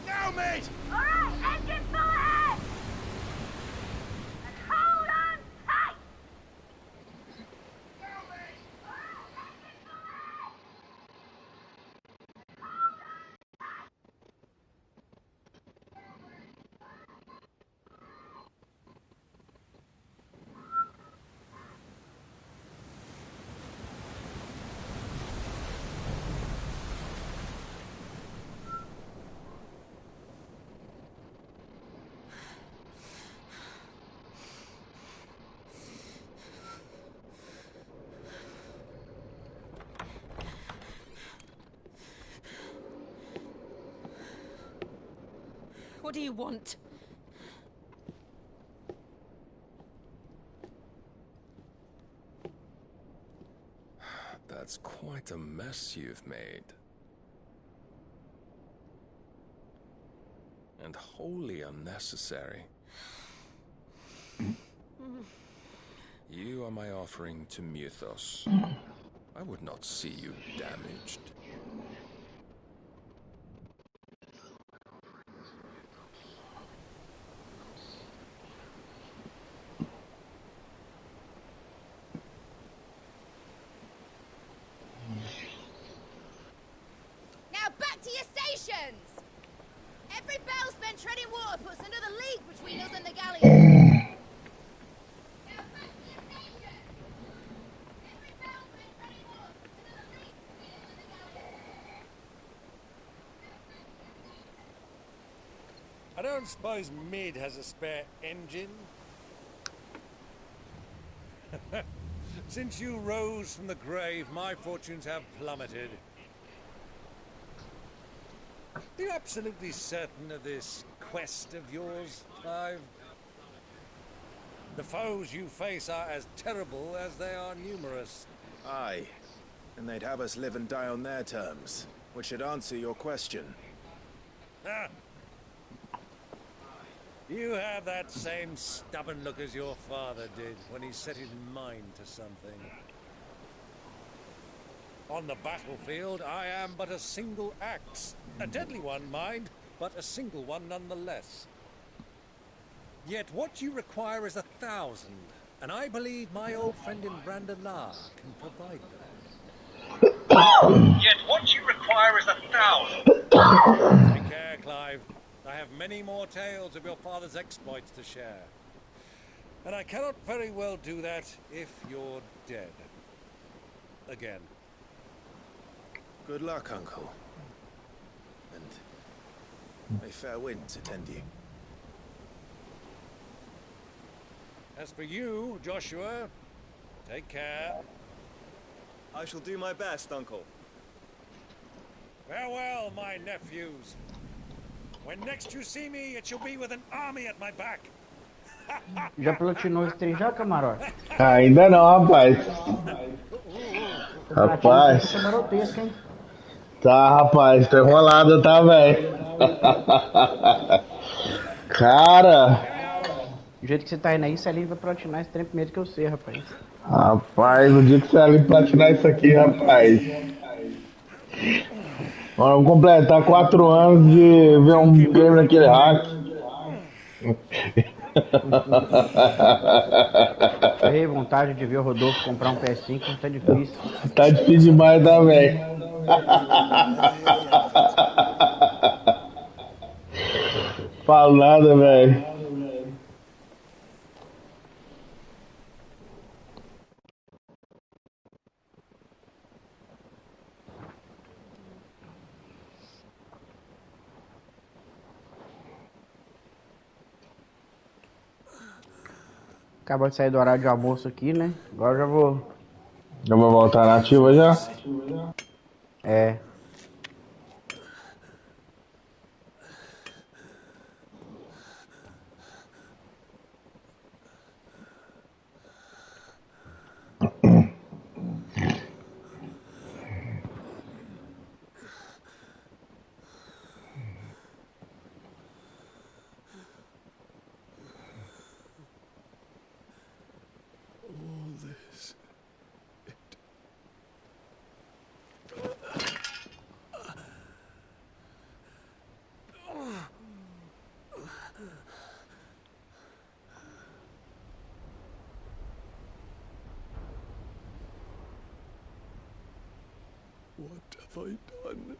Now, mate! Alright, engine full ahead! And hold on tight! What do you want? That's quite a mess you've made. And wholly unnecessary. You are my offering to Mythos. I would not see you damaged. Now back to your stations! Every bell spent treading water puts another league between us and the galleon. I don't suppose Mid has a spare engine? Since you rose from the grave, my fortunes have plummeted. Are you absolutely certain of this quest of yours, Clive? The foes you face are as terrible as they are numerous. Aye. And they'd have us live and die on their terms, which should answer your question. Ah. You have that same stubborn look as your father did when he set his mind to something. On the battlefield, I am but a single axe. A deadly one, mind, but a single one nonetheless. Yet what you require is 1,000, and I believe my old friend in Brandalar can provide them. Yet what you require is 1,000. Take care, Clive. I have many more tales of your father's exploits to share. And I cannot very well do that if you're dead. Again. Good luck, Uncle. And may fair winds attend you. As for you, Joshua, take care. I shall do my best, Uncle. Farewell, my nephews. When next you see me, it shall be with an army at my back. Já platinou esse trem já, camarote? Ainda não, rapaz. Rapaz. Essa marotesca, hein? Tá, rapaz. Tô enrolado, tá, velho? Cara. Do jeito que você tá indo aí, Celinho vai platinar esse trem primeiro que eu sei, rapaz. Rapaz, no dia que você ali platinar isso aqui, rapaz. Vamos completar 4 anos de ver um game naquele hack. Ei, vontade de ver o Rodolfo comprar um PS5, mas tá difícil. Tá difícil demais, tá, velho? Falo nada, velho. Acabou de sair do horário de almoço aqui, né? Agora eu já vou... Já vou voltar na ativa já? É. All this. What have I done?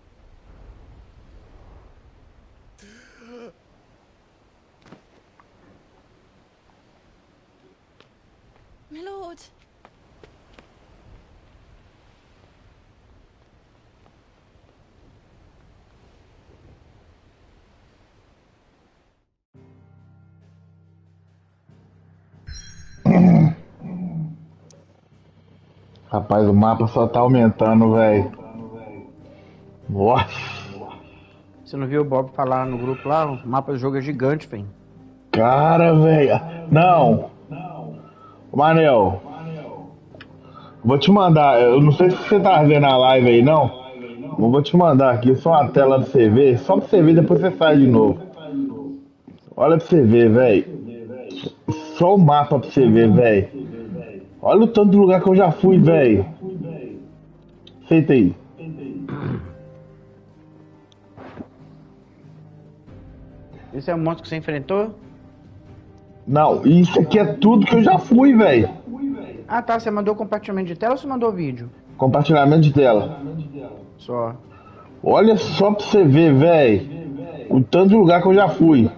My lord. Rapaz, o mapa só tá aumentando, velho. Nossa. Você não viu o Bob falar no grupo lá? O mapa do jogo é gigante, velho. Cara, velho. Não. Manel. Vou te mandar. Eu não sei se você tá vendo a live aí, não. Eu vou te mandar aqui só uma tela pra você ver. Só pra você ver, depois você sai de novo. Olha pra você ver, velho. Só o mapa pra você ver, velho. Olha o tanto de lugar que eu já fui, velho. Feita aí. Esse é o monstro que você enfrentou? Não, isso aqui é tudo que eu já fui, velho. Ah tá, você mandou compartilhamento de tela ou você mandou vídeo? Compartilhamento de tela. Só. Olha só pra você ver, velho. O tanto de lugar que eu já fui.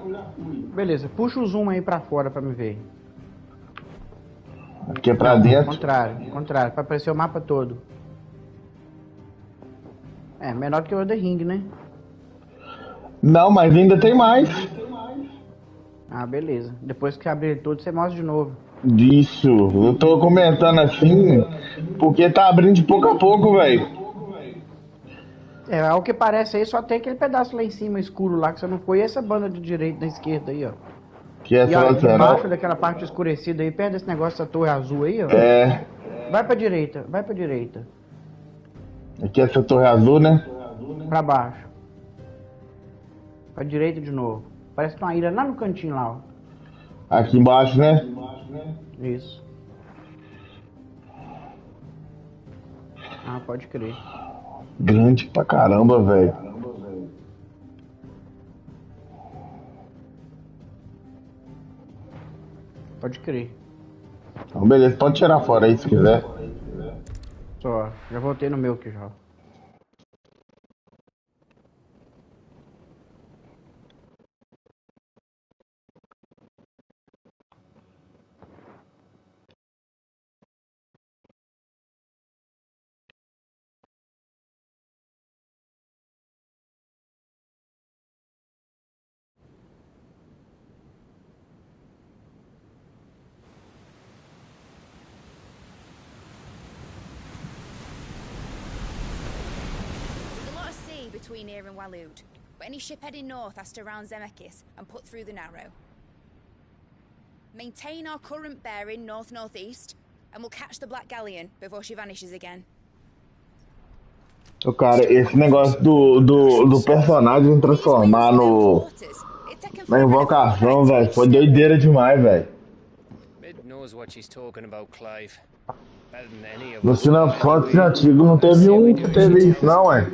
Beleza, puxa o zoom aí pra fora pra me ver. Aqui é pra Não, dentro. Contrário, pra aparecer o mapa todo. É, menor do que o The Ring, né? Não, mas ainda tem mais. Ah, beleza. Depois que abrir ele todo, você mostra de novo. Isso, eu tô comentando assim, porque tá abrindo de pouco a pouco, velho. É, ao que parece aí, só tem aquele pedaço lá em cima escuro lá que você não foi, e essa banda de direita e da esquerda aí, ó. Que é E ó, lateral. embaixo daquela parte escurecida aí, perto desse negócio da torre azul aí, ó. É. Vai pra direita, vai pra direita. Aqui é essa torre azul, né? Pra baixo. Pra direita de novo. Parece que tem uma ilha lá no cantinho lá, ó. Aqui embaixo, né? Isso. Ah, pode crer. Grande pra caramba, velho. Pode crer. Então, beleza, pode tirar fora aí se quiser. Só, já voltei no meu aqui já. There's a lot of sea between here and Waloed, but any ship heading north has to round Zemeckis and put through the Narrow. Maintain our current bearing north-northeast, and we'll catch the Black Galleon before she vanishes again. Ô, cara, esse negócio do personagem transformar na invocação, velho, foi doideira demais, velho. Mid knows what she's talking about, Clive. Better than any of No us. Final Fantasy antigo não teve um que teve isso, não, ué.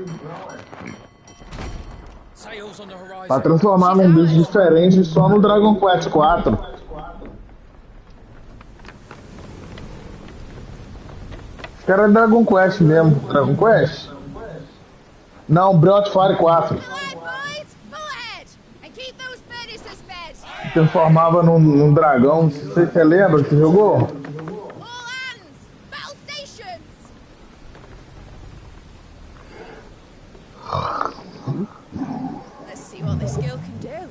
Sails on the horizon. Pra transformar num bicho diferente só no Dragon Quest 4. Esse cara é Dragon Quest mesmo. Dragon Quest? Não, Breath of Fire 4. Transformava num dragão. Você lembra que você jogou? Let's see what this girl can do.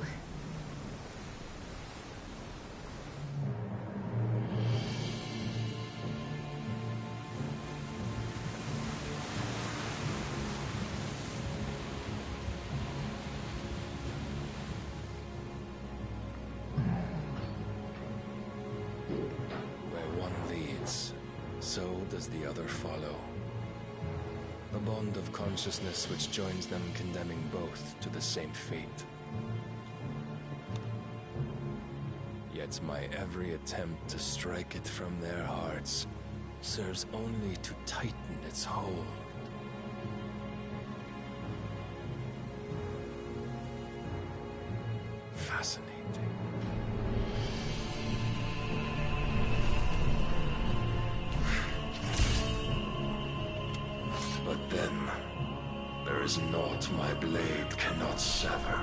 Where one leads, so does the other follow. A bond of consciousness which joins them, condemning both to the same fate. Yet my every attempt to strike it from their hearts serves only to tighten its hold. Fascinating. But then, there is naught my blade cannot sever.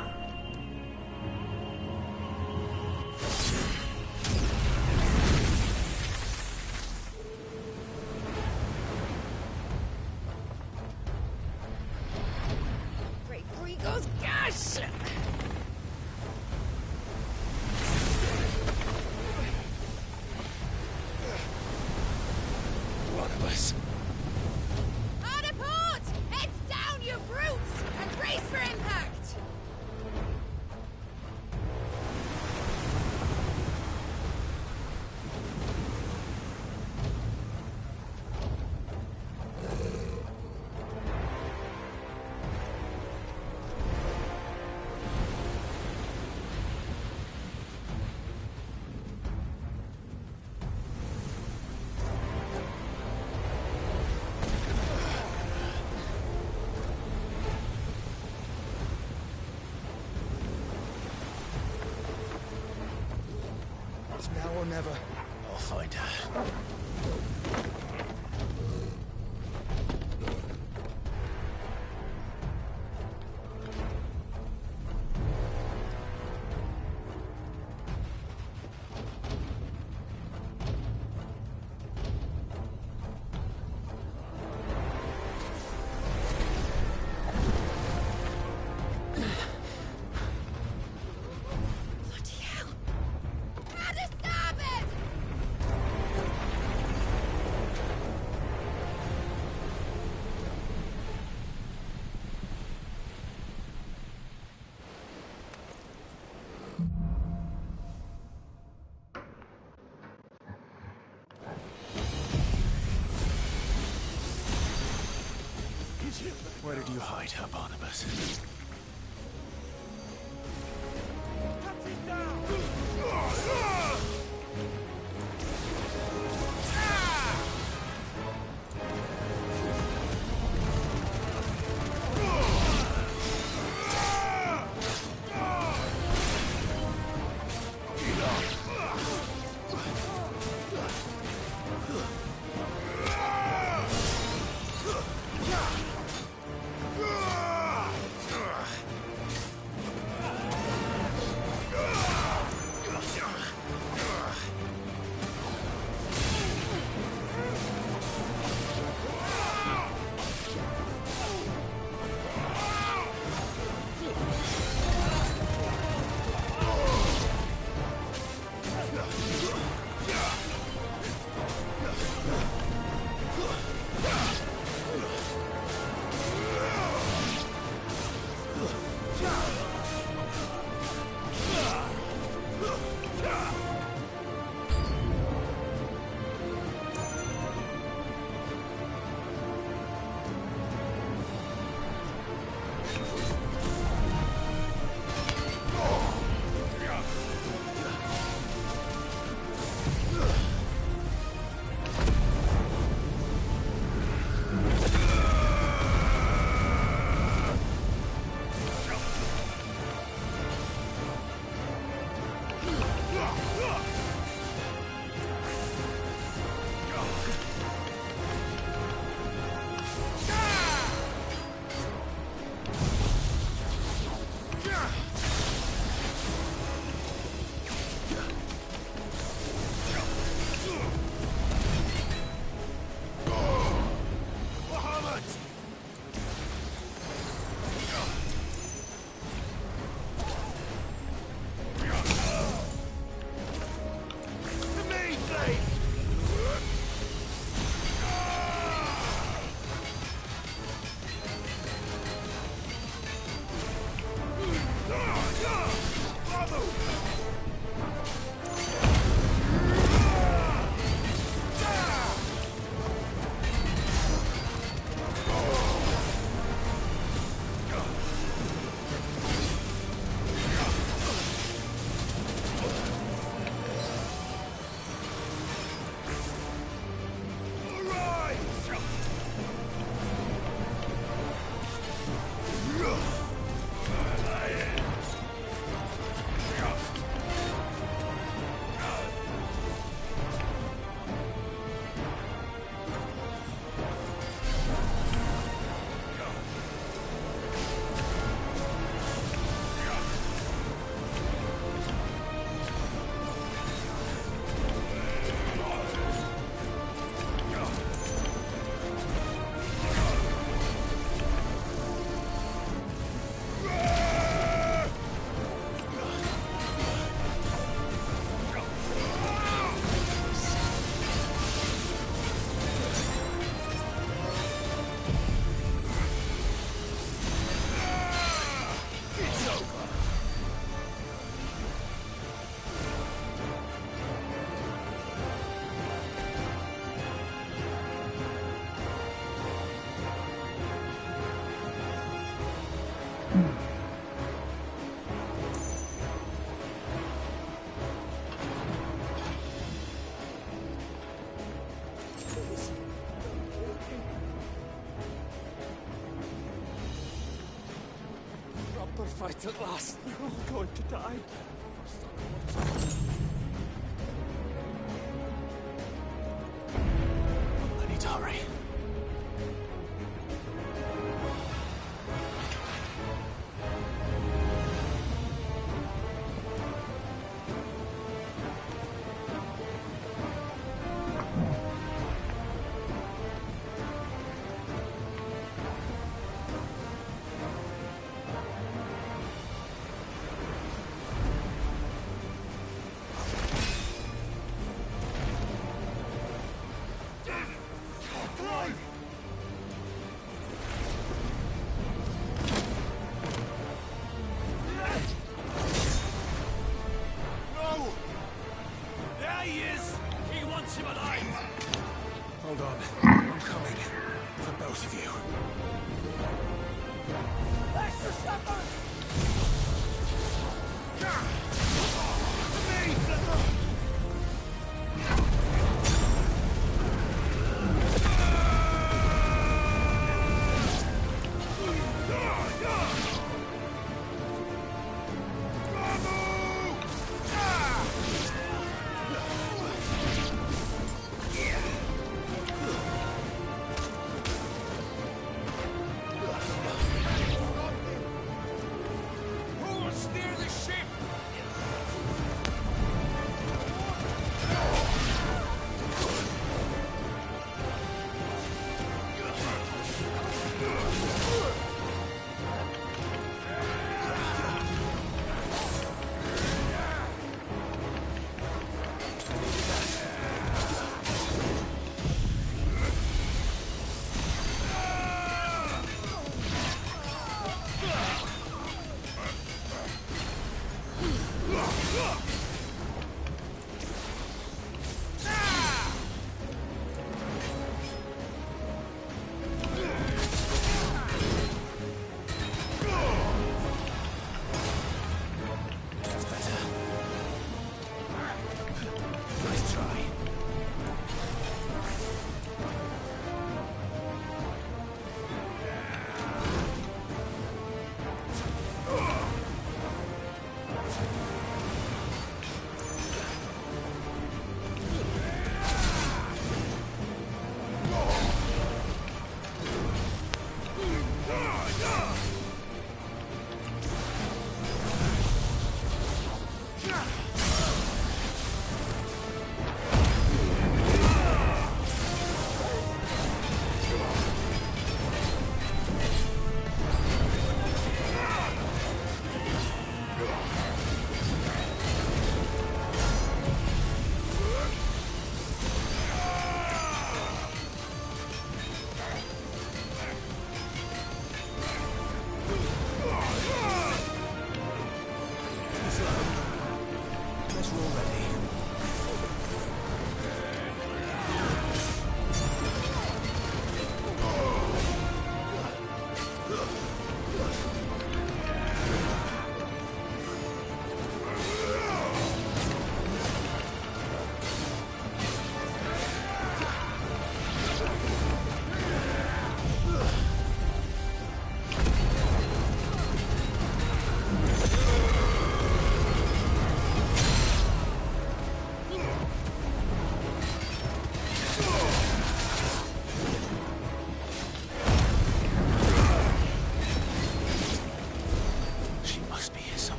Great Gregor's gosh! One of us. Hard a port! Heads down, you brutes! And brace for impact! never. I'll find her. Where did you hide her, Barnabas? Fight at last. We're all going to die.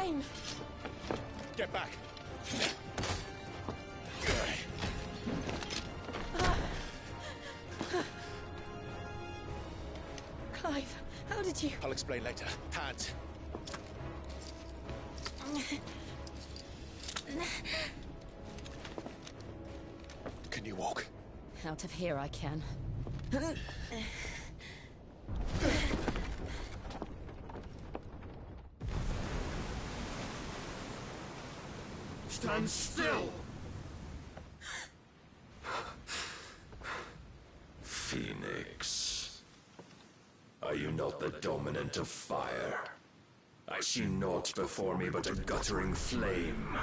came. Get back. Clive, how did you... I'll explain later. Hands. Out of here I can. Stand still! Phoenix. Are you not the dominant of fire? I see naught before me but a guttering flame.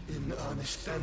In earnest, then.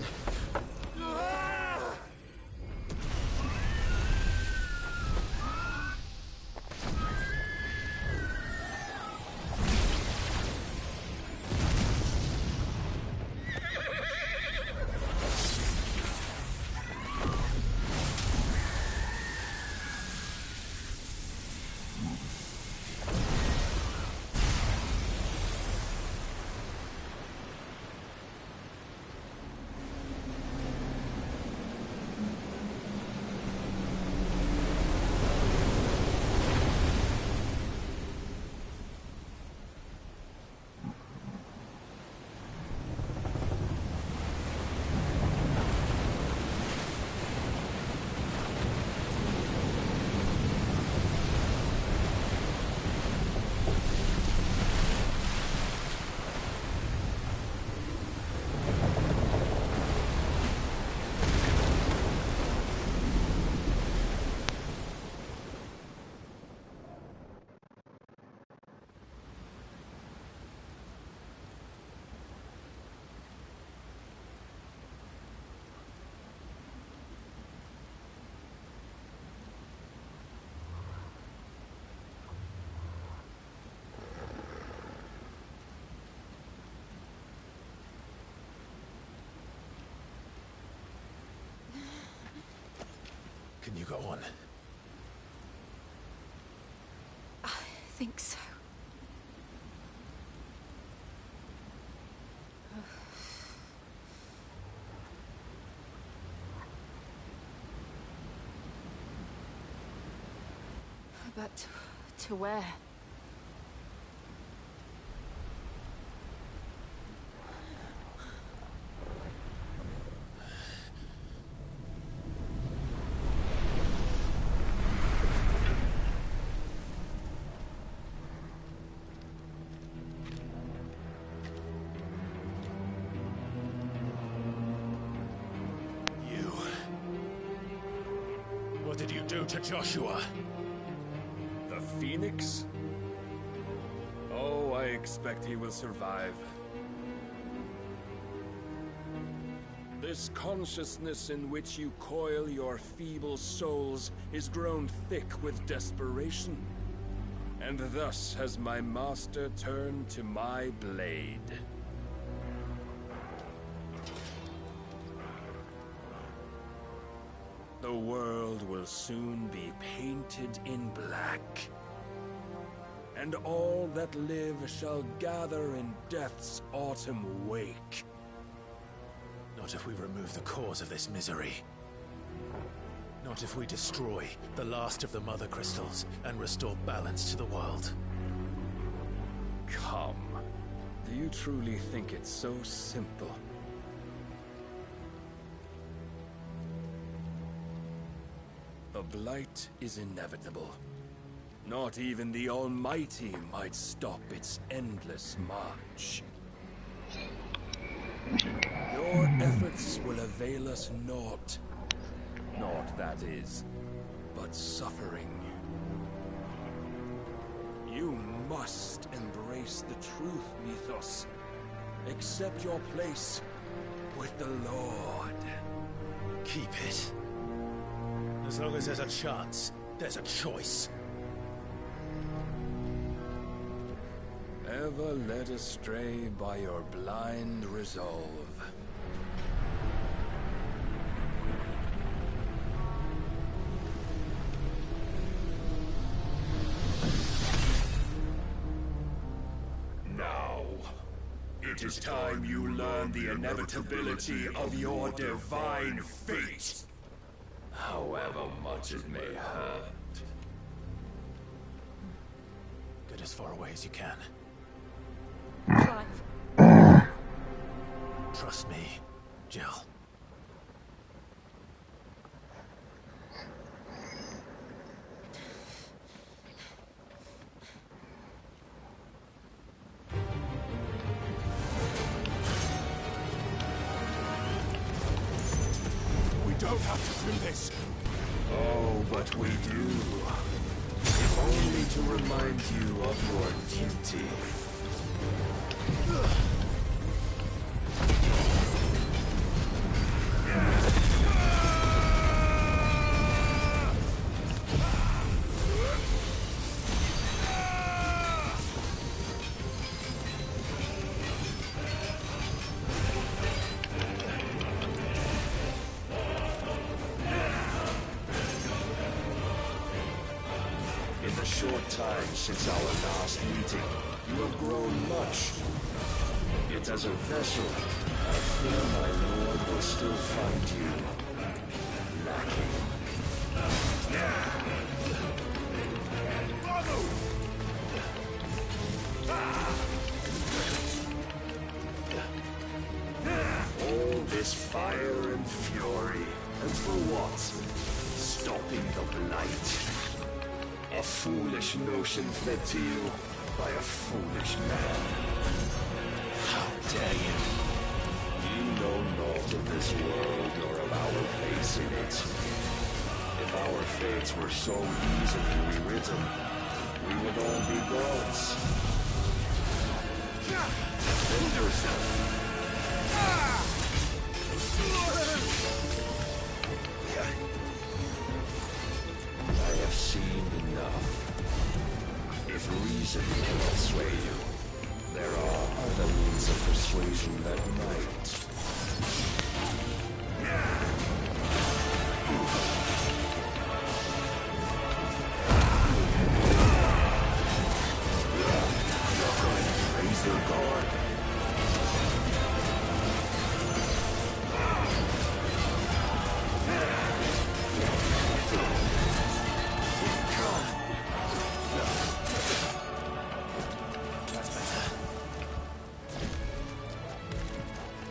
Can you go on? I think so. But to where? What did you do to Joshua? The Phoenix? Oh, I expect he will survive. This consciousness in which you coil your feeble souls is grown thick with desperation. And thus has my master turned to my blade. The world will soon be painted in black. And all that live shall gather in death's autumn wake. Not if we remove the cause of this misery. Not if we destroy the last of the Mother Crystals and restore balance to the world. Come. Do you truly think it's so simple? The blight is inevitable. Not even the Almighty might stop its endless march. Your efforts will avail us naught. Naught, that is, but suffering. You must embrace the truth, Mythos. Accept your place with the Lord. Keep it. As long as there's a chance, there's a choice. Ever led astray by your blind resolve. It is time you learn the inevitability of your divine fate. However much it may hurt. Get as far away as you can. Trust me, Jill. We don't have to do this. Oh, but we do. If only to remind you of your duty. In the short time since our last meeting, you have grown much. Yet as a vessel, I fear my lord will still find you lacking. All this fire and fury, and for what? Stopping the blight. A foolish notion fed to you by a foolish man. How dare you? You know naught of this world nor of our place in it. If our fates were so easily rewritten, we would all be gods. Defend yourself. I have seen enough. If reason cannot sway you, there are other means of persuasion that might. You're going to raise your guard.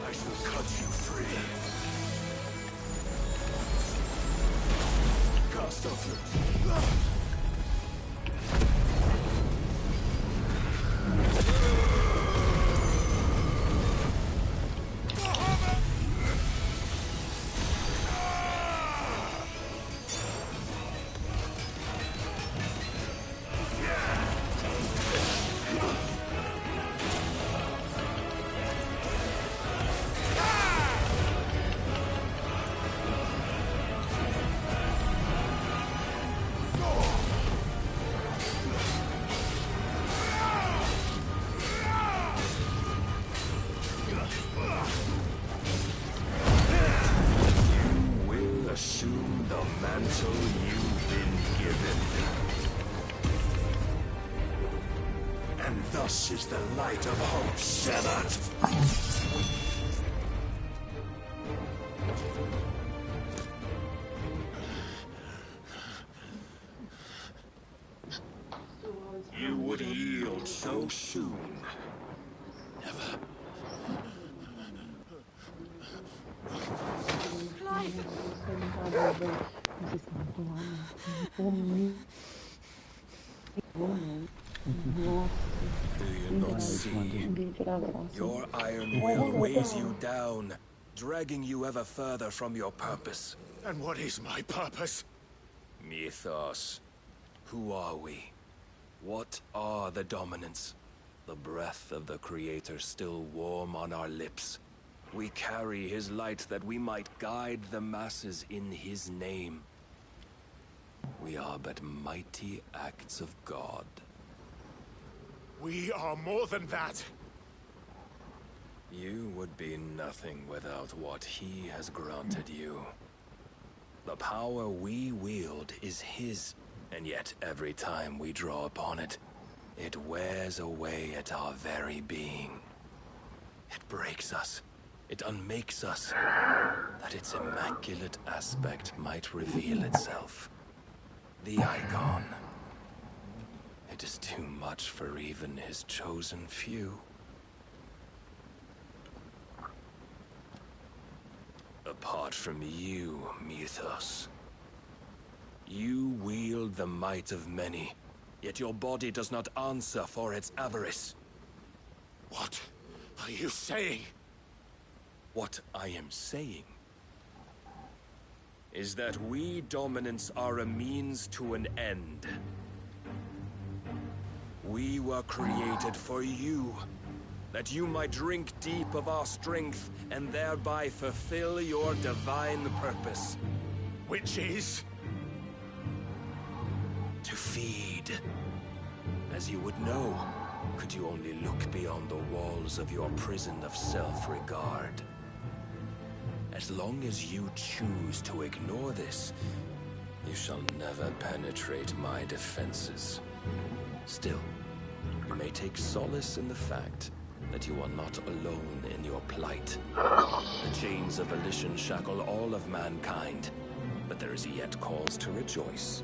I shall cut you free. Cast off your... Assume the mantle you've been given. And thus is the light of hope severed. You would yield so soon. Never. Do you not see? Your iron will weighs you down, dragging you ever further from your purpose. And what is my purpose? Mythos. Who are we? What are the dominants? The breath of the Creator still warm on our lips. We carry his light that we might guide the masses in his name. We are but mighty acts of God. We are more than that. You would be nothing without what he has granted you. The power we wield is his, and yet every time we draw upon it, it wears away at our very being. breaks us. It unmakes us, that its immaculate aspect might reveal itself. The icon. It is too much for even his chosen few. Apart from you, Mythos. You wield the might of many, yet your body does not answer for its avarice. What are you saying? What I am saying is that we dominants are a means to an end. We were created for you, that you might drink deep of our strength and thereby fulfill your divine purpose. Which is? To feed. As you would know, could you only look beyond the walls of your prison of self-regard. As long as you choose to ignore this, you shall never penetrate my defenses. Still, you may take solace in the fact that you are not alone in your plight. The chains of volition shackle all of mankind, but there is yet cause to rejoice.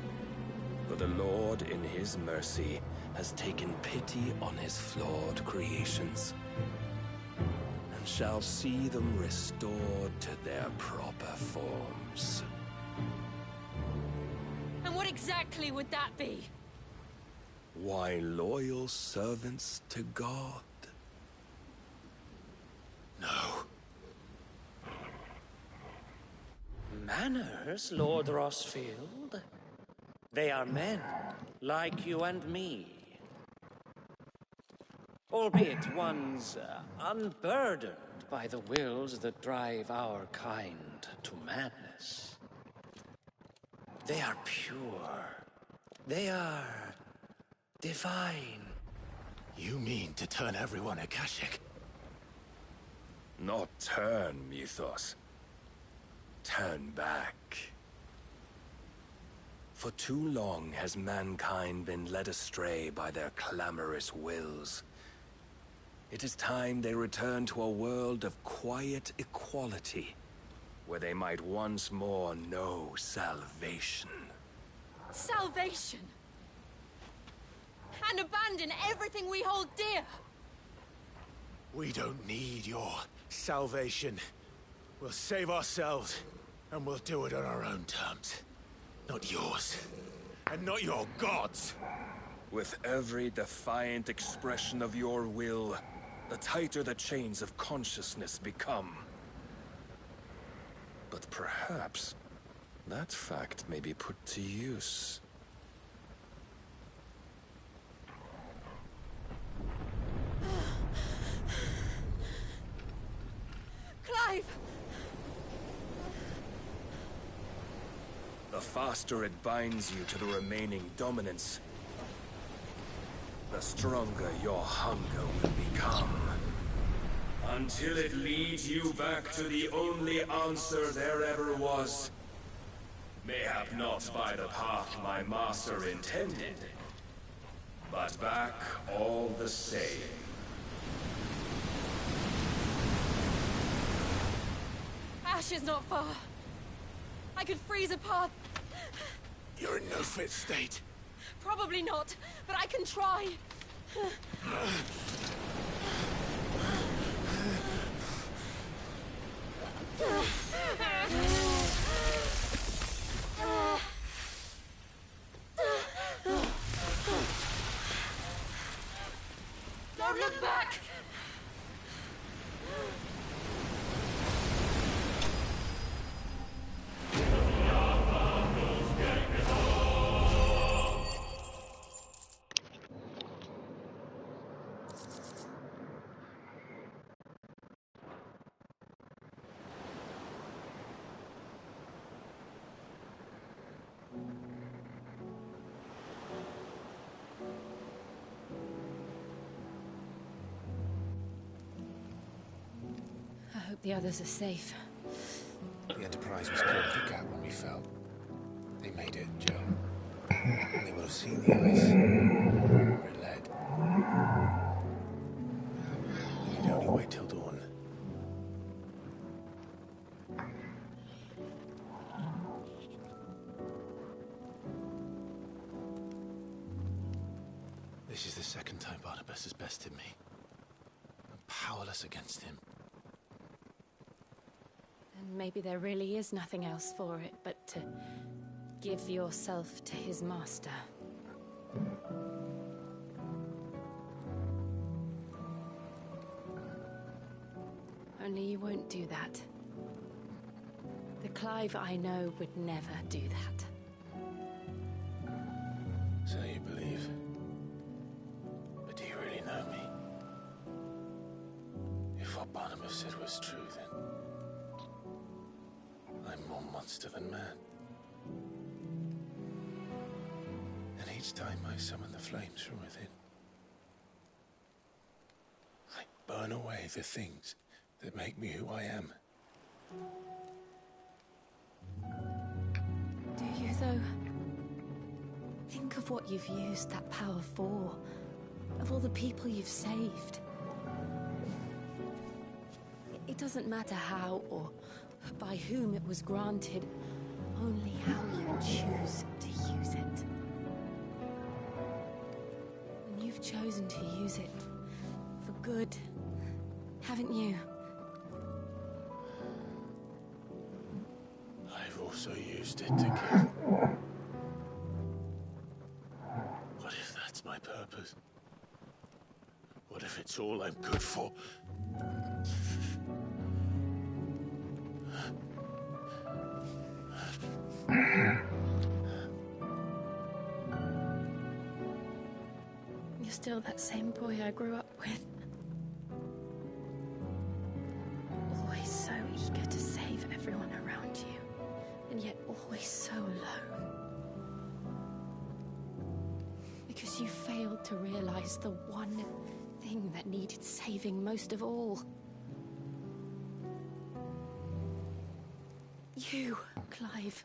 For the Lord, in his mercy, has taken pity on his flawed creations, and shall see them restored to their proper forms. And what exactly would that be? Why, loyal servants to God. No. Manners, Lord Rossfield? They are men, like you and me. Albeit ones unburdened by the wills that drive our kind to madness. They are pure. They are divine. You mean to turn everyone Akashic? Not turn, Mythos. Turn back. For too long has mankind been led astray by their clamorous wills. It is time they return to a world of quiet equality, where they might once more know salvation. Salvation! And abandon everything we hold dear! We don't need your salvation. We'll save ourselves, and we'll do it on our own terms. Not yours. And not your gods. With every defiant expression of your will, the tighter the chains of consciousness become. But perhaps that fact may be put to use. Clive! The faster it binds you to the remaining dominance, the stronger your hunger will become. Until it leads you back to the only answer there ever was. Mayhap not by the path my master intended, but back all the same. Ash is not far. I could freeze a path. You're in no fit state. Probably not, but I can try. Don't look back! I hope the others are safe. The Enterprise was clear of the gap when we fell. They made it, Joe. And they will have seen the ice where it led. We need only wait till dawn. Anti-Barnabas has bested me. I'm powerless against him. And maybe there really is nothing else for it but to give yourself to his master. Only you won't do that. The Clive I know would never do that. So you believe? But do you really know me? If what Barnabas said was true, then I'm more monster than man. And each time I summon the flames from within, I burn away the things that make me who I am. Do you, though? Think of what you've used that power for. Of all the people you've saved. It doesn't matter how or by whom it was granted, only how you choose to use it. And you've chosen to use it for good, haven't you? I've also used it to kill. What if that's my purpose? What if it's all I'm good for? You're still that same boy I grew up with. Always so eager to save everyone around you, and yet always so alone. Because you failed to realize the one thing that needed saving most of all. You, Clive.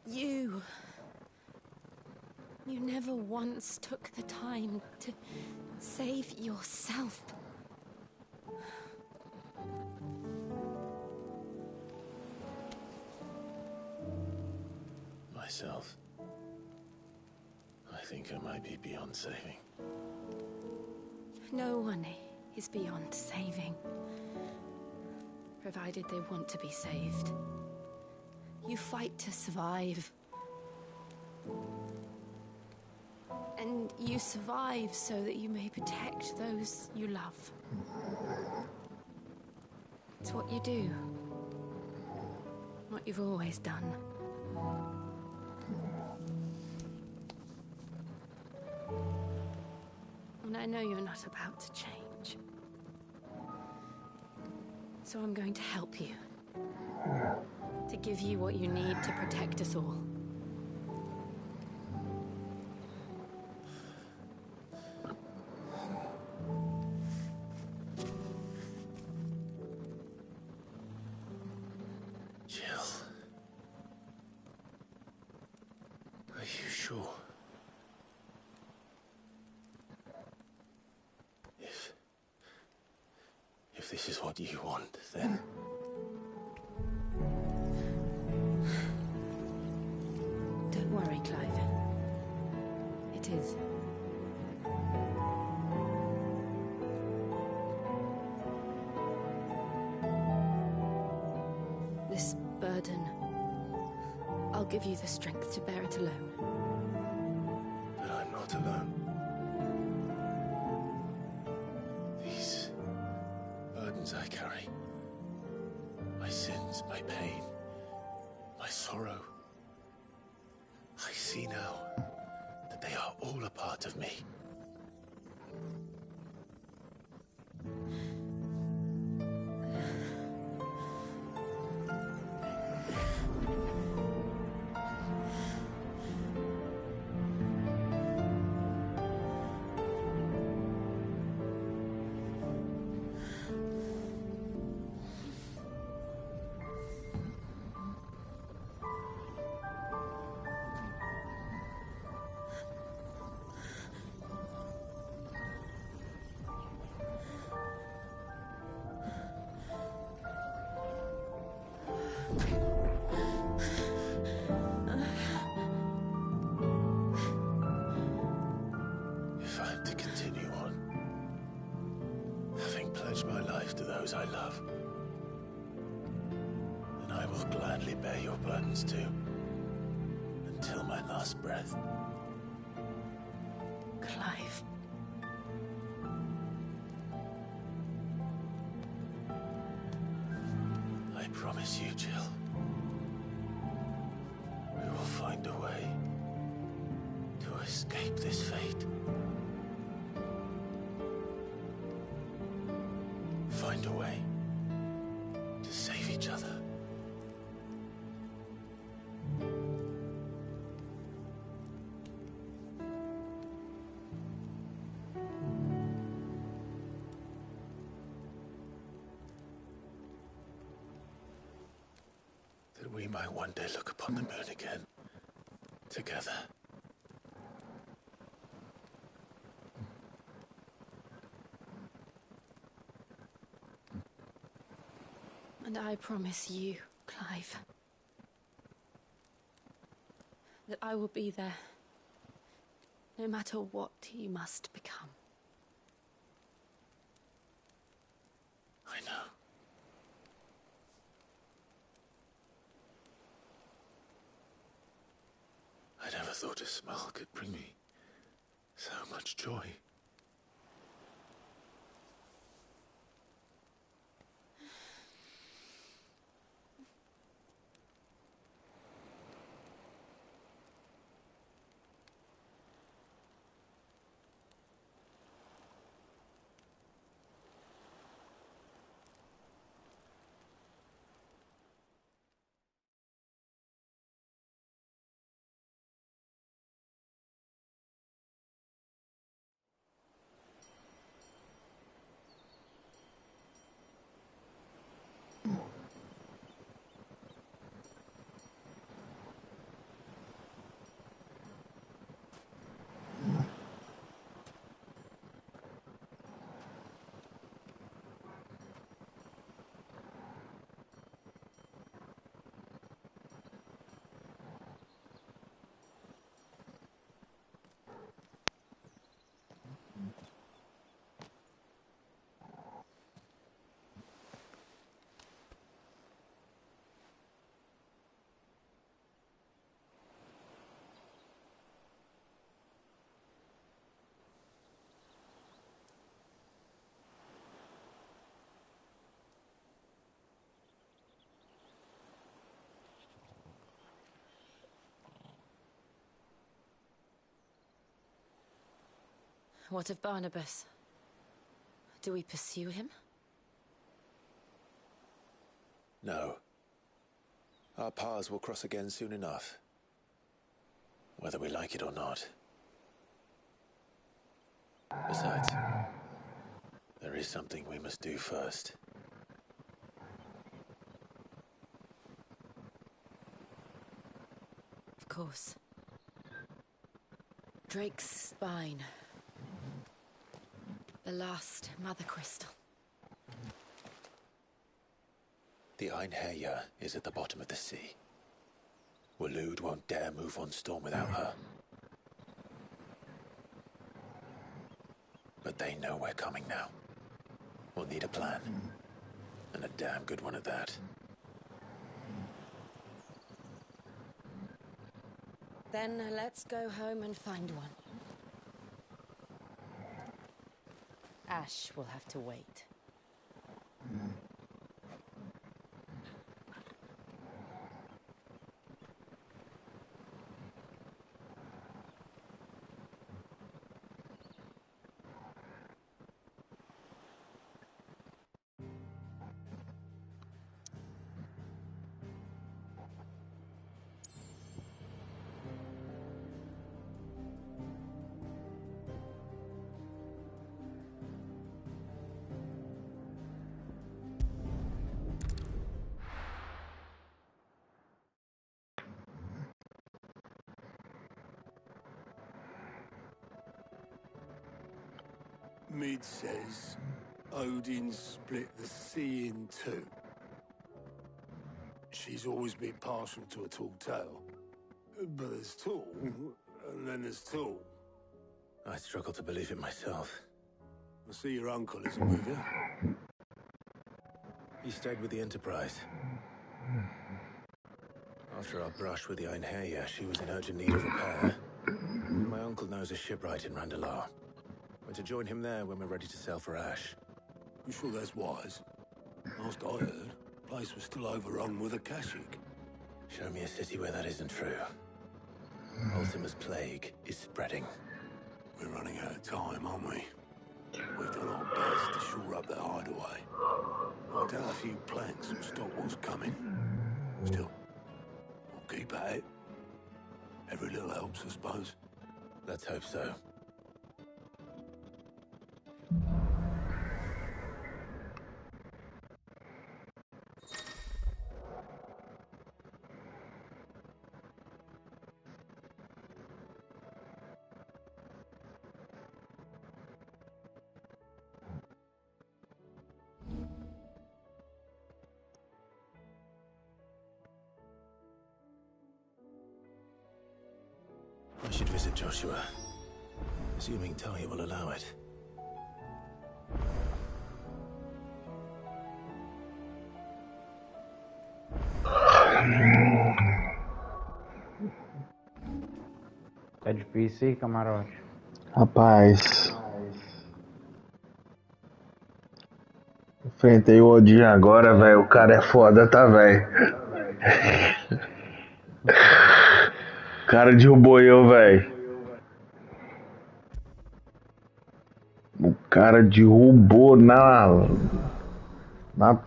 You. You never once took the time to save yourself. Myself? I think I might be beyond saving. No one is beyond saving, provided they want to be saved. You fight to survive. And you survive so that you may protect those you love. It's what you do. What you've always done. And I know you're not about to change. So I'm going to help you. To give you what you need to protect us all. Jill. Are you sure? If this is what you want, then... Don't worry, Clive. It is. This burden, I'll give you the strength to bear it alone. But I'm not alone. These burdens I carry, my sins, my pain, my sorrow, I see now that they are all a part of me. my life to those I love, then I will gladly bear your burdens too, until my last breath. Clive. I promise you, Jill, we will find a way to escape this fate. Find a way to save each other. That we might one day look upon the moon again, together. And I promise you, Clive, that I will be there, no matter what you must become. I know. I never thought a smile could bring me so much joy. What of Barnabas? Do we pursue him? No. Our paths will cross again soon enough, whether we like it or not. Besides, there is something we must do first. Of course. Drake's spine. The last Mother Crystal. The Einherja is at the bottom of the sea. Waloed won't dare move on Storm without her. But they know we're coming now. We'll need a plan. And a damn good one at that. Then let's go home and find one. Ash will have to wait. Mid says Odin split the sea in two. She's always been partial to a tall tale. But there's tall, and then there's tall. I struggle to believe it myself. I see your uncle isn't with you. He stayed with the Enterprise. After our brush with the Einherja, she was in urgent need of repair. And my uncle knows a shipwright in Randalar. We're to join him there when we're ready to sail for Ash. You sure that's wise? Last I heard, the place was still overrun with Akashic. Show me a city where that isn't true. Ultima's plague is spreading. We're running out of time, aren't we? We've done our best to shore up that hideaway. Knocked out a few planks and stop what's coming. Still, we'll keep at it. Every little helps, I suppose. Let's hope so. I should visit Joshua, assuming Talia will allow it. Tá difícil, hein, camarote? Rapaz. Enfrentei o Odin agora, velho. O cara é foda, tá, velho? O cara derrubou eu, velho. O cara derrubou na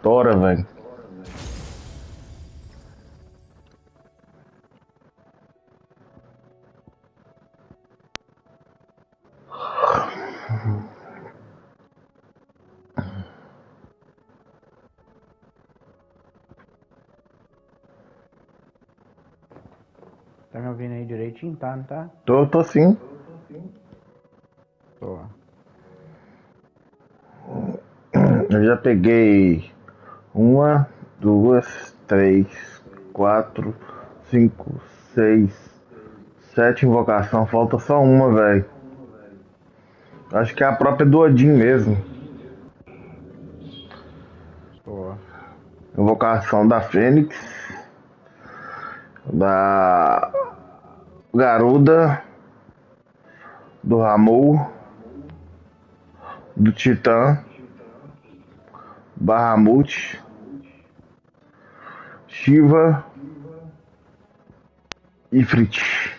tora, velho. Tá me ouvindo aí direitinho, tá? Não tá? Tô sim. Tô. Eu já peguei 1, 2, 3, 4, 5, 6, 7 invocação. Falta só uma, velho. Acho que é a própria do Odin mesmo. Tô. Invocação da Fênix, da Garuda, do Ramon, do Titã, Bahamut, Shiva e Frit.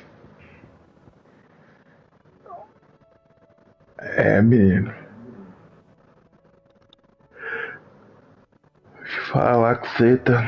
É, menino. Deixa eu falar com você, tá?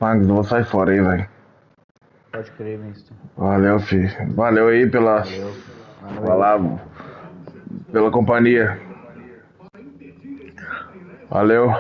Magnus, eu vou sair fora aí, velho. Pode crer, mister. Valeu, filho. Valeu aí pela. Valeu. Vai lá, pela companhia. Valeu.